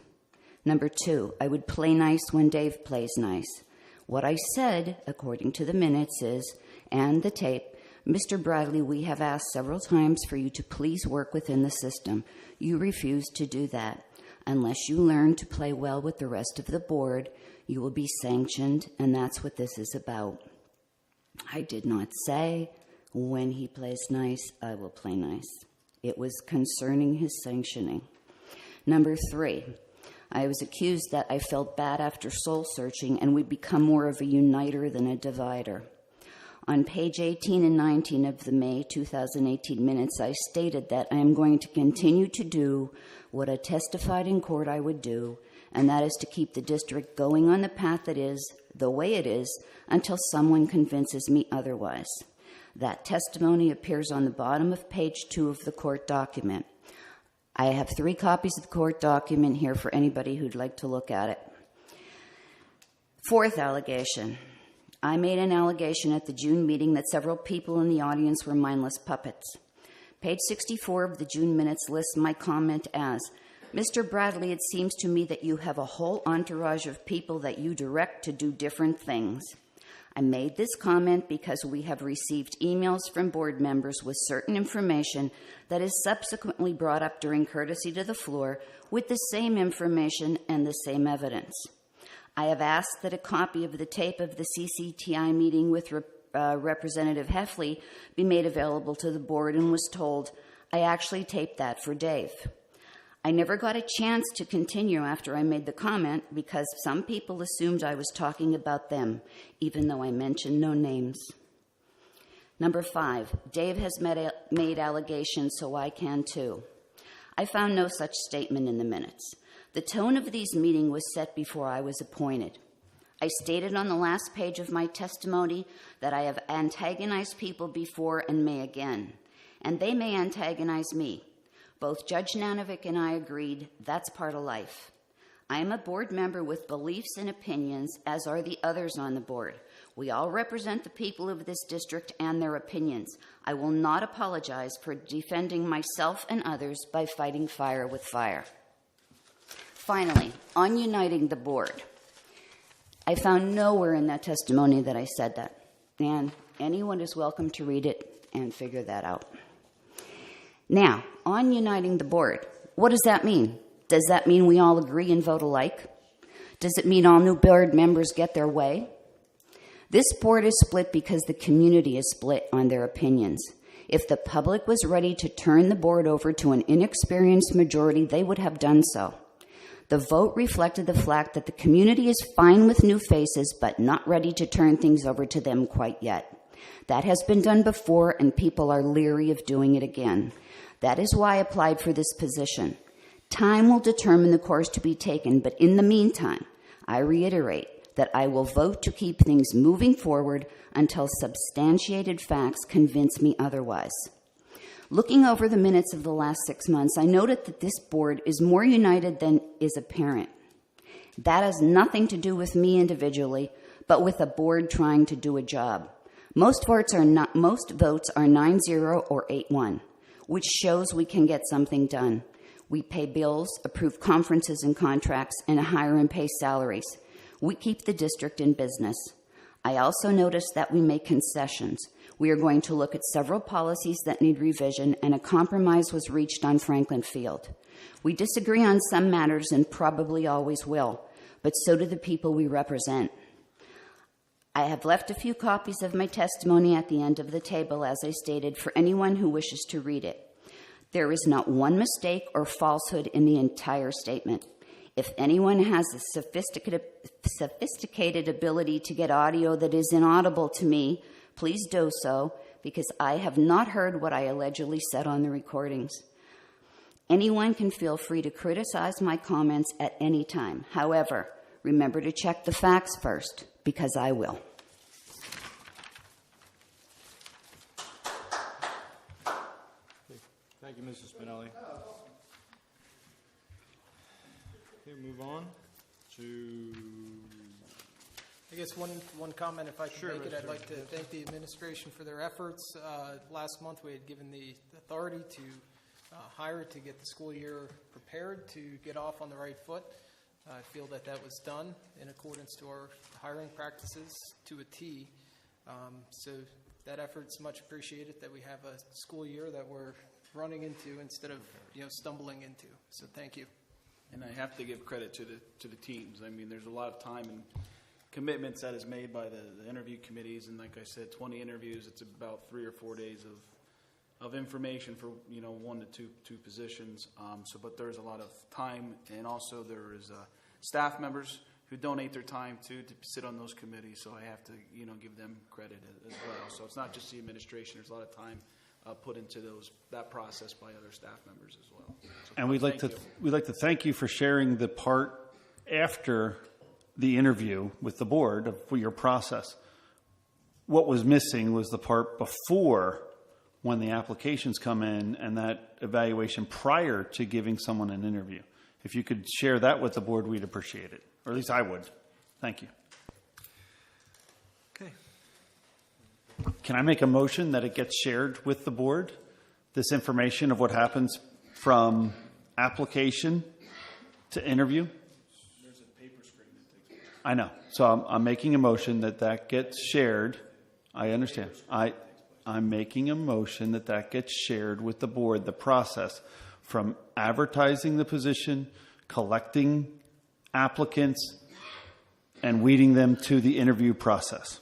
Number 2, I would play nice when Dave plays nice. What I said, according to the minutes, is, and the tape, Mr. Bradley, we have asked several times for you to please work within the system. You refused to do that. Unless you learn to play well with the rest of the board, you will be sanctioned, and that's what this is about. I did not say, when he plays nice, I will play nice. It was concerning his sanctioning. Number 3, I was accused that I felt bad after soul searching and would become more of a uniter than a divider. On page 18 and 19 of the May 2018 minutes, I stated that I am going to continue to do what I testified in court I would do, and that is to keep the district going on the path it is, the way it is, until someone convinces me otherwise. That testimony appears on the bottom of page 2 of the court document. I have 3 copies of the court document here for anybody who'd like to look at it. 4th allegation. I made an allegation at the June meeting that several people in the audience were mindless puppets. Page 64 of the June minutes lists my comment as, Mr. Bradley, it seems to me that you have a whole entourage of people that you direct to do different things. I made this comment because we have received emails from board members with certain information that is subsequently brought up during courtesy to the floor with the same information and the same evidence. I have asked that a copy of the tape of the CCTI meeting with Representative Heffley be made available to the board and was told, I actually taped that for Dave. I never got a chance to continue after I made the comment because some people assumed I was talking about them, even though I mentioned no names. Number 5, Dave has made allegations, so I can too. I found no such statement in the minutes. The tone of these meetings was set before I was appointed. I stated on the last page of my testimony that I have antagonized people before and may again, and they may antagonize me. Both Judge Nanovic and I agreed that's part of life. I am a board member with beliefs and opinions, as are the others on the board. We all represent the people of this district and their opinions. I will not apologize for defending myself and others by fighting fire with fire. Finally, on uniting the board, I found nowhere in that testimony that I said that, and anyone is welcome to read it and figure that out. Now, on uniting the board, what does that mean? Does that mean we all agree and vote alike? Does it mean all new board members get their way? This board is split because the community is split on their opinions. If the public was ready to turn the board over to an inexperienced majority, they would have done so. The vote reflected the fact that the community is fine with new faces, but not ready to turn things over to them quite yet. That has been done before, and people are leery of doing it again. That is why I applied for this position. Time will determine the course to be taken, but in the meantime, I reiterate that I will vote to keep things moving forward until substantiated facts convince me otherwise. Looking over the minutes of the last 6 months, I noted that this board is more united than is apparent. That has nothing to do with me individually, but with a board trying to do a job. Most votes are 9-0 or 8-1, which shows we can get something done. We pay bills, approve conferences and contracts, and hire and pay salaries. We keep the district in business. I also noticed that we make concessions. We are going to look at several policies that need revision, and a compromise was reached on Franklin Field. We disagree on some matters and probably always will, but so do the people we represent. I have left a few copies of my testimony at the end of the table, as I stated, for anyone who wishes to read it. There is not one mistake or falsehood in the entire statement. If anyone has a sophisticated ability to get audio that is inaudible to me, please do so, because I have not heard what I allegedly said on the recordings. Anyone can feel free to criticize my comments at any time. However, remember to check the facts first, because I will. Thank you, Mrs. Spinelli. Okay, move on to... I guess one comment, if I can Sure, make it, Mr. I'd like to thank the administration for their efforts. Last month, we had given the authority to hire to get the school year prepared to get off on the right foot. I feel that that was done in accordance to our hiring practices to a T. So that effort's much appreciated, that we have a school year that we're running into instead of stumbling into. So thank you. And I have to give credit to the teams. I mean, there's a lot of time and commitments that is made by the interview committees, and like I said, 20 interviews. It's about 3 or 4 days of information for 1 to 2 positions. But there's a lot of time, and also there is staff members who donate their time to sit on those committees. So I have to give them credit as well. So it's not just the administration. There's a lot of time put into that process by other staff members as well. So and we'd like to thank you for sharing the part after the interview with the board of your process. What was missing was the part before, when the applications come in, and that evaluation prior to giving someone an interview. If you could share that with the board, we'd appreciate it, or at least I would. Thank you. Okay. Can I make a motion that it gets shared with the board, this information of what happens from application to interview? There's a paper screen that takes place. I know. So I'm making a motion that gets shared. I understand. I'm making a motion that gets shared with the board, the process from advertising the position, collecting applicants, and weeding them to the interview process.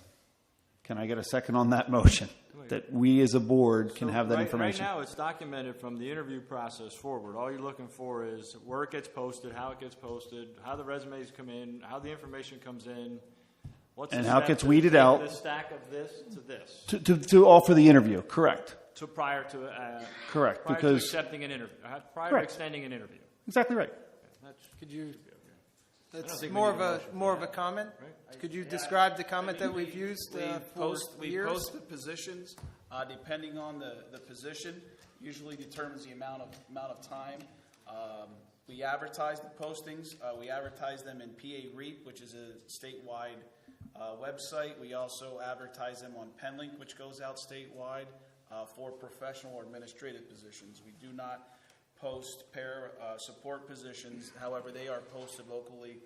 Can I get a second on that motion? That we as a board can have that information. Right now, it's documented from the interview process forward. All you're looking for is where it gets posted, how it gets posted, how the resumes come in, how the information comes in, and how it gets weeded out. The stack of this to this. To all for the interview, correct. To prior to correct, prior because to accepting an interview, prior correct. to extending an interview. Exactly right. Could you? That's more of a comment. Right? Could you describe the comment that we've used We years? post the positions depending on the position. Usually determines the amount of time. We advertise the postings. We advertise them in PA REAP, which is a statewide website. We also advertise them on PenLink, which goes out statewide for professional or administrative positions. We do not post pair support positions. However, they are posted locally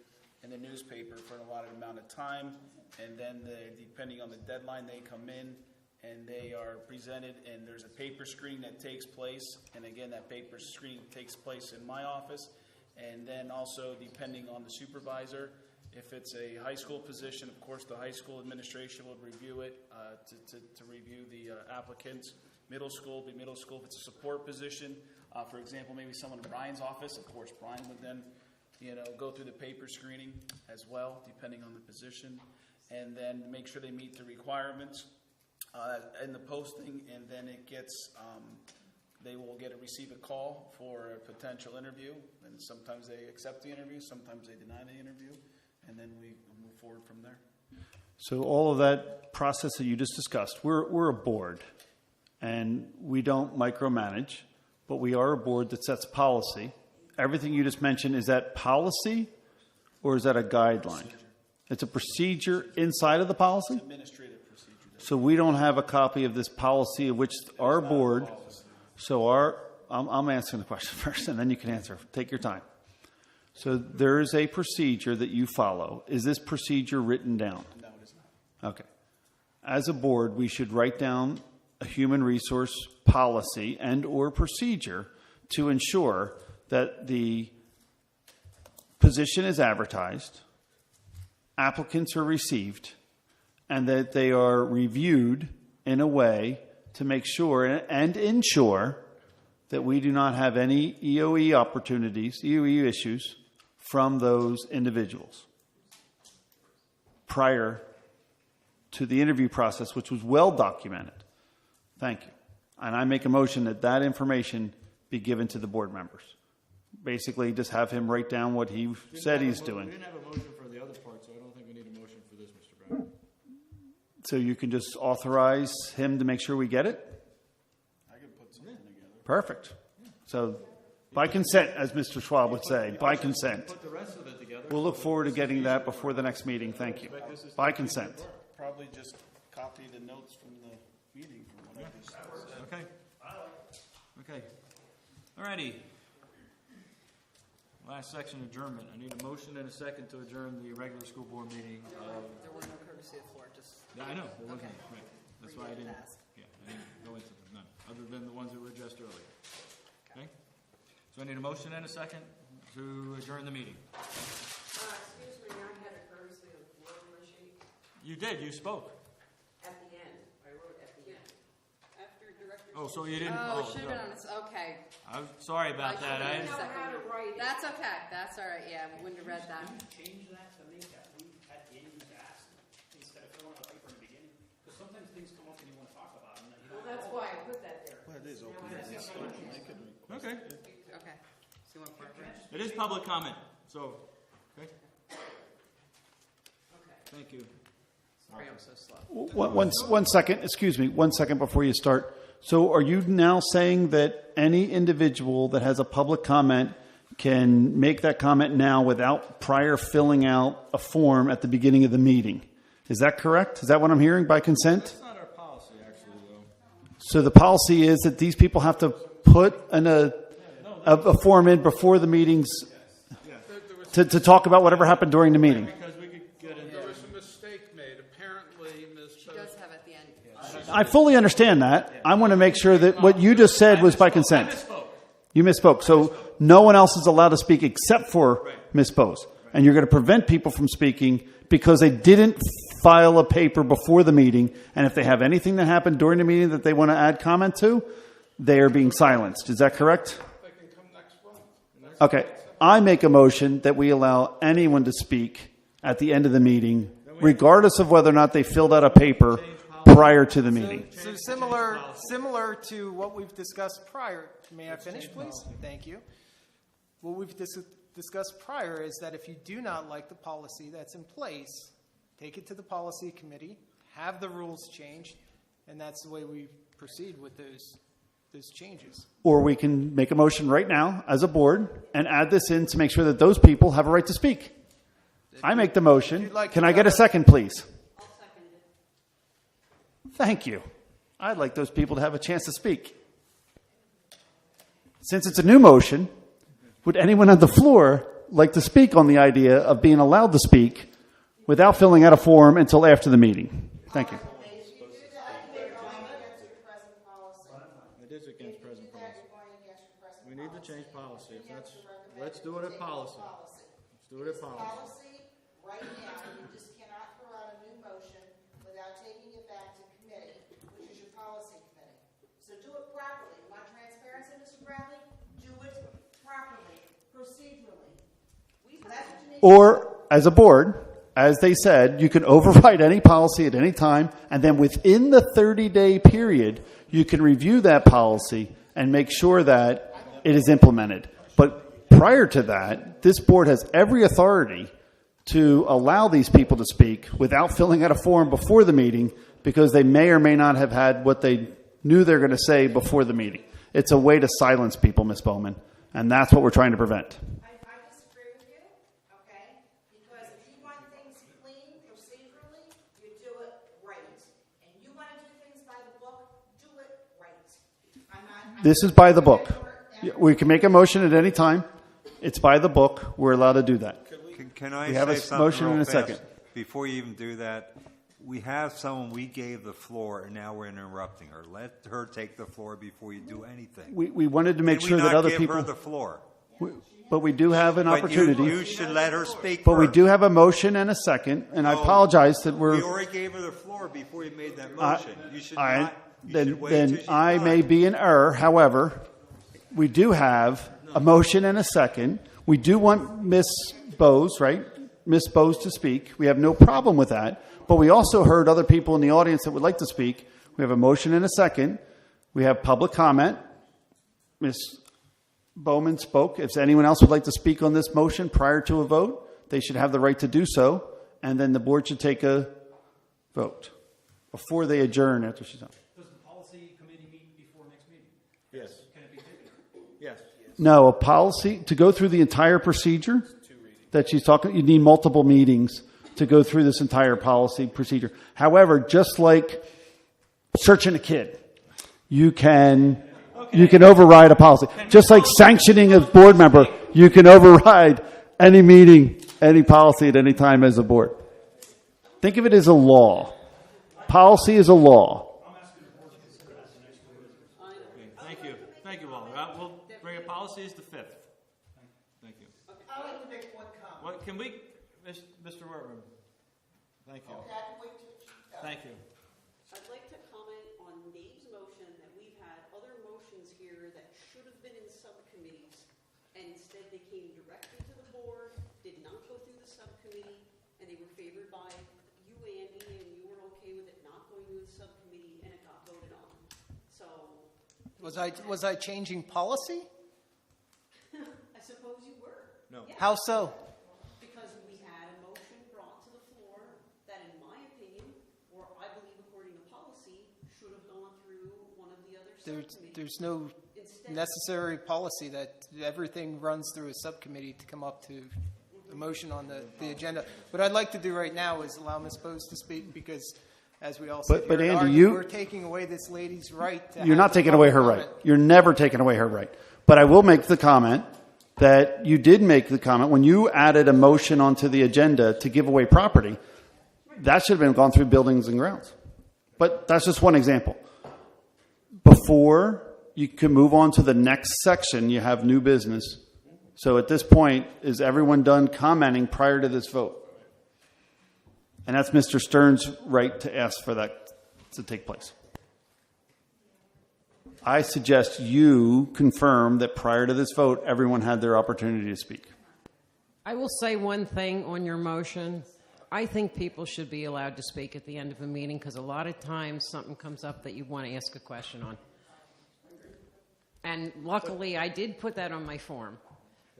in the newspaper for an allotted amount of time, and then depending on the deadline, they come in and they are presented, and there's a paper screen that takes place, and again, that paper screen takes place in my office, and then also depending on the supervisor, if it's a high school position, of course, the high school administration would review it to review the applicants. Middle school would be middle school. If it's a support position, for example, maybe someone in Brian's office, of course, Brian would then go through the paper screening as well, depending on the position, and then make sure they meet the requirements in the posting, and then it gets, they will receive a call for a potential interview, and sometimes they accept the interview, sometimes they deny the interview, and then we move forward from there. So all of that process that you just discussed, we're a board, and we don't micromanage, but we are a board that sets policy. Everything you just mentioned, is that policy or is that a guideline? It's a procedure inside of the policy? It's administrative procedure. So we don't have a copy of this policy of which our board, so I'm answering the question first and then you can answer. Take your time. So there is a procedure that you follow. Is this procedure written down? No, it is not. Okay. As a board, we should write down a human resource policy and or procedure to ensure that the position is advertised, applicants are received, and that they are reviewed in a way to make sure and ensure that we do not have any EOE opportunities, EOE issues from those individuals prior to the interview process, which was well documented. Thank you. And I make a motion that information be given to the board members. Basically, just have him write down what he said he's doing. We didn't have a motion for the other part, so I don't think we need a motion for this, Mr. Brown. So you can just authorize him to make sure we get it? I can put something together. Perfect. So by consent, as Mr. Schwab would say, by consent. Put the rest of it together. We'll look forward to getting that before the next meeting. Thank you. By consent. Probably just copy the notes from the meeting from what I just said. Okay. Okay. Alrighty. Last section, adjournment. I need a motion and a second to adjourn the regular school board meeting. There was no courtesy of floor, just. Yeah, I know, there wasn't, Okay. right. That's why I didn't, yeah, I didn't go into them, none, other than the ones that were addressed earlier. Okay? So I need a motion and a second to adjourn the meeting. Excuse me, I had a courtesy of floor on my sheet. You did, you spoke. At the end, I wrote at the end. After director. Oh, so you didn't, Oh, should have been on this, okay. I'm sorry about that. I Know how to write it. That's okay, that's all right, yeah, we wouldn't have read that. Change that to make that we at the end ask instead of filling out a paper in the beginning, because sometimes things come up and you want to talk about them. Well, that's why I put that there. Well, it is open. Okay. Okay. So you want to put it? It is public comment, so, okay. Thank you. Sorry, I'm so slow. One second, excuse me, 1 second before you start. So are you now saying that any individual that has a public comment can make that comment now without prior filling out a form at the beginning of the meeting? Is that correct? Is that what I'm hearing by consent? That's not our policy, actually, though. So the policy is that these people have to put a form in before the meetings to talk about whatever happened during the meeting. Because we could get into There was a mistake made. Apparently, Ms. She does have at the end. I fully understand that. I want to make sure that what you just said was by consent. You misspoke. So no one else is allowed to speak except for Ms. Bose. And you're going to prevent people from speaking because they didn't file a paper before the meeting. And if they have anything that happened during the meeting that they want to add comment to, they are being silenced. Is that correct? Okay. I make a motion that we allow anyone to speak at the end of the meeting, regardless of whether or not they filled out a paper prior to the meeting. So similar to what we've discussed prior. May I finish, please? Thank you. What we've discussed prior is that if you do not like the policy that's in place, take it to the policy committee, have the rules changed, and that's the way we proceed with those changes. Or we can make a motion right now as a board and add this in to make sure that those people have a right to speak. I make the motion. Can I get a second, please? I'll second it. Thank you. I'd like those people to have a chance to speak. Since it's a new motion, would anyone on the floor like to speak on the idea of being allowed to speak without filling out a form until after the meeting? Thank you. It is against present policy. We need to change policy. If that's, let's do it at policy. Let's do it at policy. Right now, you just cannot throw out a new motion without taking it back to committee, which is your policy committee. So do it properly. You want transparency, Mr. Bradley? Do it properly, procedurally. That's what you need. Or, as a board, as they said, you can override any policy at any time, and then within the 30-day period, you can review that policy and make sure that it is implemented. But prior to that, this board has every authority to allow these people to speak without filling out a form before the meeting because they may or may not have had what they knew they were going to say before the meeting. It's a way to silence people, Ms. Bowman, and that's what we're trying to prevent. I disagree with you, okay? Because if you want things clean procedurally, you do it right. And you want to do things by the book, do it right. This is by the book. We can make a motion at any time. It's by the book. We're allowed to do that. Can I We have say a something motion real and a fast? second. Before you even do that, we have someone we gave the floor, and now we're interrupting her. Let her take the floor before you do anything. We wanted to make Did sure we that not other give people. her the floor? But we do have an But opportunity. You should let her speak But we first. do have a motion and a second, and I apologize that We we're. already gave her the floor before you made that motion. You should not. You Then should wait till she's I done. may be in error. However, we do have a motion and a second. We do want Ms. Bose, right? Ms. Bose to speak. We have no problem with that. But we also heard other people in the audience that would like to speak. We have a motion and a second. We have public comment. Ms. Bowman spoke. If anyone else would like to speak on this motion prior to a vote, they should have the right to do so. And then the board should take a vote before they adjourn after she's done. Does the policy committee meet before next meeting? Yes. Can it be taken? Yes. No, a policy, to go through the entire procedure that she's talking, you need multiple meetings to go through this entire policy procedure. However, just like searching a kid, you can You can override a policy. Just like sanctioning a board member, you can override any meeting, any policy at any time as a board. Think of it as a law. Policy is a law. Thank you. Thank you, Walter. We'll bring a policy as the 5th. Thank you. I'd like to make one comment. What, can we, Mr. Wortman? Thank you. Okay, I can wait till she's done. Thank you. I'd like to comment on Dave's motion that we've had other motions here that should have been in subcommittees, and instead they came directly to the board, did not go through the subcommittee, and they were favored by you, Andy, and you were okay with it not going to the subcommittee, and it got voted on. So, Was I changing policy? I suppose you were. No. Yeah. How so? Because we had a motion brought to the floor that, in my opinion, or I believe according to policy, should have gone through one of the other subcommittees. There's no necessary policy that everything runs through a subcommittee to come up to the motion on the agenda. What I'd like to do right now is allow Ms. Bose to speak, because as we all said, But here, Andy, we're taking away this lady's right to You're have not the taking away her public right. comment. You're never taking away her right. But I will make the comment that you did make the comment when you added a motion onto the agenda to give away property. That should have been gone through buildings and grounds. But that's just one example. Before you can move on to the next section, you have new business. So at this point, is everyone done commenting prior to this vote? And that's Mr. Stern's right to ask for that to take place. I suggest you confirm that prior to this vote, everyone had their opportunity to speak. I will say one thing on your motion. I think people should be allowed to speak at the end of a meeting, because a lot of times something comes up that you want to ask a question on. And luckily, I did put that on my form,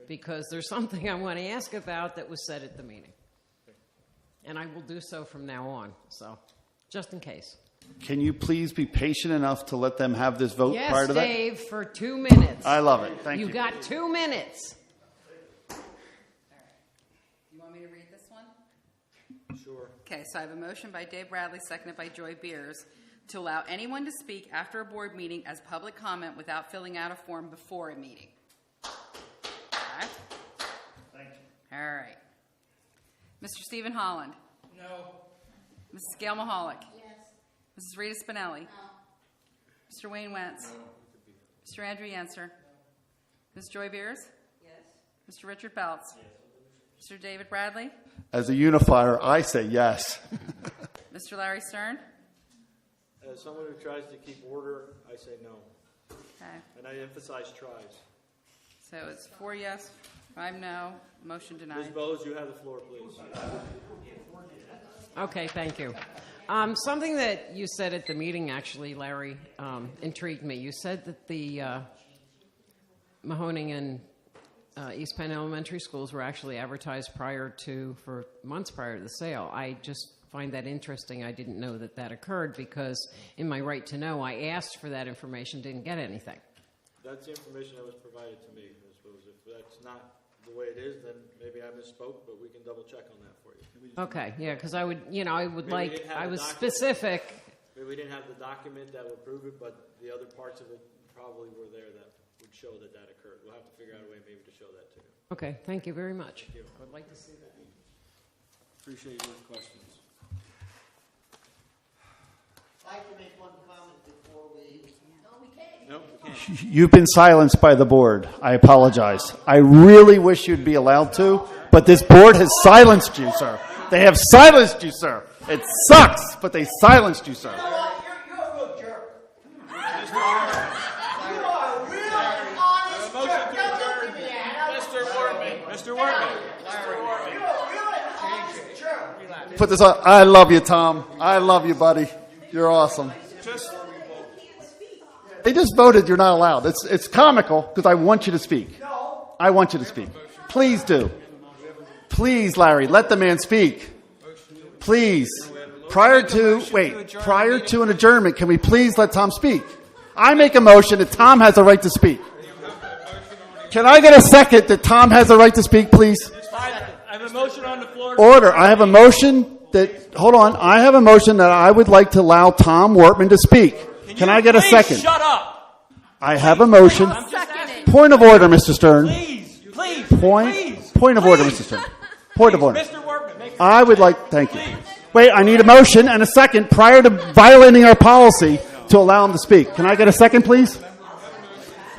because there's something I want to ask about that was said at the meeting. And I will do so from now on, so just in case. Can you please be patient enough to let them have this vote Yes, prior to that? Dave, for 2 minutes. I love it. Thank you. You got 2 minutes. You want me to read this one? Sure. Okay, so I have a motion by Dave Bradley, seconded by Joy Beers, to allow anyone to speak after a board meeting as public comment without filling out a form before a meeting. Okay? Thank you. All right. Mr. Stephen Holland. No. Mrs. Gail Mahalik. Yes. Mrs. Rita Spinelli. Mr. Wayne Wentz. Mr. Andrew Yenser. Ms. Joy Beers. Yes. Mr. Richard Belts. Mr. David Bradley. As a unifier, I say yes. Mr. Larry Stern. As someone who tries to keep order, I say no. Okay. And I emphasize tries. So it's 4 yes, 5 no. Motion Ms. denied. Bose, you have the floor, please. Okay, thank you. Something that you said at the meeting, actually, Larry, intrigued me. You said that the Mahoning and East Penn Elementary schools were actually advertised for months prior to the sale. I just find that interesting. I didn't know that that occurred, because in my right to know, I asked for that information, didn't get anything. That's the information that was provided to me, I suppose. If that's not the way it is, then maybe I misspoke, but we can double check on that for you. Okay, yeah, because I would Maybe we didn't have I the was document. specific. Maybe we didn't have the document that would prove it, but the other parts of it probably were there that would show that that occurred. We'll have to figure out a way maybe to show that to you. Okay, thank you very much. Thank you. I would like to see that. Appreciate your questions. I'd like to make one comment before we. No, we can't. Nope, we can't. You've been silenced by the board. I apologize. I really wish you'd be allowed to, but this board has silenced you, sir. They have silenced you, sir. It sucks, but they silenced you, sir. You know what? You're a real jerk. You are a real honest jerk. Don't look at me, Anna. Mr. Wortman. Mr. Wortman. You're a real honest jerk. Put this on. I love you, Tom. I love you, buddy. You're awesome. They just voted you're not allowed. It's comical because I want you to speak. I want you to speak. Please do. Please, Larry, let the man speak. Please. Prior to an adjournment, can we please let Tom speak? I make a motion that Tom has a right to speak. Can I get a second that Tom has a right to speak, please? I have a motion on the floor. Order. I have a motion hold on. I have a motion that I would like to allow Tom Wortman to speak. Can I get a second? Shut up. I have a motion. I'll second it. Point of order, Mr. Stern. Please, Point of order, Mr. Stern. Point of order. Mr. Workman, make I would like, thank you. Wait, I need a motion and a second prior to violating our policy to allow him to speak. Can I get a second, please?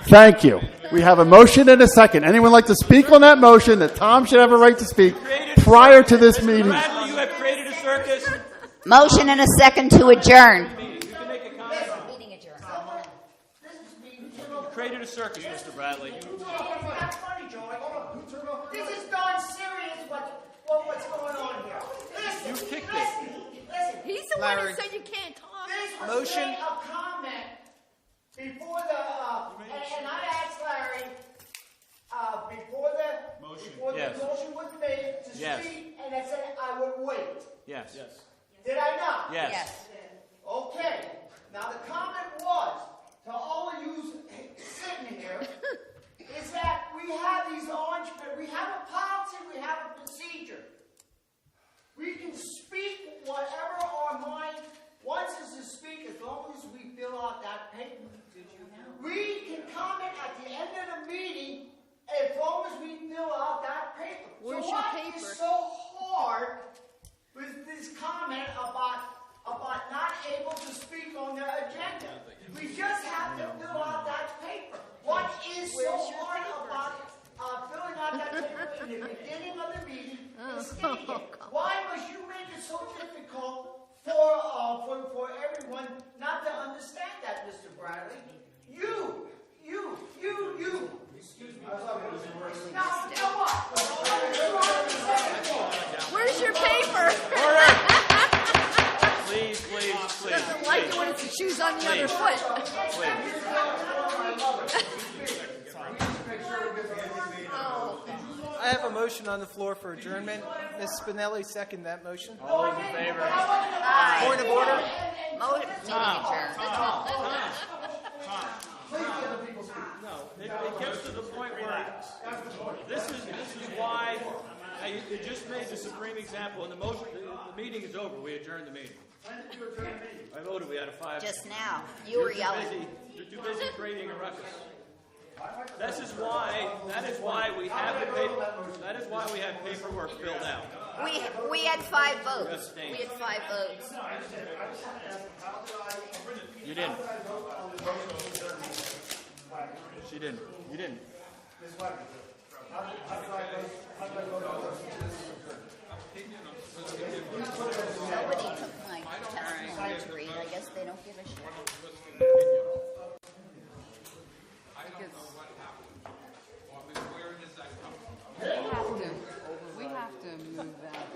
Thank you. We have a motion and a second. Anyone like to speak on that motion that Tom should have a right to speak prior to this meeting? Bradley, you have created a circus. Motion and a second to adjourn. You can make a comment. You created a circus, Mr. Bradley. This is darn serious what's going on here. Listen, You kicked it. listen. He's the one that said you can't talk. This was Motion. made a comment before the, and I asked Larry, before the Yes. motion was made to Yes. speak, and I said I would wait. Yes. Did I not? Yes. Okay. Now the comment was to all of you sitting here is that we have these we have a policy, we have a procedure. We can speak whatever our mind wants us to speak as long as we fill out that paper. We can comment at the end of the meeting as long as we fill out that paper. Where's so your what paper? is so hard with this comment about not able to speak on their agenda? We just have to fill out that paper. What is so hard about filling out that paper in the beginning of the meeting and stating it? Why must you make it so difficult for everyone not to understand that, Mr. Bradley? You. Excuse me. Now, you know what? Where's your paper? Please. Doesn't like it when it's the shoes on the other foot. I have a motion on the floor for adjournment. Ms. Spinelli, second that motion. All those in favor? Point of order. No, it gets to the point where this is why you just made the supreme example. And the meeting is over. We adjourned the meeting. I voted. We had a 5. Just now. You were yelling. You're too busy creating a ruckus. That is why we have the paper. That is why we have paperwork filled out. We had 5 votes. We had 5 votes. You didn't. She didn't. You didn't. Nobody took my testimony to read. I guess they don't give a shit. We have to move that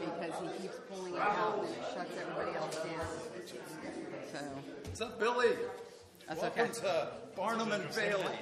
because he keeps pulling it out and it shuts everybody else down. So What's up, Billy? that's okay. Welcome to Barnum and Bailey.